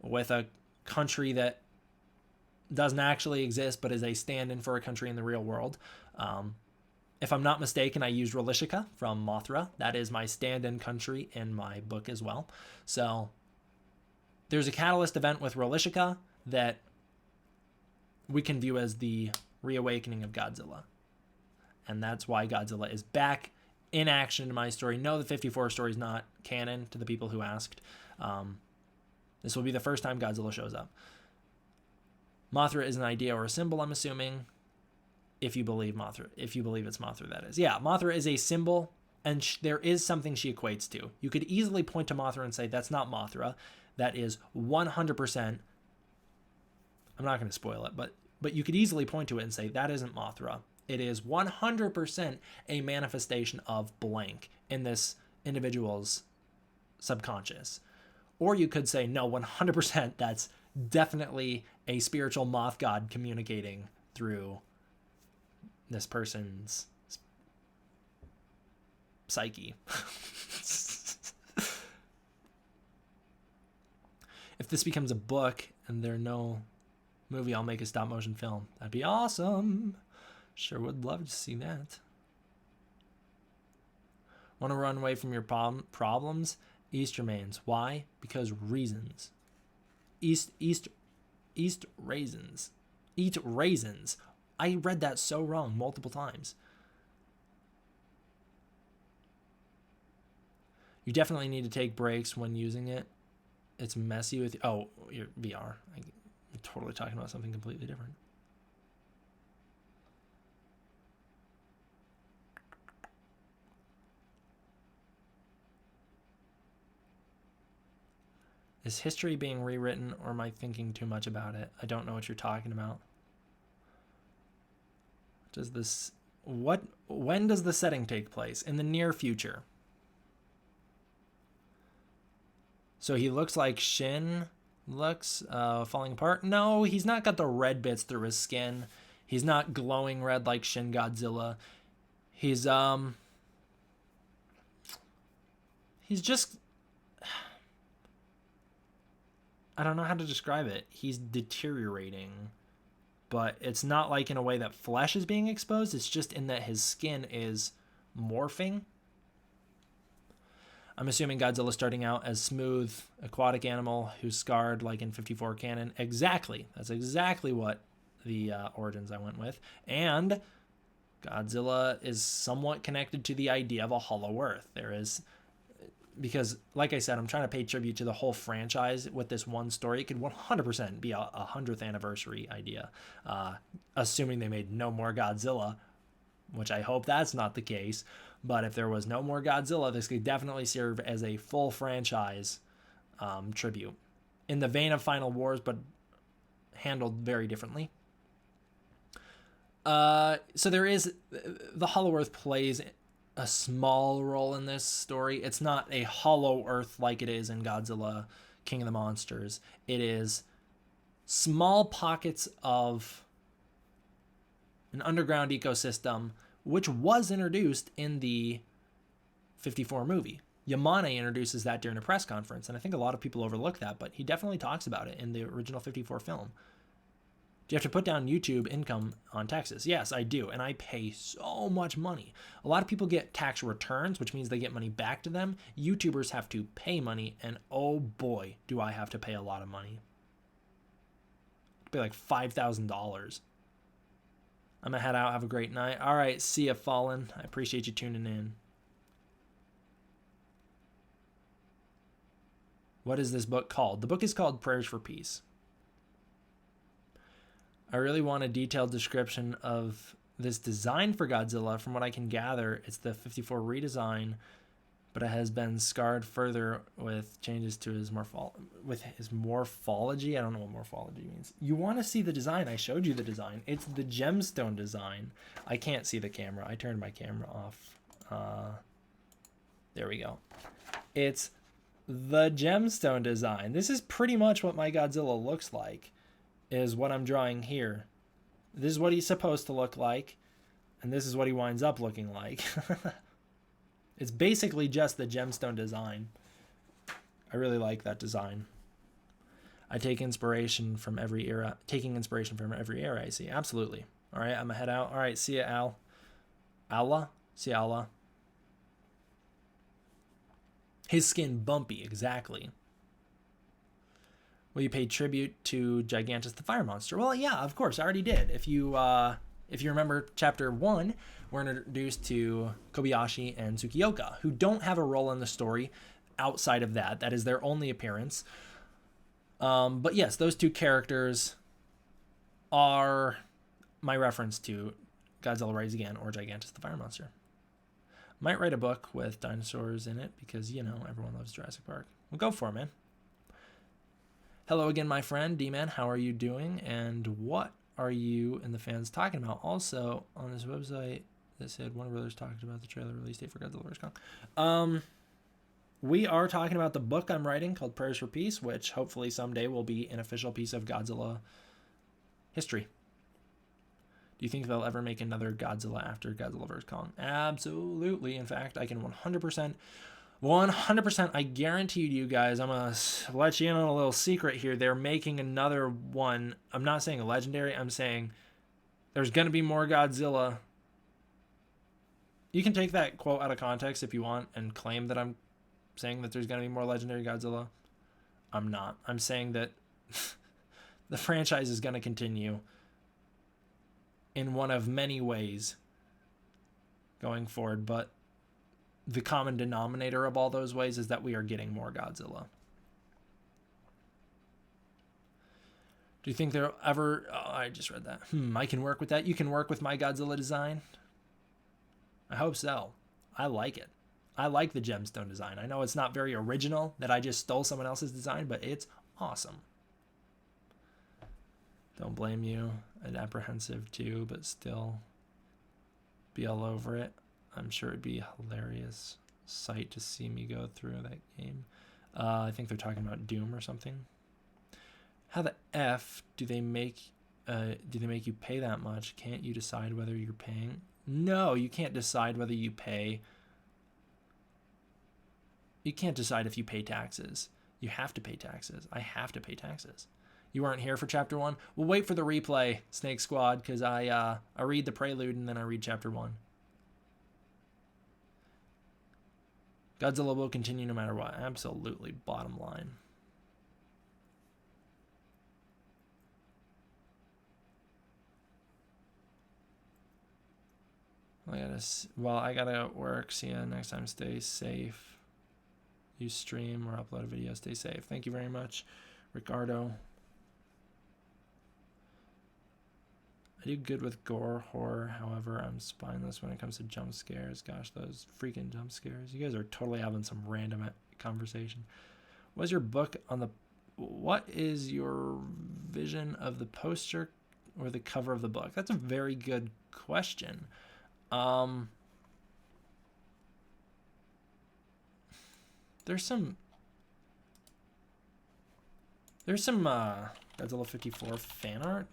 with a country that doesn't actually exist, but is a stand-in for a country in the real world. If I'm not mistaken, I used Relishika from Mothra. That is my stand-in country in my book as well. So there's a catalyst event with Relishika that we can view as the reawakening of Godzilla. And that's why Godzilla is back in action in my story. No, the 54 story is not canon, to the people who asked. This will be the first time Godzilla shows up. Mothra is an idea or a symbol, I'm assuming. If you believe Mothra, if you believe it's Mothra, that is. Yeah, Mothra is a symbol, and there is something she equates to. You could easily point to Mothra and say, that's not Mothra. That is 100%. I'm not going to spoil it, but you could easily point to it and say, that isn't Mothra. It is 100% a manifestation of blank in this individual's subconscious. Or you could say, no, 100%, that's definitely a spiritual moth god communicating through this person's psyche. If this becomes a book and there's no movie, I'll make a stop motion film. That'd be awesome. Sure would love to see that. Want to run away from your problems? East remains. Why? Because reasons. East raisins. Eat raisins. I read that so wrong multiple times. You definitely need to take breaks when using it. It's messy with... Oh, your VR. I'm totally talking about something completely different. Is history being rewritten, or am I thinking too much about it? I don't know what you're talking about. When does the setting take place? In the near future. So he looks like Shin looks falling apart. No, he's not got the red bits through his skin. He's not glowing red like Shin Godzilla. He's just, I don't know how to describe it. He's deteriorating, but it's not like in a way that flesh is being exposed. It's just in that his skin is morphing. I'm assuming Godzilla starting out as smooth aquatic animal who's scarred like in 54 canon. Exactly. That's exactly what the origins I went with. And Godzilla is somewhat connected to the idea of a hollow earth. There is... Because, like I said, I'm trying to pay tribute to the whole franchise with this one story. It could 100% be a 100th anniversary idea, assuming they made no more Godzilla, which I hope that's not the case. But if there was no more Godzilla, this could definitely serve as a full franchise tribute. In the vein of Final Wars, but handled very differently. So there is... The Hollow Earth plays a small role in this story. It's not a hollow earth like it is in Godzilla, King of the Monsters. It is small pockets of an underground ecosystem, which was introduced in the 54 movie. Yamane introduces that during a press conference, and I think a lot of people overlook that, but he definitely talks about it in the original 54 film. Do you have to put down YouTube income on taxes? Yes, I do, and I pay so much money. A lot of people get tax returns, which means they get money back to them. YouTubers have to pay money, and oh boy, do I have to pay a lot of money. It'd be like $5,000. I'm gonna head out. Have a great night. All right, see ya, Fallen. I appreciate you tuning in. What is this book called? The book is called Prayers for Peace. I really want a detailed description of this design for Godzilla. From what I can gather, it's the 54 redesign, but it has been scarred further with changes to his morphology. I don't know what morphology means. You want to see the design? I showed you the design. It's the gemstone design. I can't see the camera. I turned my camera off. There we go. It's the gemstone design. This is pretty much what my Godzilla looks like, is what I'm drawing here. This is what he's supposed to look like, and this is what he winds up looking like. It's basically just the gemstone design. I really like that design. I take inspiration from every era. Taking inspiration from every era, I see. Absolutely. All right, I'm gonna head out. All right, see ya, Al. Allah? See ya, Allah. His skin bumpy, exactly. Will you pay tribute to Gigantus the Fire Monster? Well, yeah, of course, I already did. If you remember chapter 1, we're introduced to Kobayashi and Tsukioka, who don't have a role in the story outside of that. That is their only appearance. But yes, those two characters are my reference to Godzilla Rise Again or Gigantus the Fire Monster. Might write a book with dinosaurs in it because, you know, everyone loves Jurassic Park. Well, go for it, man. Hello again, my friend, D-Man. How are you doing? And what are you and the fans talking about? Also, on this website that said Warner Brothers talked about the trailer release date for Godzilla vs. Kong. We are talking about the book I'm writing called Prayers for Peace, which hopefully someday will be an official piece of Godzilla history. Do you think they'll ever make another Godzilla after Godzilla vs. Kong? Absolutely. In fact, I can 100%, I guarantee you guys, I'm going to let you in on a little secret here. They're making another one. I'm not saying a legendary. I'm saying there's going to be more Godzilla. You can take that quote out of context if you want and claim that I'm saying that there's going to be more legendary Godzilla. I'm not. I'm saying that the franchise is going to continue in one of many ways going forward, but the common denominator of all those ways is that we are getting more Godzilla. Do you think there ever... Oh, I just read that. I can work with that. You can work with my Godzilla design? I hope so. I like it. I like the gemstone design. I know it's not very original, that I just stole someone else's design, but it's awesome. Don't blame you. I'm apprehensive too, but still be all over it. I'm sure it'd be a hilarious sight to see me go through that game. I think they're talking about Doom or something. How the F do they make you pay that much? Can't you decide whether you're paying? No, you can't decide whether you pay. You can't decide if you pay taxes. You have to pay taxes. I have to pay taxes. You weren't here for chapter 1? We'll wait for the replay, Snake Squad, because I read the prelude and then I read chapter 1. Godzilla will continue no matter what. Absolutely, bottom line. I gotta work. See ya next time. Stay safe. You stream or upload a video. Stay safe. Thank you very much, Ricardo. I do good with gore, horror. However, I'm spineless when it comes to jump scares. Gosh, those freaking jump scares. You guys are totally having some random conversation. What is your vision of the poster or the cover of the book? That's a very good question. There's some Godzilla 54 fan art.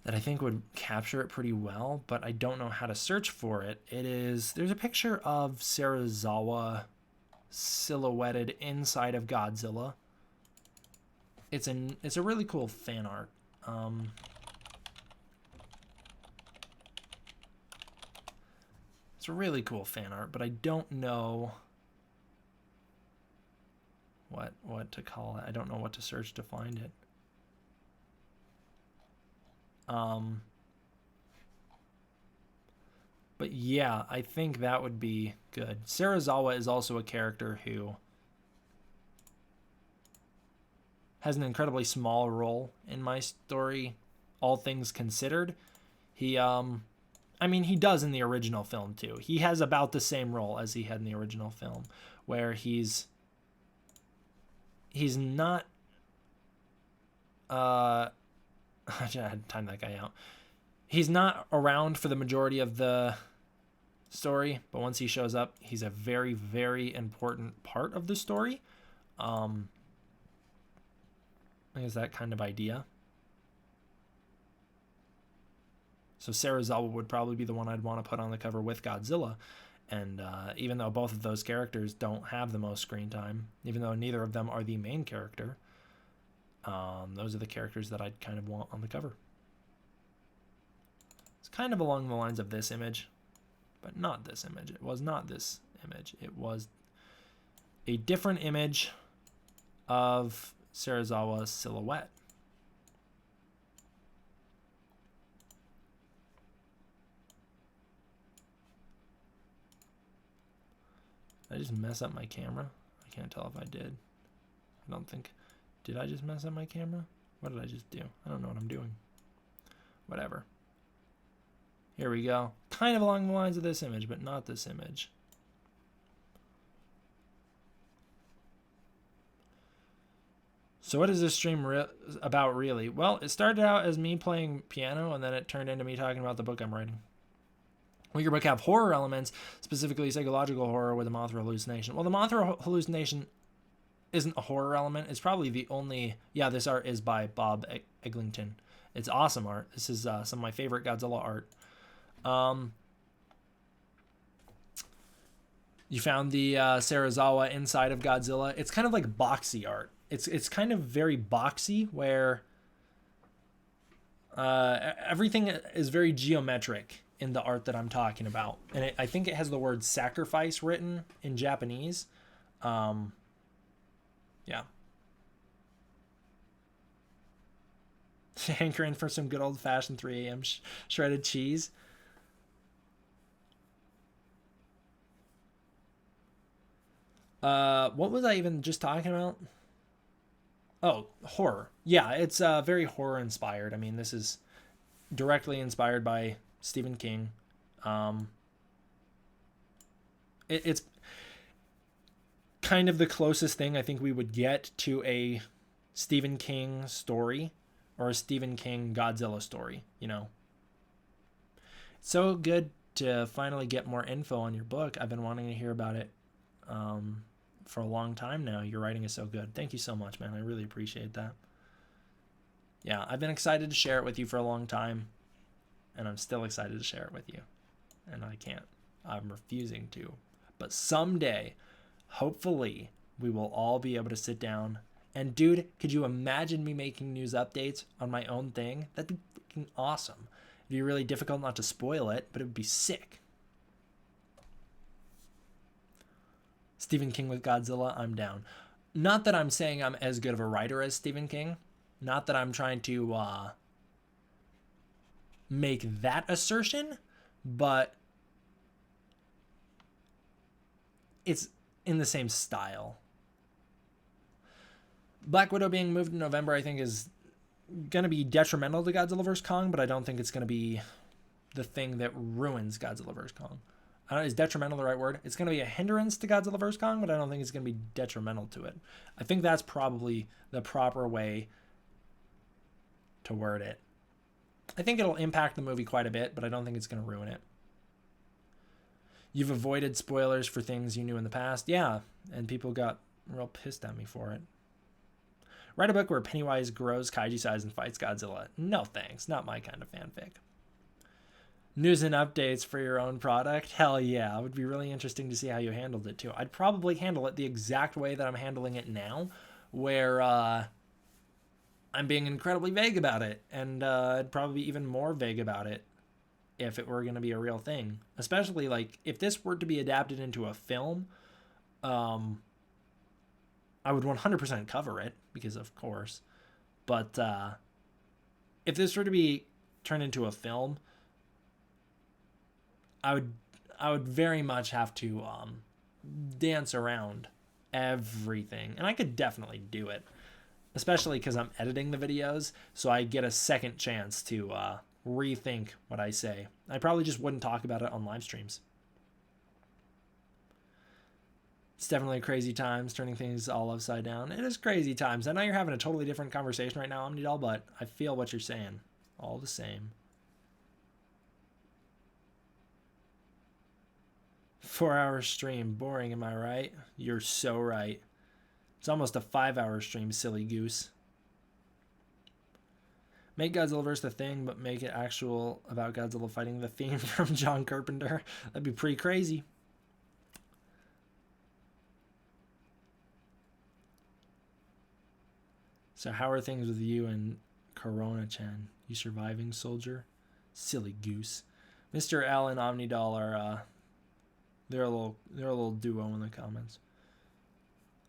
that I think would capture it pretty well, but I don't know how to search for it. There's a picture of Serizawa silhouetted inside of Godzilla. It's a really cool fan art. It's a really cool fan art, but I don't know what to call it. I don't know what to search to find it. But yeah, I think that would be good. Serizawa is also a character who has an incredibly small role in my story, all things considered. He does in the original film too. He has about the same role as he had in the original film, where he's not I had to time that guy out. He's not around for the majority of the story, but once he shows up, he's a very, very important part of the story. I guess that kind of idea. So Serizawa would probably be the one I'd want to put on the cover with Godzilla. And even though both of those characters don't have the most screen time, even though neither of them are the main character, those are the characters that I'd kind of want on the cover. It's kind of along the lines of this image, but not this image. It was not this image. It was a different image of Serizawa's silhouette. Did I just mess up my camera? I can't tell if I did. I don't think. Did I just mess up my camera? What did I just do? I don't know what I'm doing. Whatever. Here we go. Kind of along the lines of this image, but not this image. So what is this stream about really? Well, it started out as me playing piano, and then it turned into me talking about the book I'm writing. Will your book have horror elements, specifically psychological horror with a Mothra hallucination? Well, the Mothra hallucination isn't a horror element. It's probably the only... Yeah, this art is by Bob Eglinton. It's awesome art. This is some of my favorite Godzilla art. You found the Serizawa inside of Godzilla. It's kind of like boxy art. It's kind of very boxy, where everything is very geometric in the art that I'm talking about. And I think it has the word sacrifice written in Japanese. Yeah. Hankering for some good old-fashioned 3 a.m. shredded cheese. What was I even just talking about? Oh, horror. Yeah, it's very horror-inspired. I mean, this is directly inspired by Stephen King. It's kind of the closest thing I think we would get to a Stephen King story or a Stephen King Godzilla story, you know. It's so good to finally get more info on your book. I've been wanting to hear about it for a long time now. Your writing is so good. Thank you so much, man. I really appreciate that. Yeah, I've been excited to share it with you for a long time, and I'm still excited to share it with you. And I can't. I'm refusing to. But someday, hopefully, we will all be able to sit down. And dude, could you imagine me making news updates on my own thing? That'd be freaking awesome. It'd be really difficult not to spoil it, but it would be sick. Stephen King with Godzilla, I'm down. Not that I'm saying I'm as good of a writer as Stephen King. Not that I'm trying to make that assertion, but it's in the same style. Black Widow being moved in November, I think, is going to be detrimental to Godzilla vs. Kong, but I don't think it's going to be the thing that ruins Godzilla vs. Kong. I don't know, is detrimental the right word? It's going to be a hindrance to Godzilla vs. Kong, but I don't think it's going to be detrimental to it. I think that's probably the proper way to word it. I think it'll impact the movie quite a bit, but I don't think it's going to ruin it. You've avoided spoilers for things you knew in the past. Yeah, and people got real pissed at me for it. Write a book where Pennywise grows kaiju size and fights Godzilla. No thanks, not my kind of fanfic. News and updates for your own product? Hell yeah, it would be really interesting to see how you handled it too. I'd probably handle it the exact way that I'm handling it now, where I'm being incredibly vague about it, and I'd probably be even more vague about it if it were going to be a real thing. Especially, like, if this were to be adapted into a film, I would 100% cover it, because of course. But if this were to be turned into a film, I would very much have to dance around everything. And I could definitely do it, especially because I'm editing the videos, so I get a second chance to rethink what I say. I probably just wouldn't talk about it on live streams. It's definitely crazy times, turning things all upside down. It is crazy times. I know you're having a totally different conversation right now, Omnidol, but I feel what you're saying. All the same. 4-hour stream. Boring, am I right? You're so right. It's almost a 5-hour stream, silly goose. Make Godzillaverse the thing, but make it actual about Godzilla fighting the theme from John Carpenter. That'd be pretty crazy. So how are things with you and Corona-chan? You surviving, soldier? Silly goose. Mr. L and Omnidol are they're a little duo in the comments.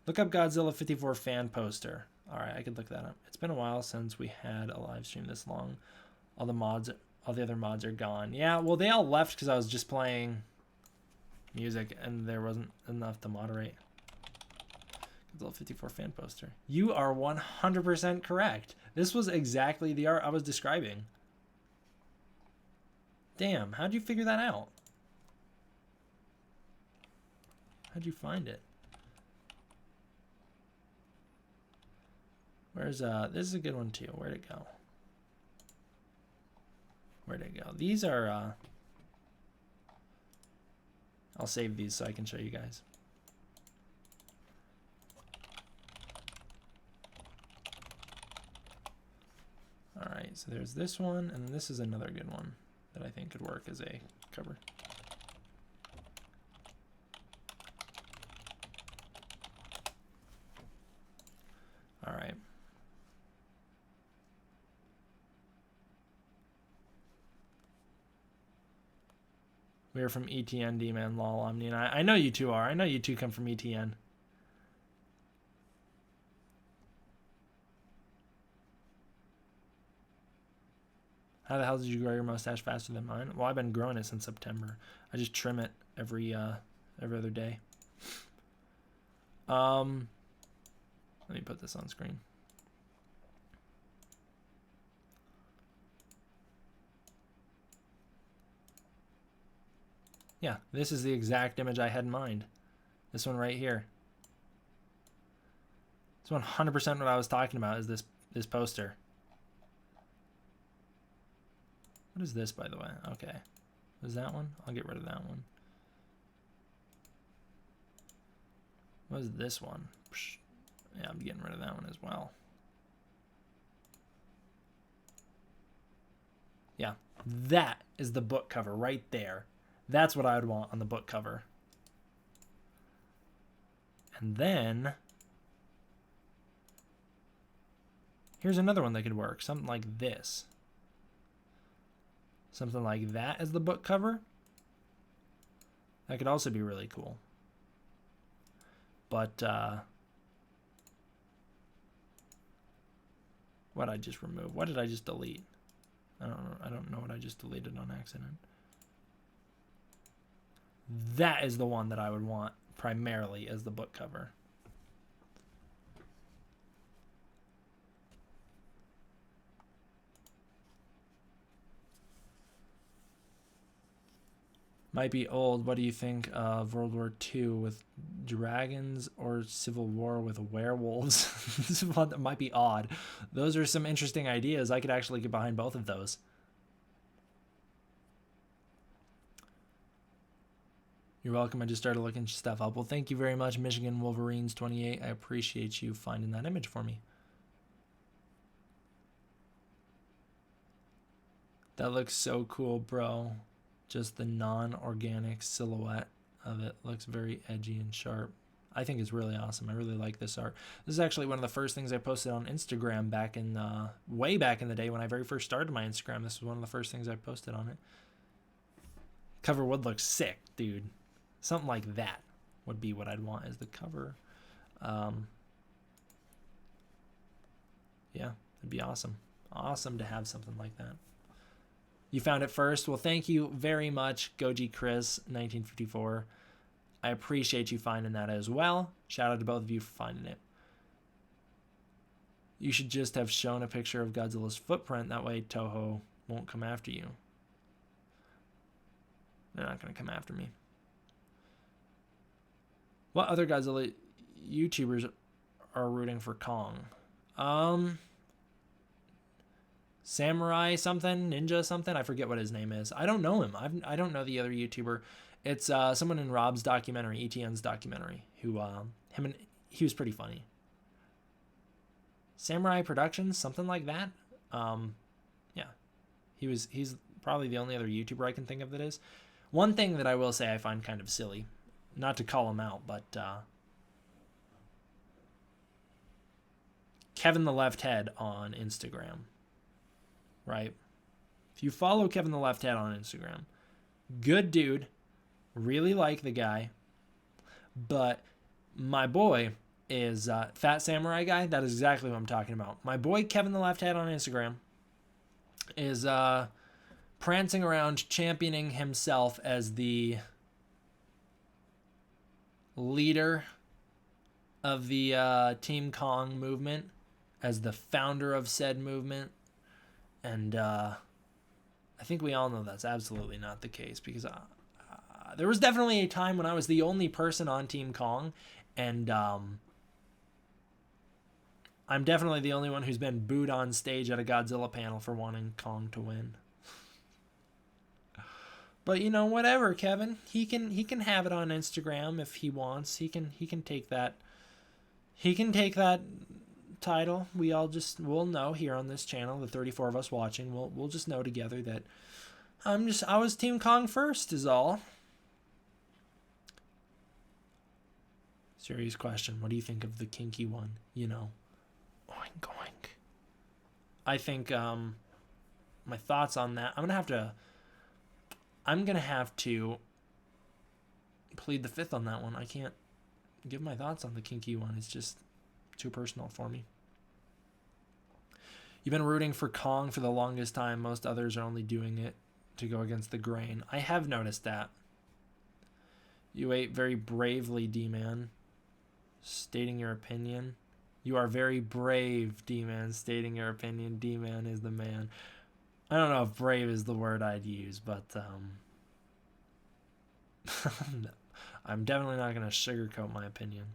Look up Godzilla 54 fan poster. All right, I could look that up. It's been a while since we had a live stream this long. All the other mods are gone. Yeah, well, they all left because I was just playing music and there wasn't enough to moderate. Godzilla 54 fan poster. You are 100% correct. This was exactly the art I was describing. Damn, how'd you figure that out? How'd you find it? Where's this is a good one too. Where'd it go? Where'd it go? These are I'll save these so I can show you guys. All right, so there's this one, and this is another good one that I think could work as a cover. All right. We are from ETN, D-Man, lol, Omni, and I know you two are. I know you two come from ETN. How the hell did you grow your mustache faster than mine? Well, I've been growing it since September. I just trim it every other day. Let me put this on screen. Yeah, this is the exact image I had in mind. This one right here. It's 100% what I was talking about, is this poster. What is this, by the way? Okay. Is that one? I'll get rid of that one. What is this one? Yeah, I'm getting rid of that one as well. Yeah, that is the book cover right there. That's what I would want on the book cover. And then here's another one that could work. Something like this. Something like that as the book cover. That could also be really cool. But what I just removed? What did I just delete? I don't know what I just deleted on accident. That is the one that I would want primarily as the book cover. Might be old. What do you think of World War II with dragons or Civil War with werewolves? This is one that might be odd. Those are some interesting ideas. I could actually get behind both of those. You're welcome. I just started looking stuff up. Well, thank you very much, Michigan Wolverines 28. I appreciate you finding that image for me. That looks so cool, bro. Just the non-organic silhouette of it looks very edgy and sharp. I think it's really awesome. I really like this art. This is actually one of the first things I posted on Instagram back in way back in the day when I very first started my Instagram. This was one of the first things I posted on it. Cover would look sick, dude. Something like that would be what I'd want as the cover. Yeah, it'd be awesome. Awesome to have something like that. You found it first. Well, thank you very much, Goji Chris 1954. I appreciate you finding that as well. Shout out to both of you for finding it. You should just have shown a picture of Godzilla's footprint. That way Toho won't come after you. They're not going to come after me. What other Godzilla YouTubers are rooting for Kong? Samurai something, Ninja something. I forget what his name is. I don't know him. I don't know the other YouTuber. It's someone in Rob's documentary, ETN's documentary, who he was pretty funny. Samurai Productions, something like that. Yeah, he's probably the only other YouTuber I can think of that is. One thing that I will say I find kind of silly, not to call him out, but Kevin the Left Head on Instagram, right? If you follow Kevin the Left Head on Instagram, good dude. Really like the guy, but my boy is Fat Samurai Guy. That is exactly what I'm talking about. My boy Kevin the Left Head on Instagram is prancing around championing himself as the leader of the Team Kong movement, as the founder of said movement, and I think we all know that's absolutely not the case, because there was definitely a time when I was the only person on Team Kong, and I'm definitely the only one who's been booed on stage at a Godzilla panel for wanting Kong to win. But you know, whatever, Kevin. He can have it on Instagram if he wants. He can take that. He can take that title. We'll know here on this channel, the 34 of us watching, we'll just know together that I was Team Kong first is all. Serious question. What do you think of the kinky one? You know, oink oink. I think my thoughts on that. I'm gonna have to plead the fifth on that one. I can't give my thoughts on the kinky one. It's just too personal for me. You've been rooting for Kong for the longest time. Most others are only doing it to go against the grain. I have noticed that. You ate very bravely, D-Man. Stating your opinion. You are very brave, D-Man. Stating your opinion. D-Man is the man. I don't know if brave is the word I'd use, but I'm definitely not going to sugarcoat my opinion.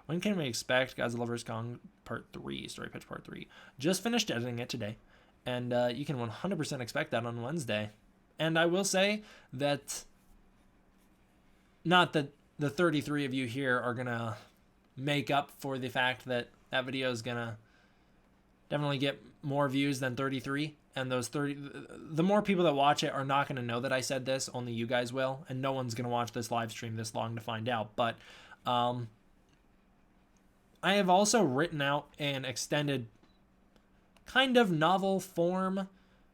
When can we expect Godzilla vs. Kong Part 3, Story Pitch Part 3? Just finished editing it today, and you can 100% expect that on Wednesday. And I will say that, not that the 33 of you here are going to make up for the fact that that video is going to definitely get more views than 33. And those 30, the more people that watch it are not going to know that I said this. Only you guys will. And no one's going to watch this live stream this long to find out. But I have also written out an extended kind of novel form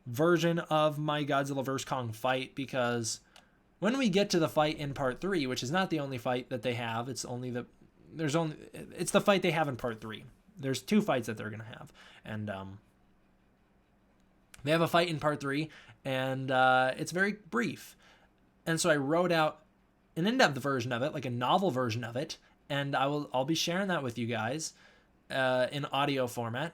version of my Godzilla vs. Kong fight, because when we get to the fight in Part 3, which is not the only fight that they have, it's the fight they have in Part 3. There's 2 fights that they're going to have. And they have a fight in Part 3, and it's very brief. And so I wrote out an in-depth version of it, like a novel version of it, and I'll be sharing that with you guys in audio format.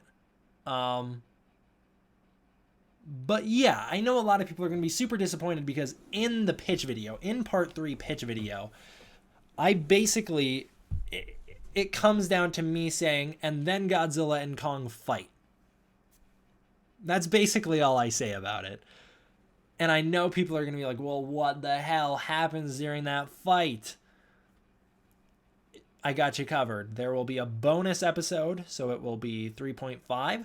But yeah, I know a lot of people are going to be super disappointed, because in the pitch video, in Part 3 pitch video, I basically, it comes down to me saying, and then Godzilla and Kong fight. That's basically all I say about it. And I know people are going to be like, well, what the hell happens during that fight? I got you covered. There will be a bonus episode, so it will be 3.5,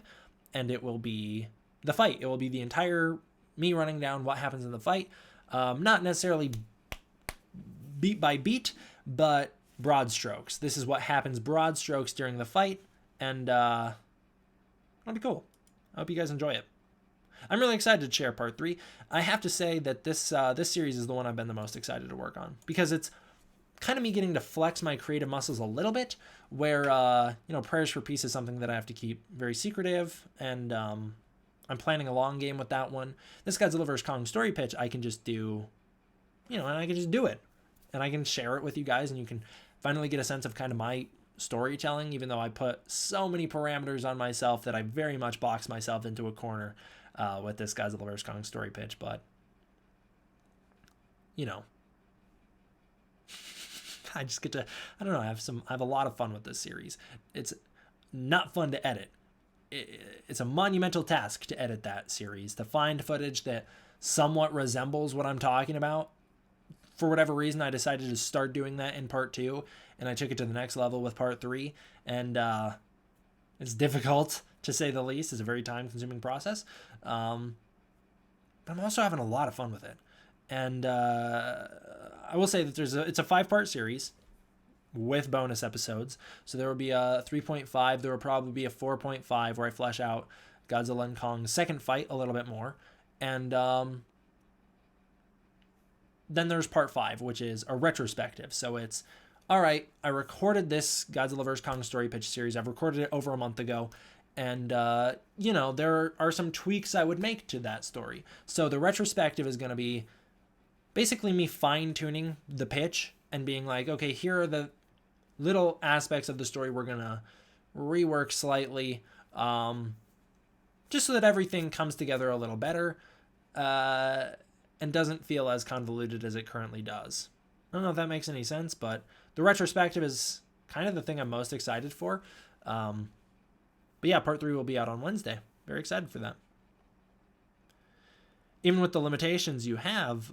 and it will be the fight. It will be the entire me running down what happens in the fight. Not necessarily beat by beat, but broad strokes. This is what happens broad strokes during the fight, and that'll be cool. I hope you guys enjoy it. I'm really excited to share part 3. I have to say that this series is the one I've been the most excited to work on, because it's kind of me getting to flex my creative muscles a little bit, where Prayers for Peace is something that I have to keep very secretive, and I'm planning a long game with that one. This Godzilla vs. Kong story pitch, I can just do, and I can just do it, and I can share it with you guys, and you can finally get a sense of kind of my storytelling, even though I put so many parameters on myself that I very much box myself into a corner with this Godzilla vs. Kong story pitch. But I just get to, I don't know, I have a lot of fun with this series. It's not fun to edit. It's a monumental task to edit that series, to find footage that somewhat resembles what I'm talking about. For whatever reason, I decided to start doing that in part 2, and I took it to the next level with part 3, and it's difficult, to say the least. It's a very time-consuming process, but I'm also having a lot of fun with it. And I will say that it's a 5-part series with bonus episodes. So there will be a 3.5. There will probably be a 4.5 where I flesh out Godzilla and Kong's second fight a little bit more. And then there's part 5, which is a retrospective. So it's, all right, I recorded this Godzilla vs. Kong story pitch series. I've recorded it over a month ago. And, there are some tweaks I would make to that story. So the retrospective is going to be basically me fine-tuning the pitch and being like, okay, here are the little aspects of the story we're going to rework slightly, just so that everything comes together a little better and doesn't feel as convoluted as it currently does. I don't know if that makes any sense, but the retrospective is kind of the thing I'm most excited for. But yeah, part 3 will be out on Wednesday. Very excited for that. Even with the limitations you have,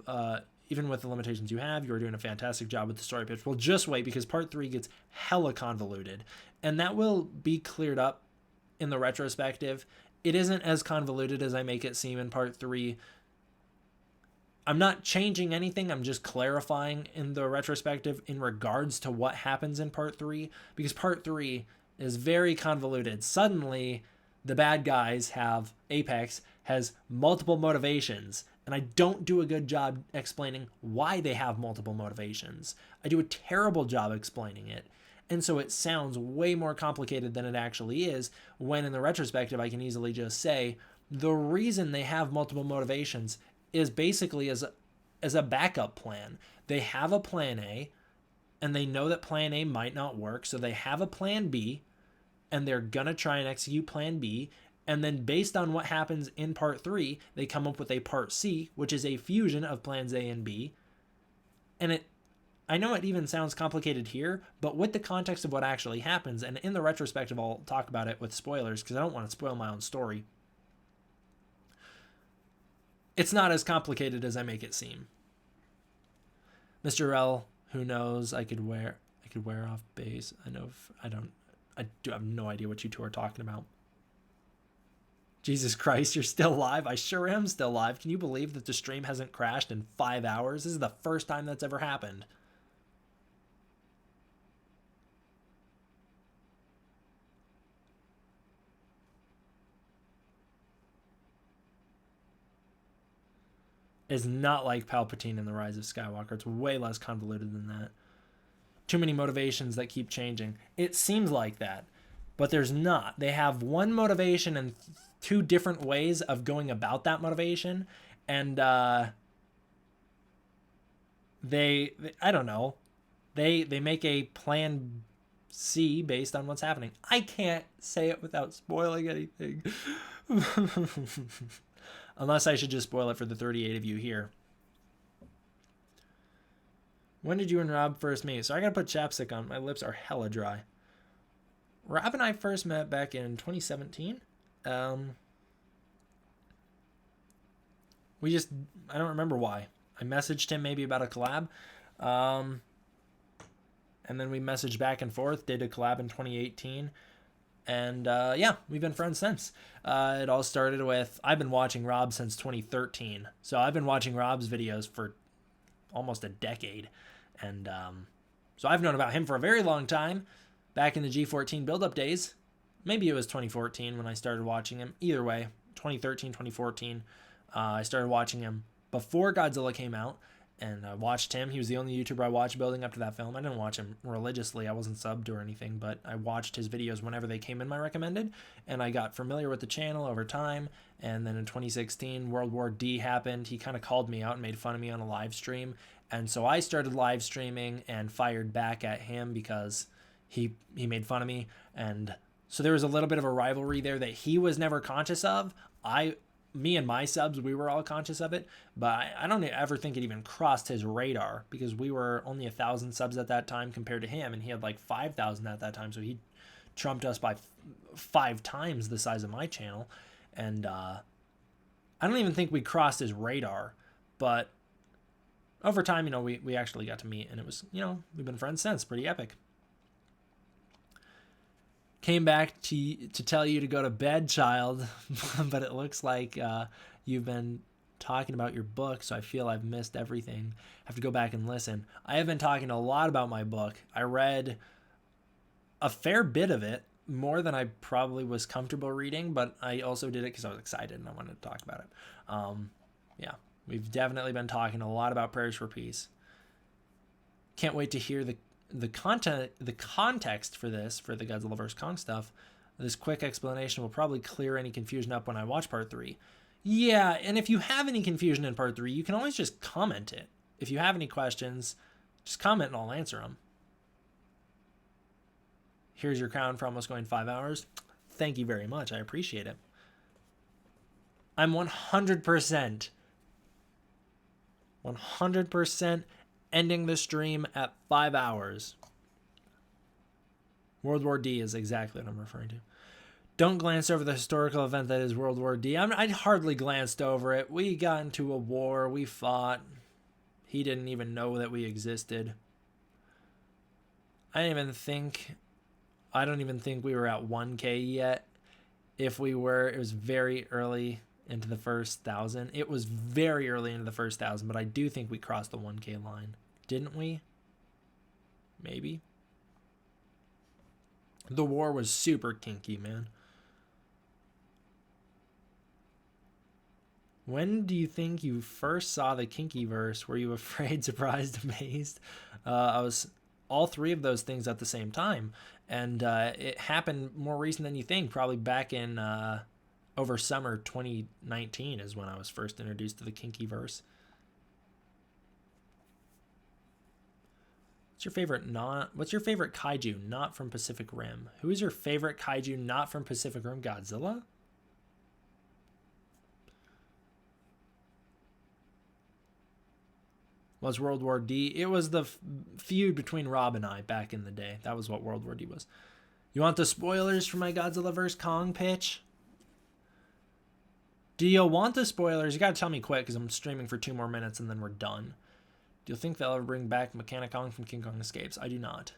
you are doing a fantastic job with the story pitch. Well, just wait, because part 3 gets hella convoluted, and that will be cleared up in the retrospective. It isn't as convoluted as I make it seem in part 3. I'm not changing anything. I'm just clarifying in the retrospective in regards to what happens in part 3, because part 3 is very convoluted. Suddenly, the bad guys have, Apex has multiple motivations, and I don't do a good job explaining why they have multiple motivations. I do a terrible job explaining it, and so it sounds way more complicated than it actually is, when in the retrospective I can easily just say the reason they have multiple motivations is basically as a backup plan. They have a plan A, and they know that plan A might not work, so they have a plan B, and they're gonna try and execute plan B, and then based on what happens in part 3, they come up with a part C, which is a fusion of plans A and B. And I know it even sounds complicated here, but with the context of what actually happens, and in the retrospective I'll talk about it with spoilers, because I don't want to spoil my own story, it's not as complicated as I make it seem. Mr. L, who knows, I could wear off base. I do have no idea what you two are talking about. Jesus Christ, you're still live? I sure am still live. Can you believe that the stream hasn't crashed in 5 hours? This is the first time that's ever happened. It's not like Palpatine in The Rise of Skywalker. It's way less convoluted than that. Too many motivations that keep changing. It seems like that, but there's not. They have one motivation and 2 different ways of going about that motivation, and they I don't know. They make a plan C based on what's happening. I can't say it without spoiling anything. Unless I should just spoil it for the 38 of you here. When did you and Rob first meet? So I gotta put chapstick on. My lips are hella dry. Rob and I first met back in 2017. I don't remember why. I messaged him maybe about a collab. And then we messaged back and forth, did a collab in 2018. And yeah, we've been friends since. It all started with, I've been watching Rob since 2013. So I've been watching Rob's videos for almost a decade. And so I've known about him for a very long time, back in the G14 build-up days. Maybe it was 2014 when I started watching him. Either way, 2013, 2014, I started watching him before Godzilla came out. And I watched him. He was the only YouTuber I watched building up to that film. I didn't watch him religiously. I wasn't subbed or anything, but I watched his videos whenever they came in my recommended, and I got familiar with the channel over time. And then in 2016, World War D happened. He kind of called me out and made fun of me on a live stream. And so I started live streaming and fired back at him because he made fun of me. And so there was a little bit of a rivalry there that he was never conscious of. Me and my subs, we were all conscious of it, but I don't ever think it even crossed his radar because we were only 1,000 subs at that time compared to him, and he had like 5,000 at that time, so he trumped us by 5 times the size of my channel. And I don't even think we crossed his radar, but over time, we actually got to meet, and it was, we've been friends since. Pretty epic. Came back to tell you to go to bed, child, but it looks like you've been talking about your book, so I feel I've missed everything. I have to go back and listen. I have been talking a lot about my book. I read a fair bit of it, more than I probably was comfortable reading, but I also did it because I was excited and I wanted to talk about it. Yeah, we've definitely been talking a lot about Prayers for Peace. Can't wait to hear the context for this, for the Godzilla vs. Kong stuff. This quick explanation will probably clear any confusion up when I watch part 3. Yeah, and if you have any confusion in part 3, you can always just comment it. If you have any questions, just comment and I'll answer them. Here's your crown for almost going 5 hours. Thank you very much. I appreciate it. I'm 100% ending the stream at 5 hours. World War D is exactly what I'm referring to. Don't glance over the historical event that is World War D. I hardly glanced over it. We got into a war. We fought. He didn't even know that we existed. I don't even think we were at 1K yet. If we were, it was very early into the first 1,000. It was very early into the first 1,000, but I do think we crossed the 1K line. Didn't we? Maybe. The war was super kinky, man. When do you think you first saw the kinky verse? Were you afraid, surprised, amazed? I was all 3 of those things at the same time. And it happened more recent than you think. Probably back in over summer 2019 is when I was first introduced to the kinky verse. What's your favorite kaiju not from Pacific Rim? Who is your favorite kaiju not from Pacific Rim? Godzilla? Was World War D? It was the feud between Rob and I back in the day. That was what World War D was. You want the spoilers for my Godzilla vs. Kong pitch? Do you want the spoilers? You gotta tell me quick because I'm streaming for 2 more minutes and then we're done. Do you think they'll ever bring back Mechanic Kong from King Kong Escapes? I do not.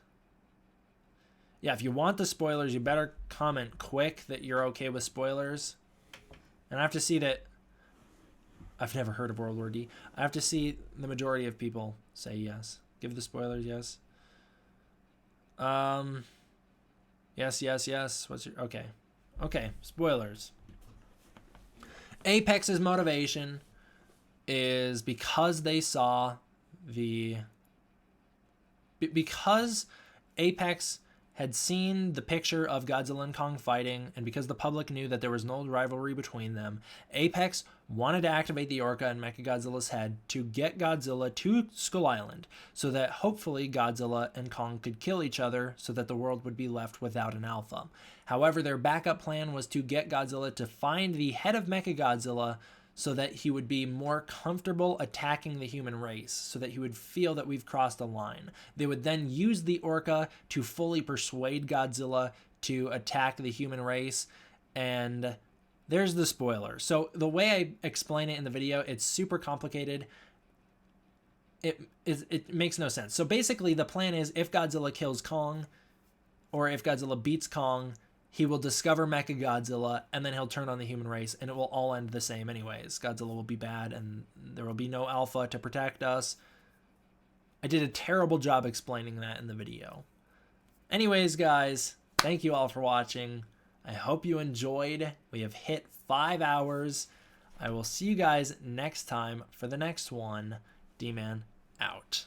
Yeah, if you want the spoilers, you better comment quick that you're okay with spoilers. And I have to see that... I've never heard of World War D. I have to see the majority of people say yes. Give the spoilers, yes. Yes. What's your... Okay, spoilers. Apex's motivation is because they saw because Apex had seen the picture of Godzilla and Kong fighting, and because the public knew that there was an old rivalry between them, Apex wanted to activate the Orca in Mechagodzilla's head to get Godzilla to Skull Island, so that hopefully Godzilla and Kong could kill each other so that the world would be left without an alpha. However, their backup plan was to get Godzilla to find the head of Mechagodzilla so that he would be more comfortable attacking the human race, so that he would feel that we've crossed a line. They would then use the Orca to fully persuade Godzilla to attack the human race, and there's the spoiler. So the way I explain it in the video, it's super complicated. It makes no sense. So basically the plan is if Godzilla kills Kong, or if Godzilla beats Kong, he will discover Mechagodzilla, and then he'll turn on the human race, and it will all end the same anyways. Godzilla will be bad, and there will be no Alpha to protect us. I did a terrible job explaining that in the video. Anyways, guys, thank you all for watching. I hope you enjoyed. We have hit 5 hours. I will see you guys next time for the next one. D-Man out.